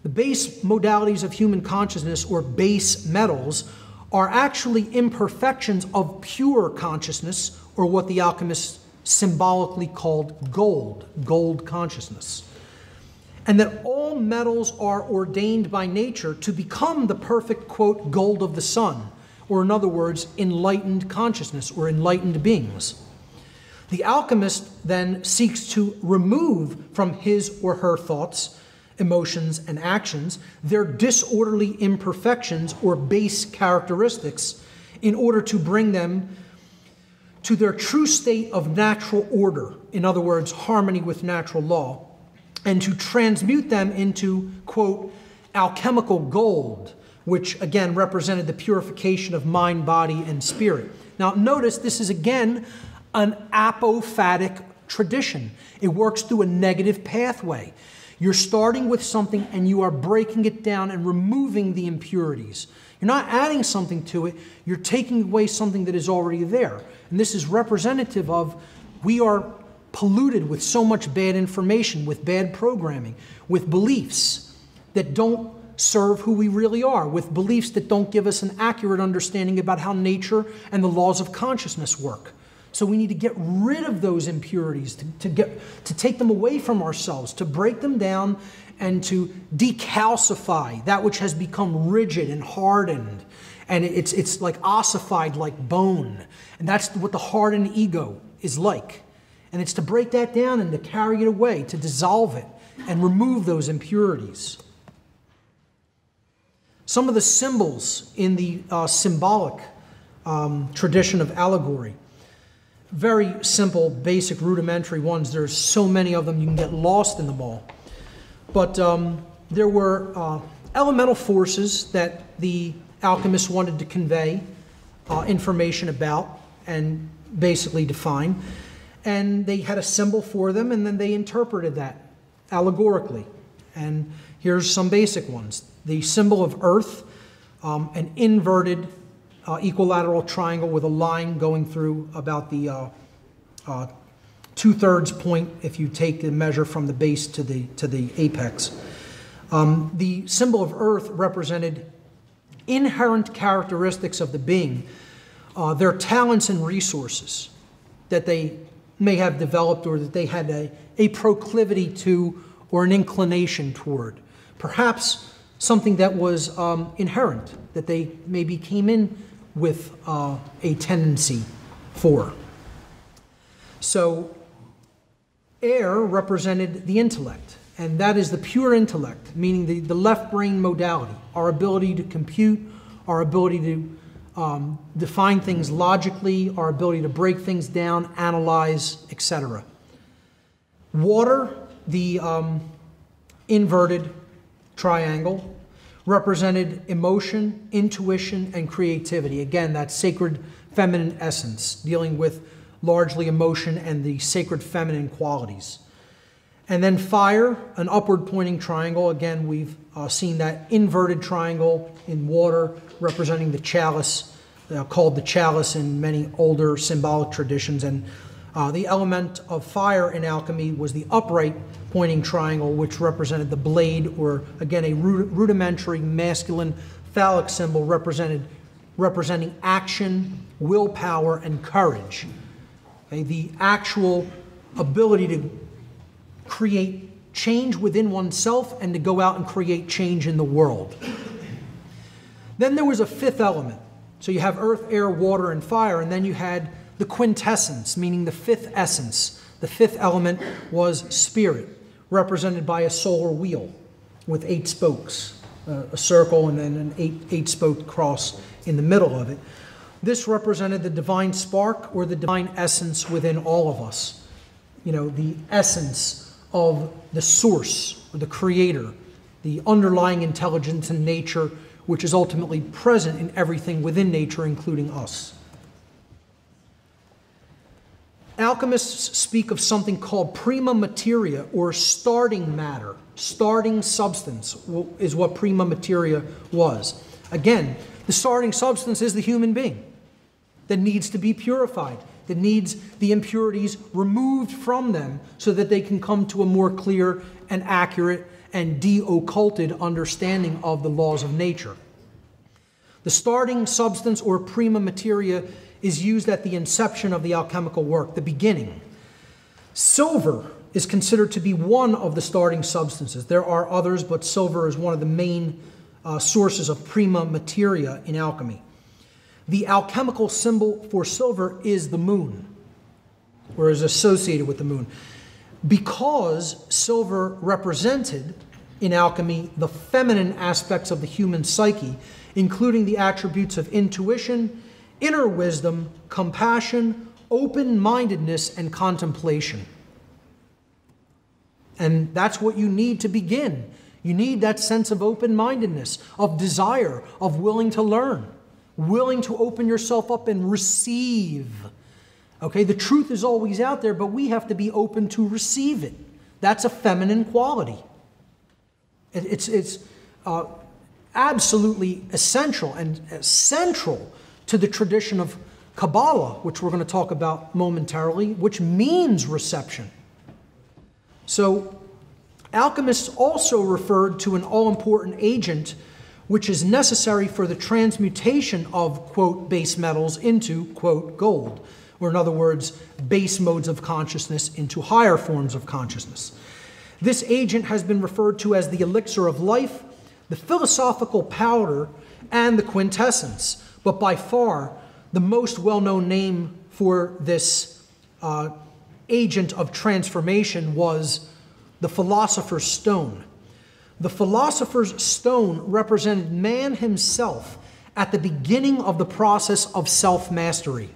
the base modalities of human consciousness, or base metals, are actually imperfections of pure consciousness, or what the alchemists symbolically called gold consciousness. And that all metals are ordained by nature to become the perfect, quote, gold of the sun, or in other words, enlightened consciousness or enlightened beings. The alchemist then seeks to remove from his or her thoughts, emotions, and actions their disorderly imperfections or base characteristics in order to bring them to their true state of natural order, in other words, harmony with natural law, and to transmute them into, quote, alchemical gold, which again represented the purification of mind, body, and spirit. Now notice this is again an apophatic tradition. It works through a negative pathway. You're starting with something and you are breaking it down and removing the impurities. You're not adding something to it, you're taking away something that is already there. And this is representative of we are polluted with so much bad information, with bad programming, with beliefs that don't serve who we really are, with beliefs that don't give us an accurate understanding about how nature and the laws of consciousness work. So we need to get rid of those impurities, to take them away from ourselves, to break them down and to decalcify that which has become rigid and hardened. And it's like ossified like bone. And that's what the hardened ego is like. And it's to break that down and to carry it away, to dissolve it and remove those impurities. Some of the symbols in the symbolic tradition of allegory, very simple, basic, rudimentary ones. There's so many of them, you can get lost in them all. But there were elemental forces that the alchemists wanted to convey information about and basically define. And they had a symbol for them, and then they interpreted that allegorically. And here's some basic ones. The symbol of earth, an inverted equilateral triangle with a line going through about the 2/3 point if you take the measure from the base to the apex. The symbol of earth represented inherent characteristics of the being, their talents and resources that they may have developed or that they had a proclivity to or an inclination toward. Perhaps something that was inherent, that they maybe came in with a tendency for. So air represented the intellect, and that is the pure intellect, meaning the left brain modality, our ability to compute, our ability to define things logically, our ability to break things down, analyze, etc. Water, the inverted triangle, represented emotion, intuition, and creativity. Again, that sacred feminine essence, dealing with largely emotion and the sacred feminine qualities. And then fire, an upward pointing triangle. Again, we've seen that inverted triangle in water representing the chalice, called the chalice in many older symbolic traditions. And the element of fire in alchemy was the upright pointing triangle, which represented the blade, or again, a rudimentary masculine phallic symbol representing action, willpower, and courage. Okay, the actual ability to create change within oneself and to go out and create change in the world. Then there was a fifth element. So you have earth, air, water, and fire, and then you had the quintessence, meaning the fifth essence. The fifth element was spirit, represented by a solar wheel with 8 spokes, a circle and then an eight-spoked cross in the middle of it. This represented the divine spark or the divine essence within all of us. You know, the essence of the source or the creator, the underlying intelligence in nature, which is ultimately present in everything within nature, including us. Alchemists speak of something called prima materia, or starting matter. Starting substance is what prima materia was. Again, the starting substance is the human being that needs to be purified, that needs the impurities removed from them so that they can come to a more clear and accurate and de-occulted understanding of the laws of nature. The starting substance, or prima materia, is used at the inception of the alchemical work, the beginning. Silver is considered to be one of the starting substances. There are others, but silver is one of the main sources of prima materia in alchemy. The alchemical symbol for silver is the moon, or is associated with the moon. Because silver represented, in alchemy, the feminine aspects of the human psyche, including the attributes of intuition, inner wisdom, compassion, open-mindedness, and contemplation. And that's what you need to begin. You need that sense of open-mindedness, of desire, of willing to learn, willing to open yourself up and receive. Okay, the truth is always out there, but we have to be open to receive it. That's a feminine quality. It's absolutely essential and central to the tradition of Kabbalah, which we're going to talk about momentarily, which means reception. So alchemists also referred to an all-important agent which is necessary for the transmutation of, quote, base metals into, quote, gold, or in other words, base modes of consciousness into higher forms of consciousness. This agent has been referred to as the elixir of life, the philosophical powder, and the quintessence. But by far, the most well-known name for this agent of transformation was the philosopher's stone. The philosopher's stone represented man himself at the beginning of the process of self-mastery.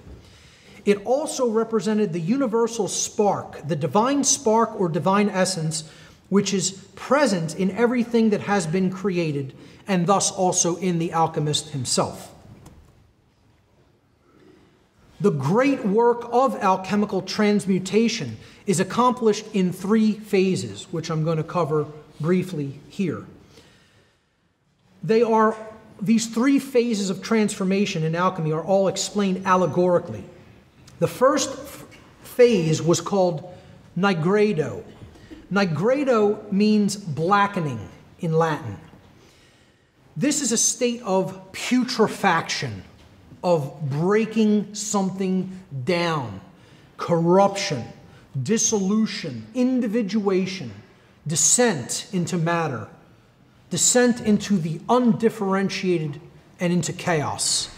It also represented the universal spark, the divine spark or divine essence, which is present in everything that has been created, and thus also in the alchemist himself. The great work of alchemical transmutation is accomplished in 3 phases, which I'm going to cover briefly here. These 3 phases of transformation in alchemy are all explained allegorically. The first phase was called nigredo. Nigredo means blackening in Latin. This is a state of putrefaction, of breaking something down, corruption, dissolution, individuation, descent into matter, descent into the undifferentiated and into chaos.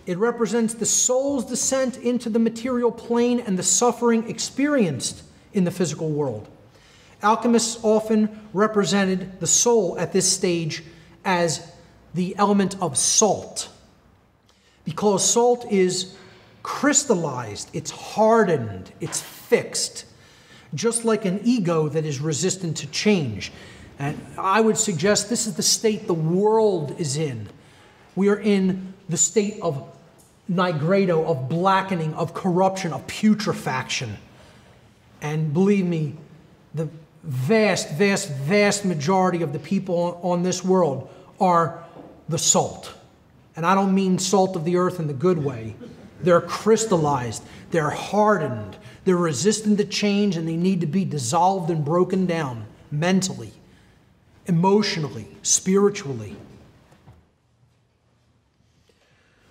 It represents the soul's descent into the material plane and the suffering experienced in the physical world. Alchemists often represented the soul at this stage as the element of salt, because salt is crystallized, it's hardened, it's fixed, just like an ego that is resistant to change. And I would suggest this is the state the world is in. We are in the state of nigredo, of blackening, of corruption, of putrefaction. And believe me, the vast majority of the people on this world are the salt. And I don't mean salt of the earth in the good way. They're crystallized, they're hardened, they're resistant to change, and they need to be dissolved and broken down mentally, emotionally, spiritually.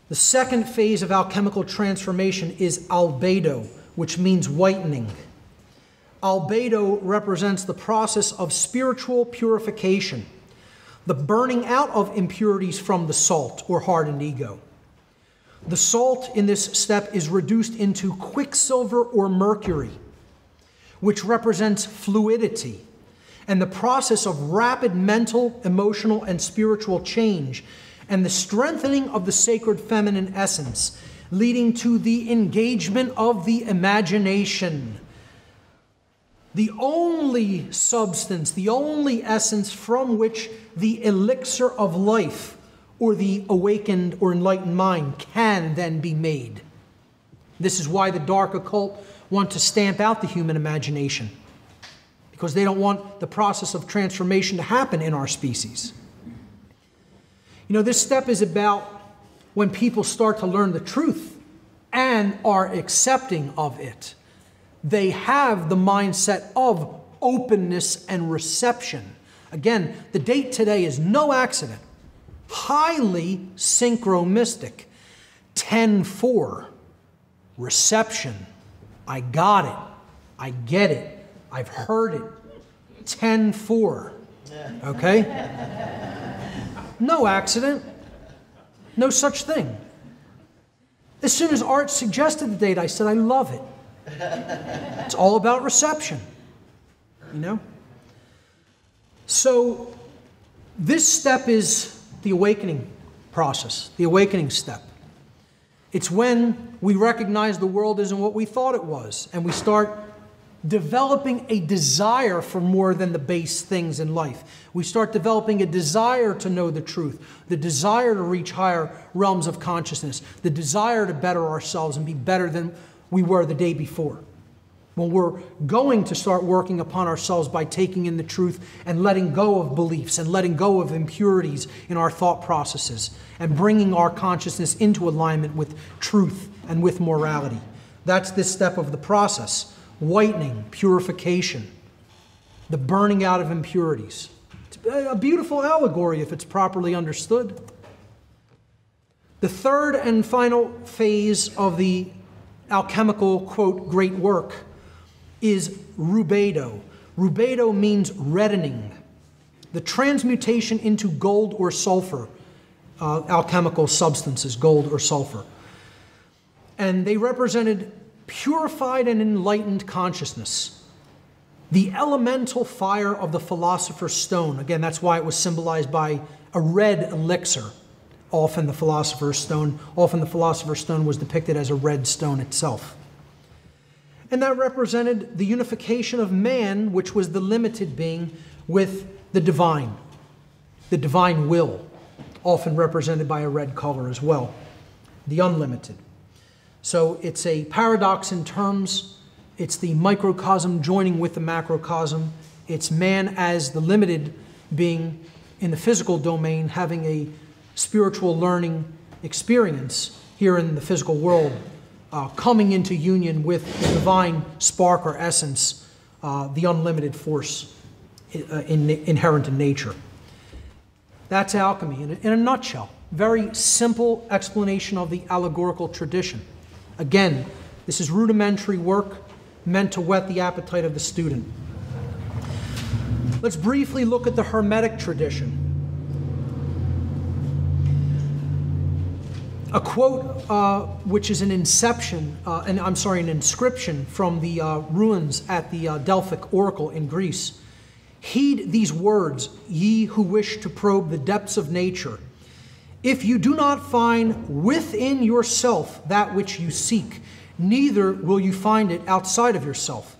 The second phase of alchemical transformation is albedo, which means whitening. Albedo represents the process of spiritual purification, the burning out of impurities from the salt or hardened ego. The salt in this step is reduced into quicksilver or mercury, which represents fluidity, and the process of rapid mental, emotional, and spiritual change, and the strengthening of the sacred feminine essence, leading to the engagement of the imagination. The only substance, the only essence from which the elixir of life or the awakened or enlightened mind can then be made. This is why the dark occult want to stamp out the human imagination, because they don't want the process of transformation to happen in our species. You know, this step is about when people start to learn the truth and are accepting of it. They have the mindset of openness and reception. Again, the date today is no accident. Highly synchromistic. 10-4. Reception. I got it. I get it. I've heard it. 10-4. Okay? No accident. No such thing. As soon as Art suggested the date, I said, I love it. It's all about reception, you know? So this step is the awakening process, the awakening step. It's when we recognize the world isn't what we thought it was, and we start developing a desire for more than the base things in life. We start developing a desire to know the truth, the desire to reach higher realms of consciousness, the desire to better ourselves and be better than we were the day before. when we're going to start working upon ourselves by taking in the truth and letting go of beliefs and letting go of impurities in our thought processes and bringing our consciousness into alignment with truth and with morality. That's this step of the process: whitening, purification, the burning out of impurities. It's a beautiful allegory if it's properly understood. The third and final phase of the alchemical, quote, great work is rubedo. Rubedo means reddening, the transmutation into gold or sulfur, alchemical substances, gold or sulfur. And they represented purified and enlightened consciousness. The elemental fire of the philosopher's stone. Again, that's why it was symbolized by a red elixir. Often the philosopher's stone was depicted as a red stone itself. And that represented the unification of man, which was the limited being, with the divine will, often represented by a red color as well, the unlimited. So it's a paradox in terms. It's the microcosm joining with the macrocosm. It's man as the limited being in the physical domain having a spiritual learning experience here in the physical world, coming into union with the divine spark or essence, the unlimited force inherent in nature. That's alchemy in a nutshell. Very simple explanation of the allegorical tradition. Again, this is rudimentary work meant to whet the appetite of the student. Let's briefly look at the Hermetic tradition. A quote, which is an inscription from the ruins at the Delphic Oracle in Greece. Heed these words, ye who wish to probe the depths of nature. If you do not find within yourself that which you seek, neither will you find it outside of yourself.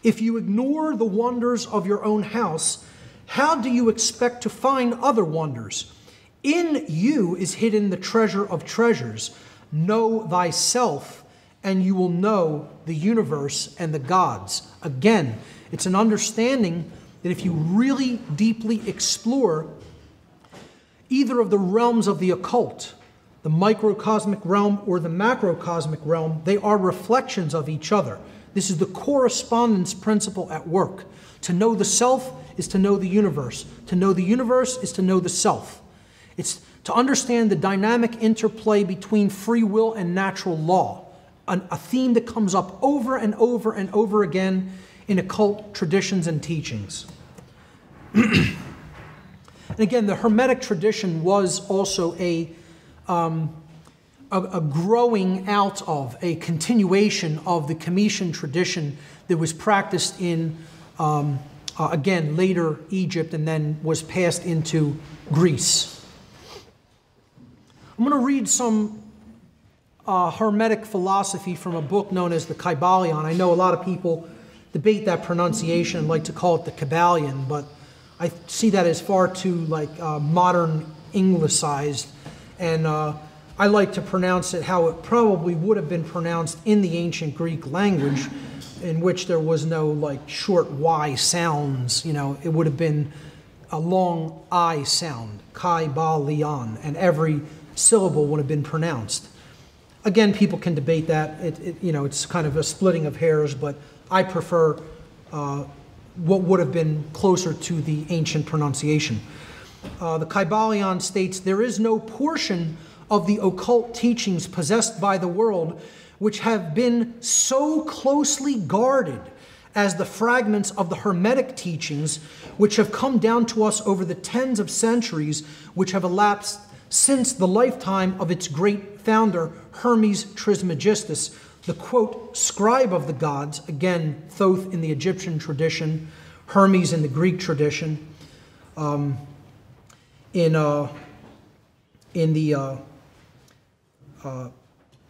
If you ignore the wonders of your own house, how do you expect to find other wonders? In you is hidden the treasure of treasures. Know thyself, and you will know the universe and the gods. Again, it's an understanding that if you really deeply explore either of the realms of the occult, the microcosmic realm or the macrocosmic realm, they are reflections of each other. This is the correspondence principle at work. To know the self is to know the universe. To know the universe is to know the self. It's to understand the dynamic interplay between free will and natural law, a theme that comes up over and over and over again in occult traditions and teachings. And again, the Hermetic tradition was also a growing out of, a continuation of the Cometian tradition that was practiced in, again, later Egypt and then was passed into Greece. I'm going to read some Hermetic philosophy from a book known as the Kybalion. I know a lot of people debate that pronunciation and like to call it the Kybalion, but I see that as far too modern Anglicized, and I like to pronounce it how it probably would have been pronounced in the ancient Greek language, in which there was no short Y sounds. It would have been a long I sound, Kybalion, and every syllable would have been pronounced. Again, people can debate that. It's kind of a splitting of hairs, but I prefer what would have been closer to the ancient pronunciation. The Kybalion states, there is no portion of the occult teachings possessed by the world which have been so closely guarded as the fragments of the Hermetic teachings which have come down to us over the tens of centuries which have elapsed since the lifetime of its great founder, Hermes Trismegistus, the, quote, scribe of the gods, again, Thoth in the Egyptian tradition, Hermes in the Greek tradition. In the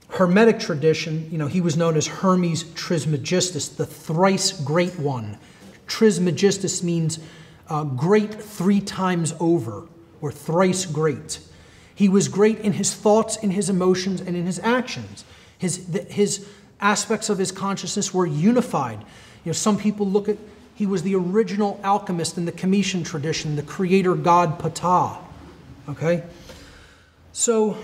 Hermetic tradition, he was known as Hermes Trismegistus, the thrice great one. Trismegistus means great 3 times over, or thrice great. He was great in his thoughts, in his emotions, and in his actions. aspects of his consciousness were unified. You know, some people look at, he was the original alchemist in the Cometian tradition, the creator god Ptah. Okay? So,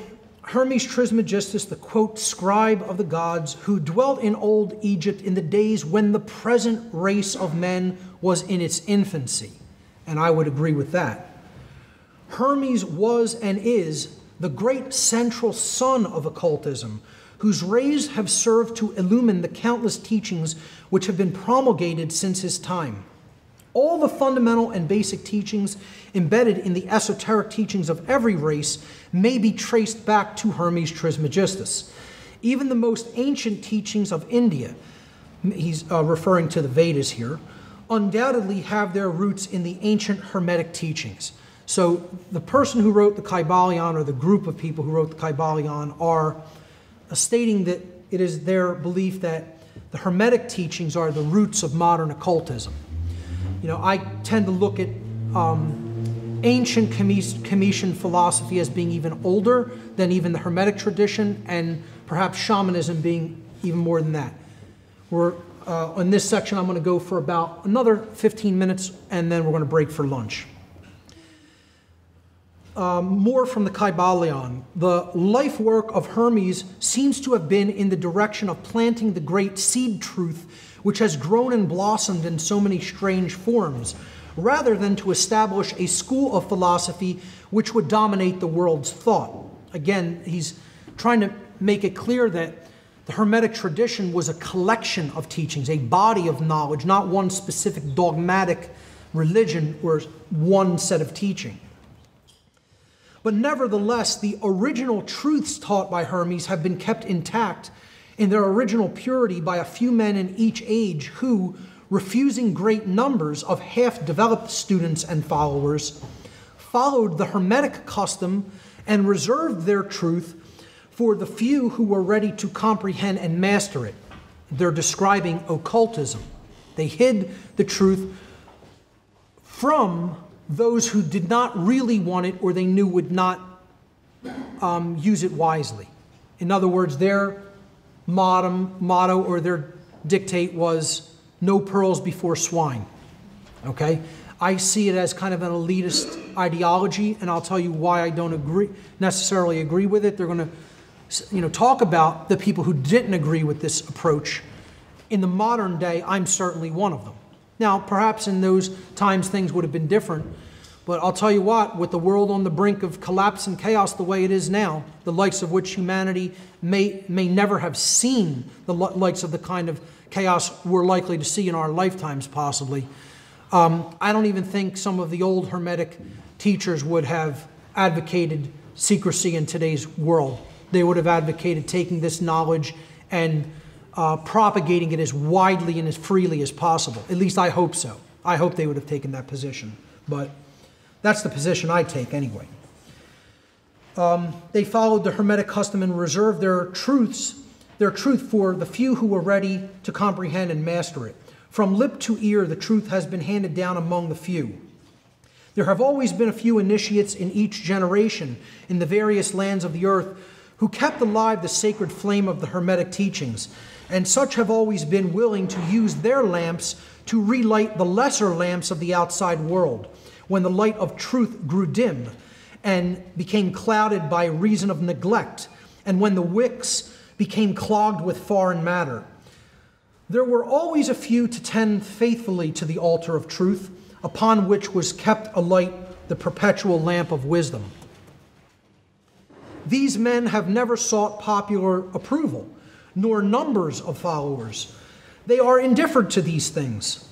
Hermes Trismegistus, the quote, scribe of the gods, who dwelt in old Egypt in the days when the present race of men was in its infancy. And I would agree with that. Hermes was and is the great central sun of occultism, whose rays have served to illumine the countless teachings which have been promulgated since his time. All the fundamental and basic teachings embedded in the esoteric teachings of every race may be traced back to Hermes Trismegistus. Even the most ancient teachings of India, he's referring to the Vedas here, undoubtedly have their roots in the ancient Hermetic teachings. So the person who wrote the Kybalion, or the group of people who wrote the Kybalion, are stating that it is their belief that the Hermetic teachings are the roots of modern occultism. You know, I tend to look at ancient Cometian philosophy as being even older than even the Hermetic tradition, and perhaps shamanism being even more than that. In this section, I'm going to go for about another 15 minutes, and then we're going to break for lunch. More from the Kybalion. The life work of Hermes seems to have been in the direction of planting the great seed truth which has grown and blossomed in so many strange forms, rather than to establish a school of philosophy which would dominate the world's thought. Again, he's trying to make it clear that the Hermetic tradition was a collection of teachings, a body of knowledge, not one specific dogmatic religion or one set of teaching. But nevertheless, the original truths taught by Hermes have been kept intact in their original purity by a few men in each age who, refusing great numbers of half-developed students and followers, followed the Hermetic custom and reserved their truth for the few who were ready to comprehend and master it. They're describing occultism. They hid the truth from those who did not really want it, or they knew would not use it wisely. In other words, their motto or their dictate was no pearls before swine. Okay? I see it as kind of an elitist ideology, and I'll tell you why I don't necessarily agree with it. They're going to talk about the people who didn't agree with this approach. In the modern day, I'm certainly one of them. Now, perhaps in those times things would have been different, but I'll tell you what, with the world on the brink of collapse and chaos the way it is now, the likes of which humanity may never have seen, the likes of the kind of chaos we're likely to see in our lifetimes possibly, I don't even think some of the old Hermetic teachers would have advocated secrecy in today's world. They would have advocated taking this knowledge and propagating it as widely and as freely as possible. At least I hope so. I hope they would have taken that position. But that's the position I take anyway. They followed the Hermetic custom and reserved their truth for the few who were ready to comprehend and master it. From lip to ear, the truth has been handed down among the few. There have always been a few initiates in each generation in the various lands of the earth who kept alive the sacred flame of the Hermetic teachings, and such have always been willing to use their lamps to relight the lesser lamps of the outside world, when the light of truth grew dim and became clouded by reason of neglect, and when the wicks became clogged with foreign matter. There were always a few to tend faithfully to the altar of truth, upon which was kept alight the perpetual lamp of wisdom. These men have never sought popular approval, nor numbers of followers. They are indifferent to these things,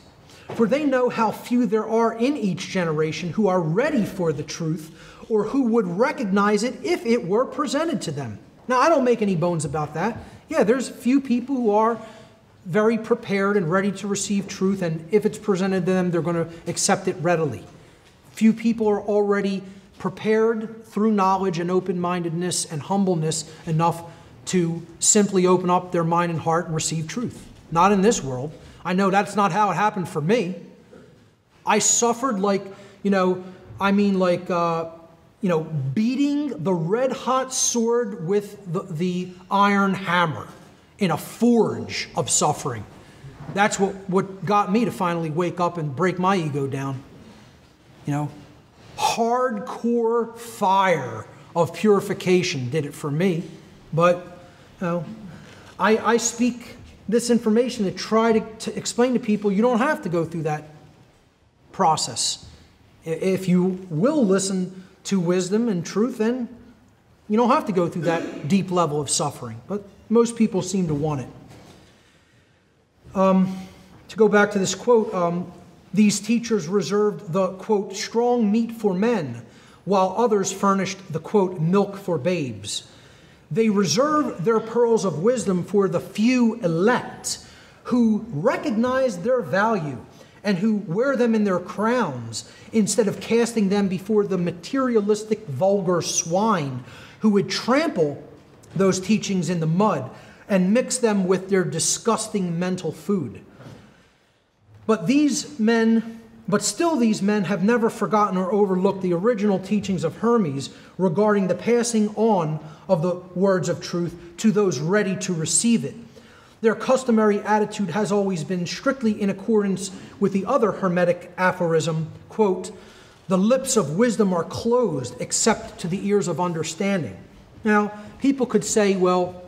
for they know how few there are in each generation who are ready for the truth, or who would recognize it if it were presented to them. Now, I don't make any bones about that. Yeah, there's few people who are very prepared and ready to receive truth, and if it's presented to them, they're going to accept it readily. Few people are already prepared through knowledge and open-mindedness and humbleness enough to simply open up their mind and heart and receive truth. Not in this world. I know that's not how it happened for me. I suffered beating the red-hot sword with the iron hammer. in a forge of suffering. That's what got me to finally wake up and break my ego down. You know, hardcore fire of purification did it for me. But, you know, I speak this information to try to explain to people you don't have to go through that process. If you will listen to wisdom and truth, then you don't have to go through that deep level of suffering. But most people seem to want it. To go back to this quote, these teachers reserved the, quote, strong meat for men, while others furnished the, quote, milk for babes. They reserve their pearls of wisdom for the few elect who recognize their value and who wear them in their crowns instead of casting them before the materialistic, vulgar swine who would trample those teachings in the mud and mix them with their disgusting mental food. But still these men have never forgotten or overlooked the original teachings of Hermes regarding the passing on of the words of truth to those ready to receive it. Their customary attitude has always been strictly in accordance with the other Hermetic aphorism, quote, the lips of wisdom are closed except to the ears of understanding. Now, people could say, well,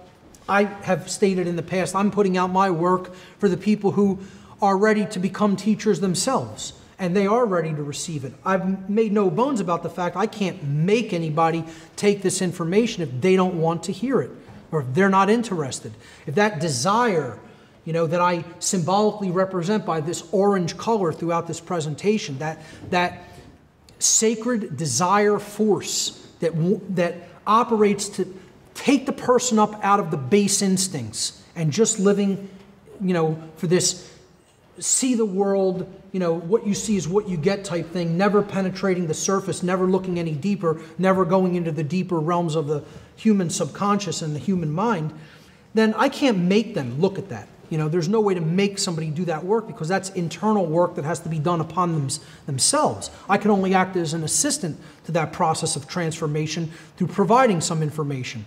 I have stated in the past, I'm putting out my work for the people who are ready to become teachers themselves, and they are ready to receive it. I've made no bones about the fact I can't make anybody take this information if they don't want to hear it, or if they're not interested. If that desire, you know, that I symbolically represent by this orange color throughout this presentation, that sacred desire force that operates to take the person up out of the base instincts and just living, you know, for this see the world, you know, what you see is what you get type thing, never penetrating the surface, never looking any deeper, never going into the deeper realms of the human subconscious and the human mind, then I can't make them look at that. You know, there's no way to make somebody do that work because that's internal work that has to be done upon themselves. I can only act as an assistant to that process of transformation through providing some information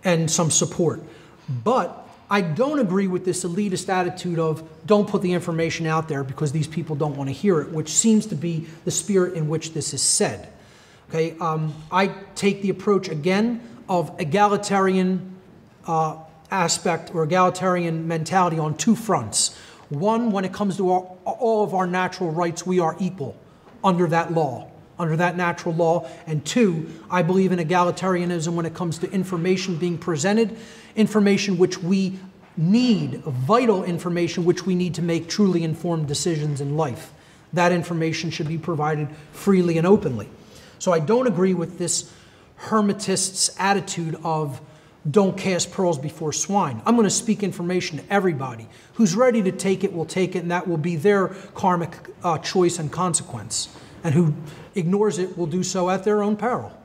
and some support. But I don't agree with this elitist attitude of don't put the information out there because these people don't want to hear it, which seems to be the spirit in which this is said. Okay, I take the approach again of egalitarian aspect or egalitarian mentality on two fronts. One, when it comes to all of our natural rights, we are equal under that law, under that natural law. And two, I believe in egalitarianism when it comes to information being presented, information which we need, vital information which we need to make truly informed decisions in life. That information should be provided freely and openly. So I don't agree with this Hermetist's attitude of don't cast pearls before swine. I'm going to speak information to everybody. Who's ready to take it will take it, and that will be their karmic choice and consequence. And who ignores it will do so at their own peril.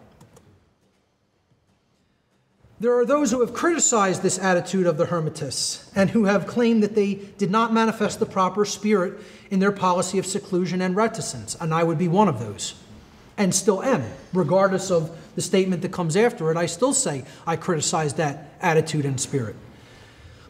There are those who have criticized this attitude of the Hermetists and who have claimed that they did not manifest the proper spirit in their policy of seclusion and reticence, and I would be one of those, and still am. Regardless of the statement that comes after it, I still say I criticize that attitude and spirit.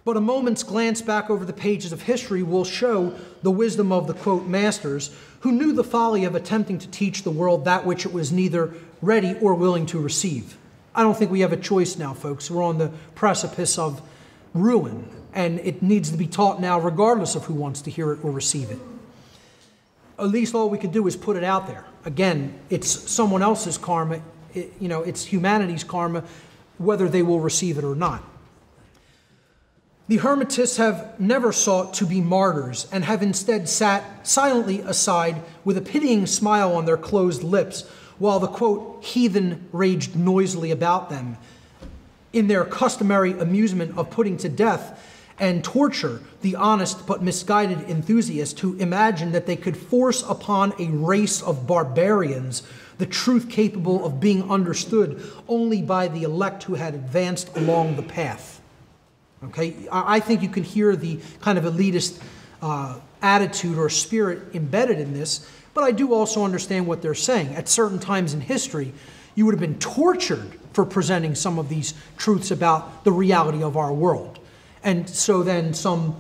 But a moment's glance back over the pages of history will show the wisdom of the, quote, masters who knew the folly of attempting to teach the world that which it was neither ready or willing to receive. I don't think we have a choice now, folks. We're on the precipice of ruin, and it needs to be taught now regardless of who wants to hear it or receive it. At least all we could do is put it out there. Again, it's someone else's karma, it's humanity's karma, whether they will receive it or not. The Hermetists have never sought to be martyrs and have instead sat silently aside with a pitying smile on their closed lips while the, quote, heathen raged noisily about them in their customary amusement of putting to death and torture the honest but misguided enthusiast who imagined that they could force upon a race of barbarians the truth capable of being understood only by the elect who had advanced along the path. Okay, I think you can hear the kind of elitist attitude or spirit embedded in this, but I do also understand what they're saying. At certain times in history, you would have been tortured for presenting some of these truths about the reality of our world. And so then some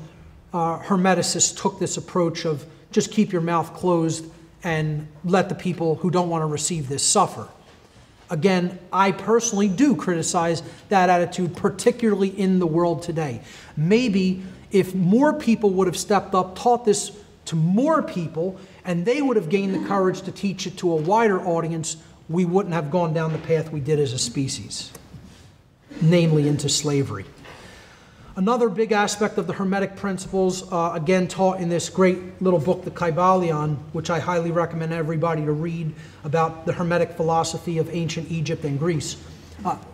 Hermeticists took this approach of just keep your mouth closed and let the people who don't want to receive this suffer. Again, I personally do criticize that attitude, particularly in the world today. Maybe if more people would have stepped up, taught this to more people, and they would have gained the courage to teach it to a wider audience, we wouldn't have gone down the path we did as a species, namely into slavery. Another big aspect of the Hermetic principles, again taught in this great little book, the Kybalion, which I highly recommend everybody to read, about the Hermetic philosophy of ancient Egypt and Greece.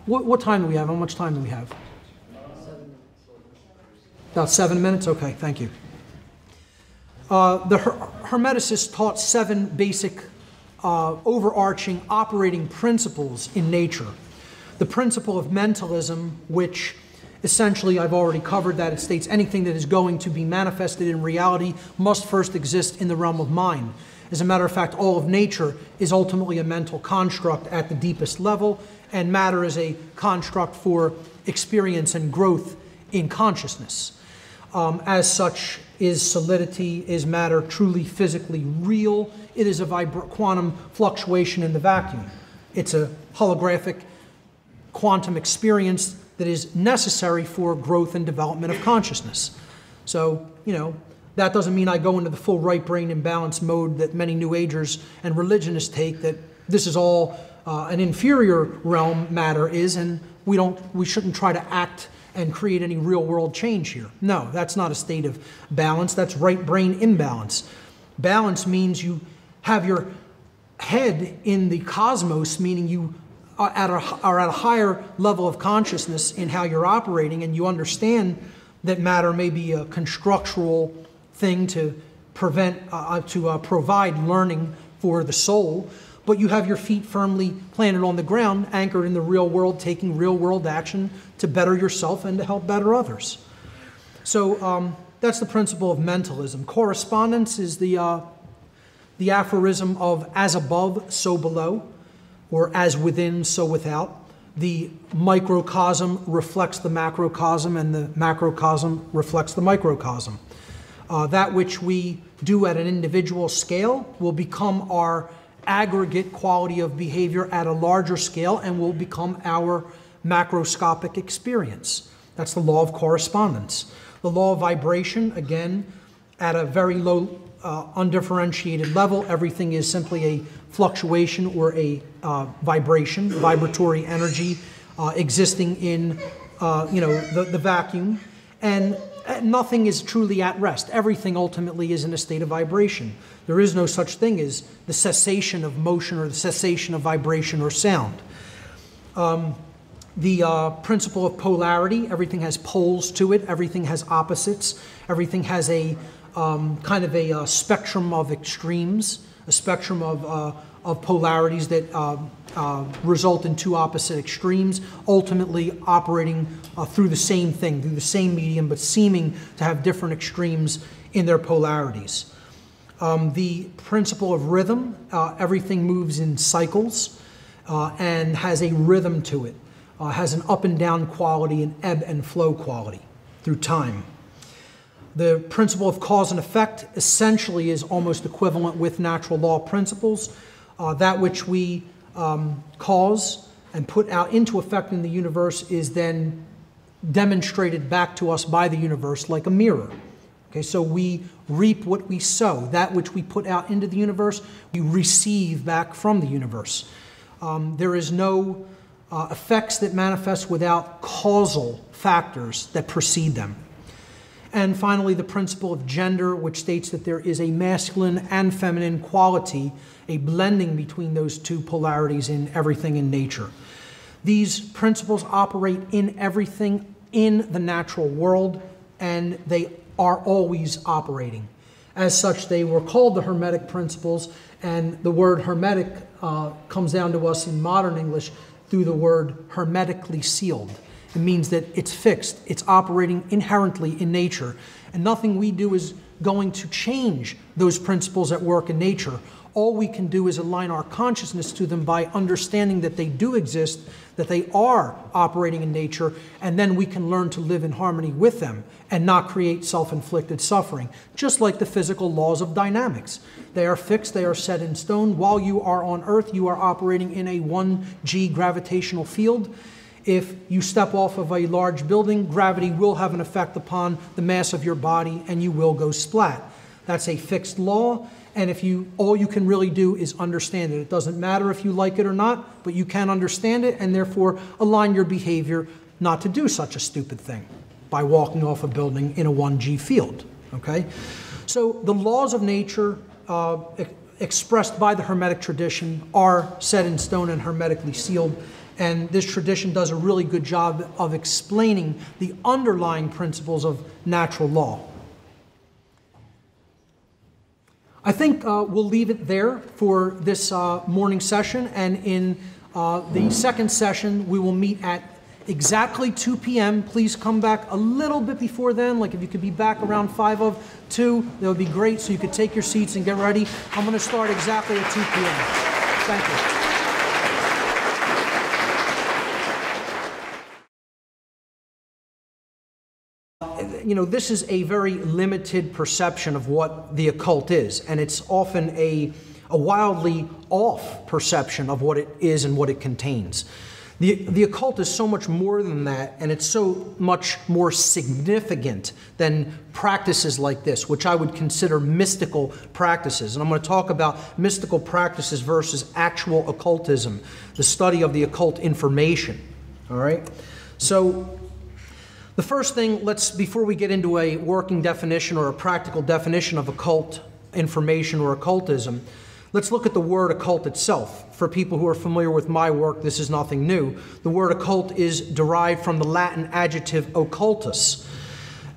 What time do we have? How much time do we have? 7 minutes. About 7 minutes? Okay, thank you. The Hermeticists taught 7 basic overarching operating principles in nature. The principle of mentalism, which essentially, I've already covered that. It states anything that is going to be manifested in reality must first exist in the realm of mind. As a matter of fact, all of nature is ultimately a mental construct at the deepest level, and matter is a construct for experience and growth in consciousness. As such, is solidity, is matter truly physically real? It is a quantum fluctuation in the vacuum. It's a holographic quantum experience that is necessary for growth and development of consciousness. So, that doesn't mean I go into the full right brain imbalance mode that many New Agers and religionists take, that this is all an inferior realm matter is, and we shouldn't try to act and create any real world change here. No, that's not a state of balance, that's right brain imbalance. Balance means you have your head in the cosmos, meaning you are at a higher level of consciousness in how you're operating, and you understand that matter may be a constructural thing to provide learning for the soul, but you have your feet firmly planted on the ground, anchored in the real world, taking real world action to better yourself and to help better others. So that's the principle of mentalism. Correspondence is the aphorism of as above, so below, or as within, so without. The microcosm reflects the macrocosm, and the macrocosm reflects the microcosm. That which we do at an individual scale will become our aggregate quality of behavior at a larger scale and will become our macroscopic experience. That's the law of correspondence. The law of vibration, again, at a very low undifferentiated level, everything is simply a fluctuation or a vibration, vibratory energy existing in the vacuum, and nothing is truly at rest. Everything ultimately is in a state of vibration. There is no such thing as the cessation of motion or the cessation of vibration or sound. The principle of polarity, everything has poles to it, everything has opposites, everything has a kind of a spectrum of extremes, a spectrum of polarities that result in two opposite extremes, ultimately operating through the same thing, through the same medium, but seeming to have different extremes in their polarities. The principle of rhythm, everything moves in cycles and has a rhythm to it, has an up and down quality, an ebb and flow quality through time. The principle of cause and effect essentially is almost equivalent with natural law principles. That which we cause and put out into effect in the universe is then demonstrated back to us by the universe like a mirror. Okay, so we reap what we sow. That which we put out into the universe, we receive back from the universe. There is no effects that manifest without causal factors that precede them. And finally, the principle of gender, which states that there is a masculine and feminine quality, a blending between those two polarities in everything in nature. These principles operate in everything in the natural world, and they are always operating. As such, they were called the Hermetic principles, and the word hermetic comes down to us in modern English through the word hermetically sealed. It means that it's fixed, it's operating inherently in nature, and nothing we do is going to change those principles at work in nature. All we can do is align our consciousness to them by understanding that they do exist, that they are operating in nature, and then we can learn to live in harmony with them and not create self-inflicted suffering, just like the physical laws of dynamics. They are fixed, they are set in stone. While you are on Earth, you are operating in a 1G gravitational field. If you step off of a large building, gravity will have an effect upon the mass of your body and you will go splat. That's a fixed law, and all you can really do is understand it. It doesn't matter if you like it or not, but you can understand it and therefore align your behavior not to do such a stupid thing by walking off a building in a 1G field, okay? So the laws of nature expressed by the Hermetic tradition are set in stone and hermetically sealed, and this tradition does a really good job of explaining the underlying principles of natural law. I think we'll leave it there for this morning session, and in the second session we will meet at exactly 2 p.m. Please come back a little bit before then, like if you could be back around 2, that would be great, so you could take your seats and get ready. I'm going to start exactly at 2 p.m. Thank you. You know, this is a very limited perception of what the occult is, and it's often a wildly off perception of what it is and what it contains. The occult is so much more than that, and it's so much more significant than practices like this, which I would consider mystical practices. And I'm going to talk about mystical practices versus actual occultism, the study of the occult information. All right? So the first thing, before we get into a working definition or a practical definition of occult information or occultism, let's look at the word occult itself. For people who are familiar with my work, this is nothing new. The word occult is derived from the Latin adjective occultus.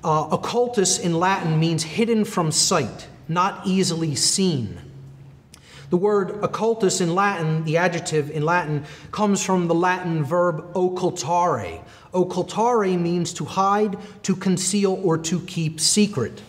Occultus in Latin means hidden from sight, not easily seen. The word occultus in Latin, the adjective in Latin, comes from the Latin verb occultare. Occultare means to hide, to conceal, or to keep secret.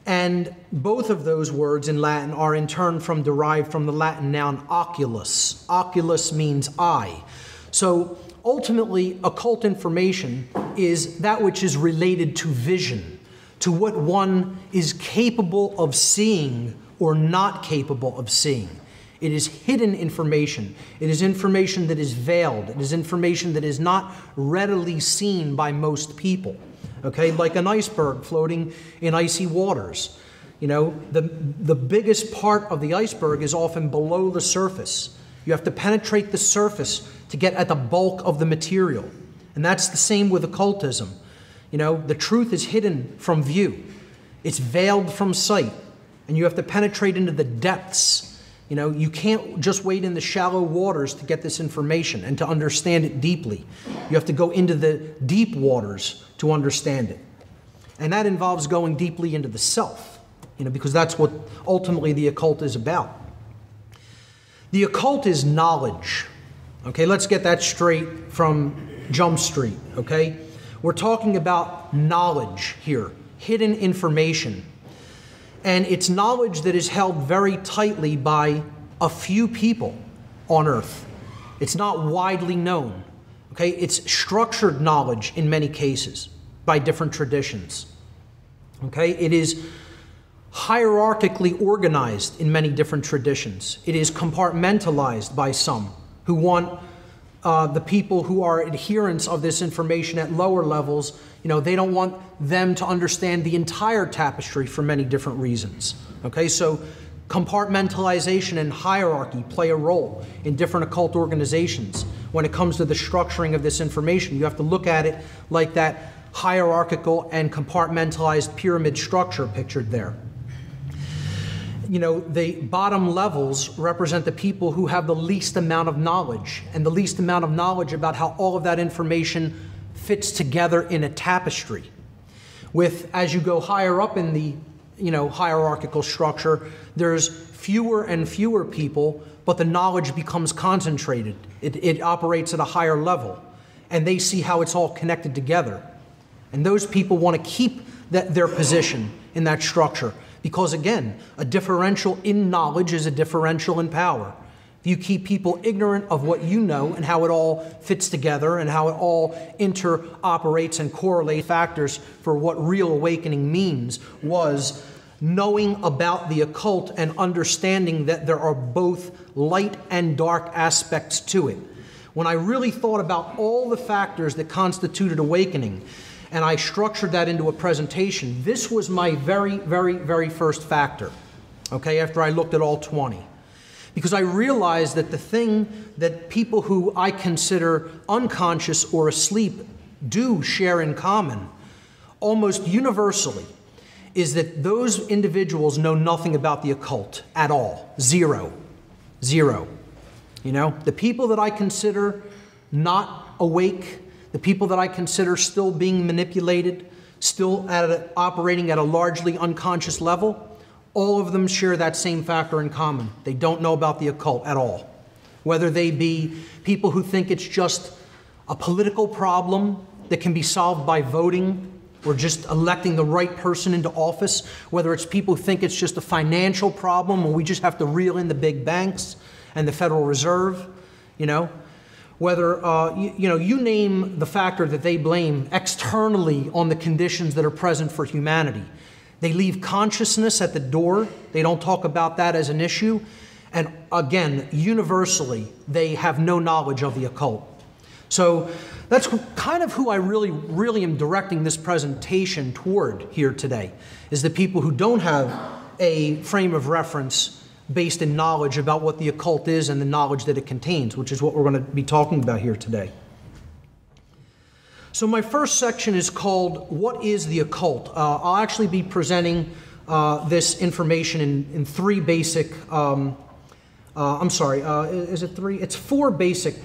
And both of those words in Latin are in turn derived from the Latin noun oculus. Oculus means eye. So ultimately, occult information is that which is related to vision, to what one is capable of seeing or not capable of seeing. It is hidden information. It is information that is veiled. It is information that is not readily seen by most people. Okay, like an iceberg floating in icy waters. You know, the biggest part of the iceberg is often below the surface. You have to penetrate the surface to get at the bulk of the material. And that's the same with occultism. You know, the truth is hidden from view. It's veiled from sight. And you have to penetrate into the depths. You know, you can't just wade in the shallow waters to get this information and to understand it deeply. You have to go into the deep waters to understand it. And that involves going deeply into the self, you know, because that's what ultimately the occult is about. The occult is knowledge. Okay, let's get that straight from Jump Street, okay? We're talking about knowledge here, hidden information. And it's knowledge that is held very tightly by a few people on Earth. It's not widely known. Okay? It's structured knowledge in many cases by different traditions. Okay? It is hierarchically organized in many different traditions. It is compartmentalized by some who want the people who are adherents of this information at lower levels, you know, they don't want them to understand the entire tapestry for many different reasons. Okay, so compartmentalization and hierarchy play a role in different occult organizations. When it comes to the structuring of this information, you have to look at it like that hierarchical and compartmentalized pyramid structure pictured there. You know, the bottom levels represent the people who have the least amount of knowledge, and the least amount of knowledge about how all of that information fits together in a tapestry. As you go higher up in the, you know, hierarchical structure, there's fewer and fewer people, but the knowledge becomes concentrated. It operates at a higher level, and they see how it's all connected together. And those people want to keep their position in that structure Because again, a differential in knowledge is a differential in power. If you keep people ignorant of what you know and how it all fits together and how it all interoperates and correlates, factors for what real awakening means was knowing about the occult and understanding that there are both light and dark aspects to it. When I really thought about all the factors that constituted awakening, and I structured that into a presentation, this was my very, very, very first factor, okay, after I looked at all 20. Because I realized that the thing that people who I consider unconscious or asleep do share in common, almost universally, is that those individuals know nothing about the occult at all. Zero. Zero. You know, the people that I consider not awake, the people that I consider still being manipulated, still operating at a largely unconscious level, all of them share that same factor in common. They don't know about the occult at all. Whether they be people who think it's just a political problem that can be solved by voting or just electing the right person into office, whether it's people who think it's just a financial problem and we just have to reel in the big banks and the Federal Reserve, you know, whether, you name the factor that they blame externally on the conditions that are present for humanity. They leave consciousness at the door. They don't talk about that as an issue. And again, universally, they have no knowledge of the occult. So that's kind of who I really am directing this presentation toward here today, is the people who don't have a frame of reference based in knowledge about what the occult is and the knowledge that it contains, which is what we're going to be talking about here today. So my first section is called, What is the Occult? I'll actually be presenting this information in three basic, is it three? It's four basic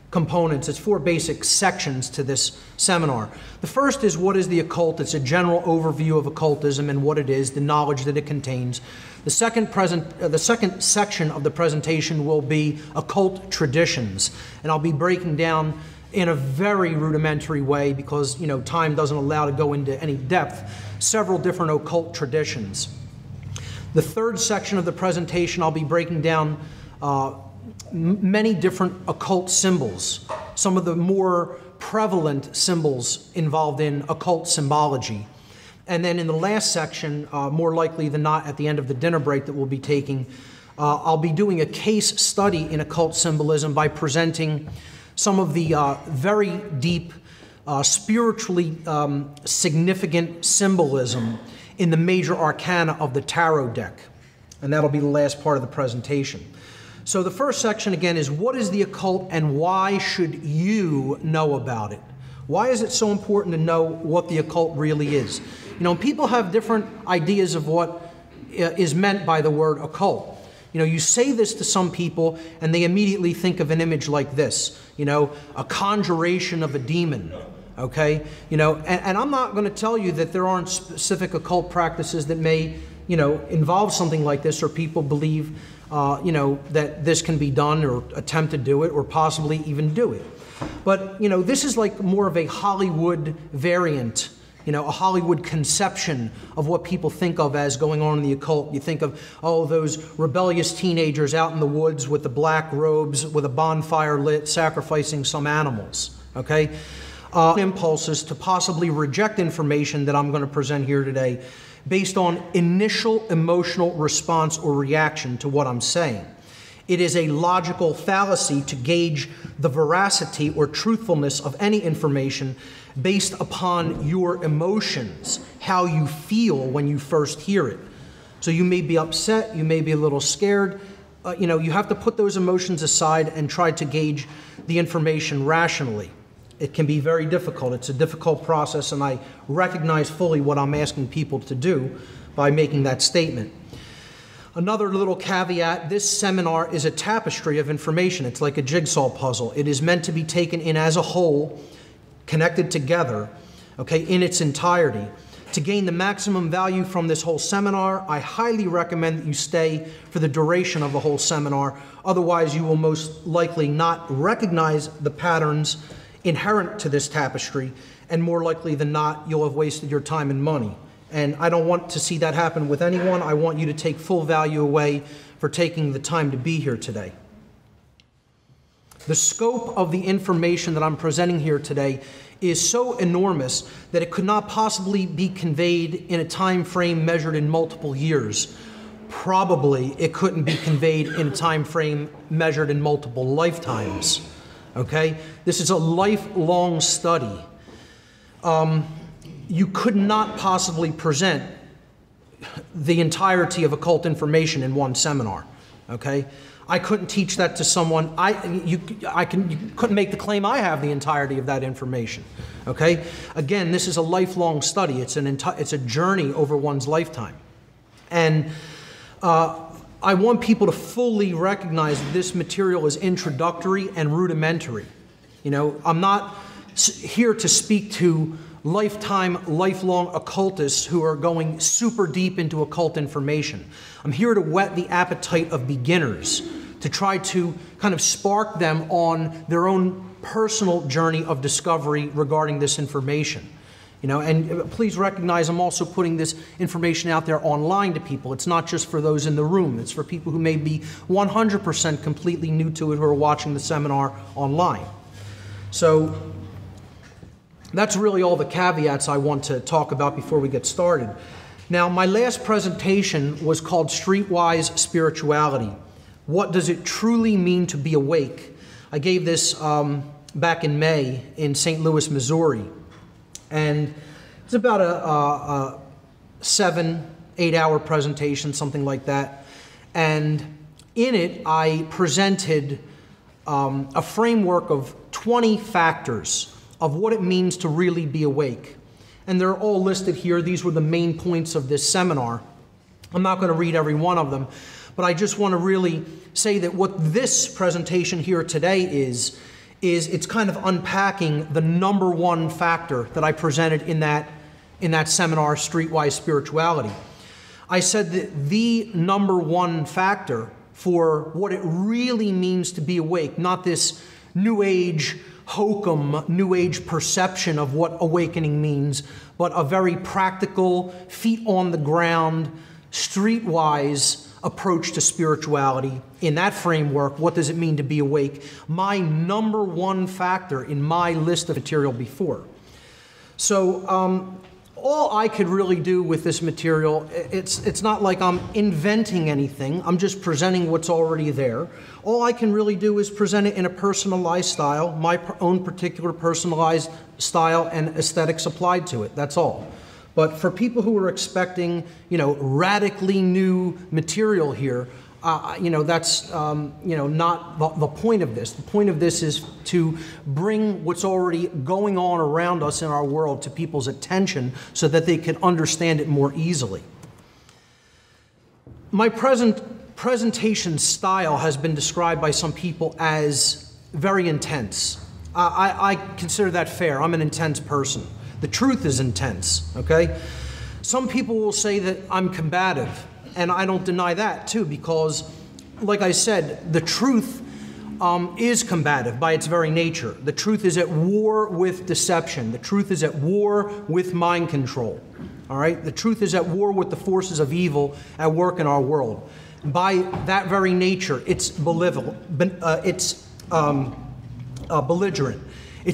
components. It's four basic sections to this seminar. The first is, what is the occult? It's a general overview of occultism and what it is, the knowledge that it contains. The second section of the presentation will be occult traditions, and I'll be breaking down in a very rudimentary way, because time doesn't allow to go into any depth, several different occult traditions. The third section of the presentation, I'll be breaking down many different occult symbols, some of the more prevalent symbols involved in occult symbology. And then in the last section, more likely than not at the end of the dinner break that we'll be taking, I'll be doing a case study in occult symbolism by presenting some of the very deep, spiritually significant symbolism in the major arcana of the tarot deck. And that'll be the last part of the presentation. So the first section, again, is what is the occult and why should you know about it? Why is it so important to know what the occult really is? People have different ideas of what is meant by the word occult. You say this to some people and they immediately think of an image like this, a conjuration of a demon, okay? And I'm not going to tell you that there aren't specific occult practices that may, involve something like this, or people believe, that this can be done or attempt to do it or possibly even do it. But, this is like more of a Hollywood variant, a Hollywood conception of what people think of as going on in the occult. You think of, those rebellious teenagers out in the woods with the black robes, with a bonfire lit, sacrificing some animals, okay? Impulses to possibly reject information that I'm going to present here today based on initial emotional response or reaction to what I'm saying. It is a logical fallacy to gauge the veracity or truthfulness of any information based upon your emotions, how you feel when you first hear it. So you may be upset, you may be a little scared. You have to put those emotions aside and try to gauge the information rationally. It can be very difficult. It's a difficult process, and I recognize fully what I'm asking people to do by making that statement. Another little caveat, this seminar is a tapestry of information. It's like a jigsaw puzzle. It is meant to be taken in as a whole, connected together, okay, in its entirety. To gain the maximum value from this whole seminar, I highly recommend that you stay for the duration of the whole seminar. Otherwise, you will most likely not recognize the patterns inherent to this tapestry, and more likely than not, you'll have wasted your time and money. And I don't want to see that happen with anyone. I want you to take full value away for taking the time to be here today. The scope of the information that I'm presenting here today is so enormous that it could not possibly be conveyed in a time frame measured in multiple years. Probably it couldn't be conveyed in a time frame measured in multiple lifetimes. Okay? This is a lifelong study. You could not possibly present the entirety of occult information in one seminar. Okay? I couldn't teach that to someone. You couldn't make the claim I have the entirety of that information. Okay? Again, this is a lifelong study. It's a journey over one's lifetime. And I want people to fully recognize that this material is introductory and rudimentary. You know, I'm not here to speak to lifelong occultists who are going super deep into occult information. I'm here to whet the appetite of beginners, to try to kind of spark them on their own personal journey of discovery regarding this information. You know, and please recognize I'm also putting this information out there online to people. It's not just for those in the room. It's for people who may be 100% completely new to it who are watching the seminar online. So that's really all the caveats I want to talk about before we get started. Now, my last presentation was called Streetwise Spirituality. What does it truly mean to be awake? I gave this back in May in St. Louis, Missouri. And it's about a 7-8 hour presentation, something like that. And in it, I presented a framework of 20 factors of what it means to really be awake. And they're all listed here. These were the main points of this seminar. I'm not going to read every one of them, but I just want to really say that what this presentation here today is it's kind of unpacking the number one factor that I presented in that seminar, Streetwise Spirituality. I said that the number one factor for what it really means to be awake, not this New Age hokum, New Age perception of what awakening means, but a very practical, feet on the ground, streetwise approach to spirituality. In that framework, what does it mean to be awake? My number one factor in my list of material before. So all I could really do with this material, it's not like I'm inventing anything. I'm just presenting what's already there. All I can really do is present it in a personalized style, my own particular personalized style and aesthetics applied to it. That's all. But for people who are expecting, you know, radically new material here, you know, that's, you know, not the point of this. The point of this is to bring what's already going on around us in our world to people's attention so that they can understand it more easily. My presentation style has been described by some people as very intense. I consider that fair. I'm an intense person. The truth is intense, okay? Some people will say that I'm combative, and I don't deny that too, because, like I said, the truth is combative by its very nature. The truth is at war with deception. The truth is at war with mind control, all right? The truth is at war with the forces of evil at work in our world. By that very nature, it's belligerent. It's a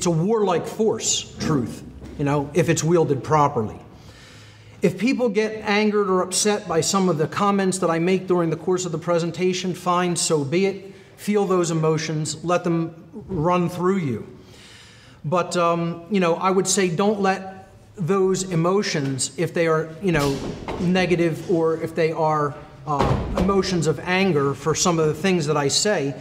warlike force, truth, you know, if it's wielded properly. If people get angered or upset by some of the comments that I make during the course of the presentation, fine, so be it. Feel those emotions, let them run through you. But, you know, I would say don't let those emotions, if they are, you know, negative or if they are emotions of anger for some of the things that I say,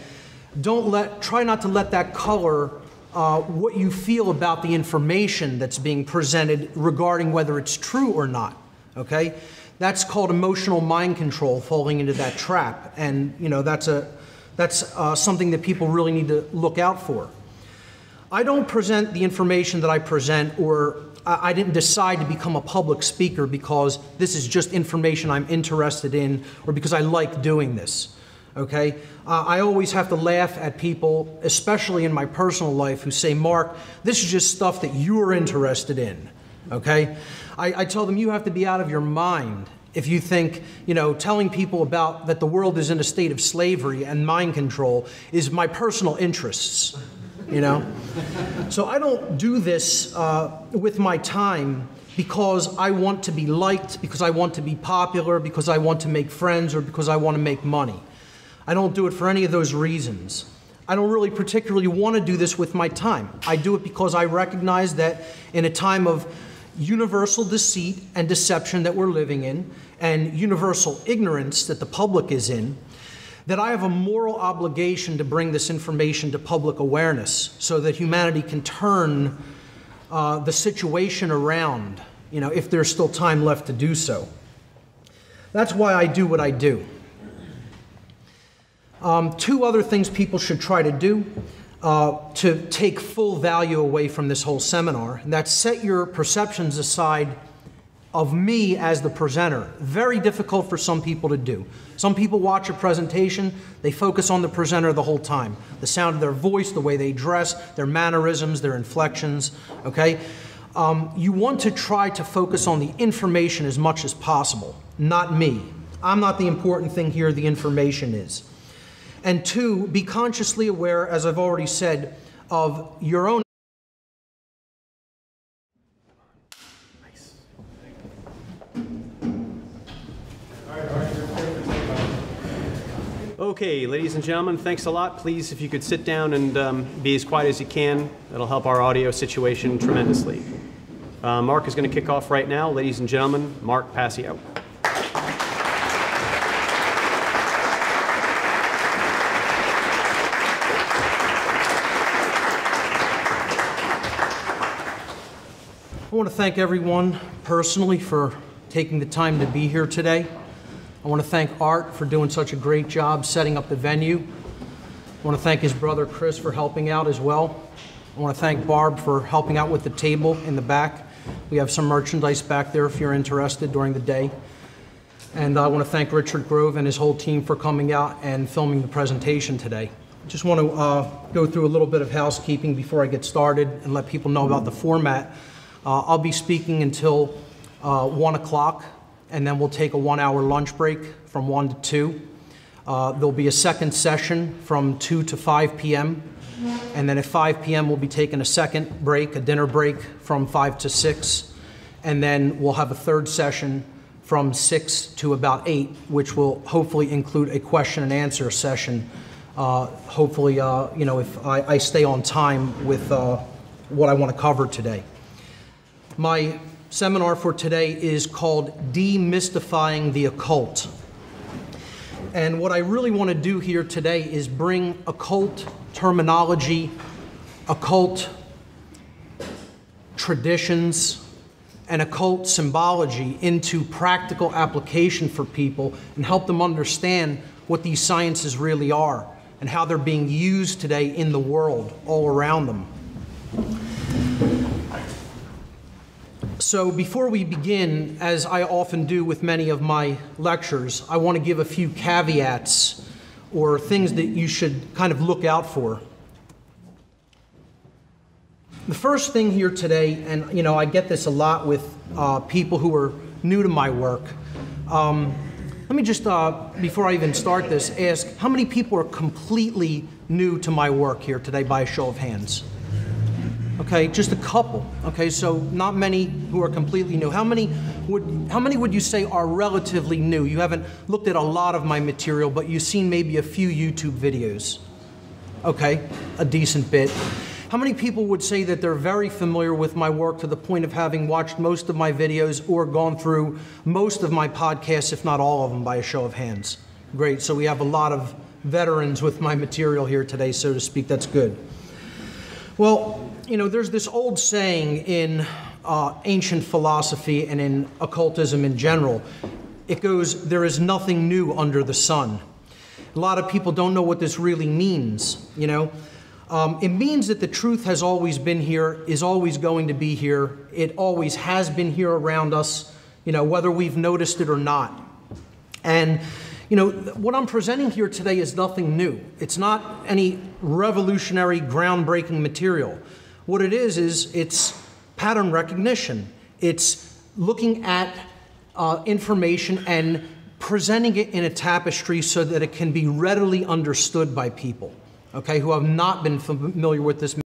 try not to let that color what you feel about the information that's being presented regarding whether it's true or not, okay? That's called emotional mind control, falling into that trap. And, you know, that's something that people really need to look out for. I don't present the information that I present, or I didn't decide to become a public speaker because this is just information I'm interested in or because I like doing this. Okay? I always have to laugh at people, especially in my personal life, who say, Mark, this is just stuff that you're interested in. okay? I tell them you have to be out of your mind if you think, telling people about that the world is in a state of slavery and mind control is my personal interests, So I don't do this with my time because I want to be liked, because I want to be popular, because I want to make friends, or because I want to make money. I don't do it for any of those reasons. I don't really particularly want to do this with my time. I do it because I recognize that in a time of universal deceit and deception that we're living in, and universal ignorance that the public is in, that I have a moral obligation to bring this information to public awareness so that humanity can turn the situation around, if there's still time left to do so. That's why I do what I do. Two other things people should try to do to take full value away from this whole seminar, and that's set your perceptions aside of me as the presenter. Very difficult for some people to do. Some people watch a presentation, they focus on the presenter the whole time. The sound of their voice, the way they dress, their mannerisms, their inflections, okay? You want to try to focus on the information as much as possible, not me. I'm not the important thing here, the information is. And two, be consciously aware, as I've already said, of your own. Okay, ladies and gentlemen, thanks a lot. Please, if you could sit down and be as quiet as you can, that'll help our audio situation tremendously. Mark is going to kick off right now. Ladies and gentlemen, Mark Passio. I want to thank everyone personally for taking the time to be here today. I want to thank Art for doing such a great job setting up the venue. I want to thank his brother Chris for helping out as well. I want to thank Barb for helping out with the table in the back. We have some merchandise back there if you're interested during the day. And I want to thank Richard Grove and his whole team for coming out and filming the presentation today. I just want to go through a little bit of housekeeping before I get started and let people know about the format. I'll be speaking until 1 o'clock, and then we'll take a 1-hour lunch break from 1 to 2. There'll be a second session from 2 to 5 p.m., and then at 5 p.m. we'll be taking a second break, a dinner break from 5 to 6, and then we'll have a third session from 6 to about 8, which will hopefully include a question and answer session. Hopefully, if I stay on time with what I want to cover today. My seminar for today is called Demystifying the Occult. And what I really want to do here today is bring occult terminology, occult traditions, and occult symbology into practical application for people and help them understand what these sciences really are and how they're being used today in the world all around them. So before we begin, as I often do with many of my lectures, I want to give a few caveats or things that you should kind of look out for. The first thing here today, and I get this a lot with people who are new to my work. Let me just, before I even start this, ask how many people are completely new to my work here today by a show of hands? Okay, just a couple. Okay, so not many who are completely new. How many would you say are relatively new? You haven't looked at a lot of my material, but you've seen maybe a few YouTube videos. Okay, a decent bit. How many people would say that they're very familiar with my work to the point of having watched most of my videos or gone through most of my podcasts, if not all of them, by a show of hands? Great, so we have a lot of veterans with my material here today, so to speak. That's good. Well, there's this old saying in ancient philosophy and in occultism in general. It goes, there is nothing new under the sun. A lot of people don't know what this really means, It means that the truth has always been here, is always going to be here. It always has been here around us, whether we've noticed it or not. And what I'm presenting here today is nothing new. It's not any revolutionary, groundbreaking material. What it is it's pattern recognition. It's looking at information and presenting it in a tapestry so that it can be readily understood by people, okay, who have not been familiar with this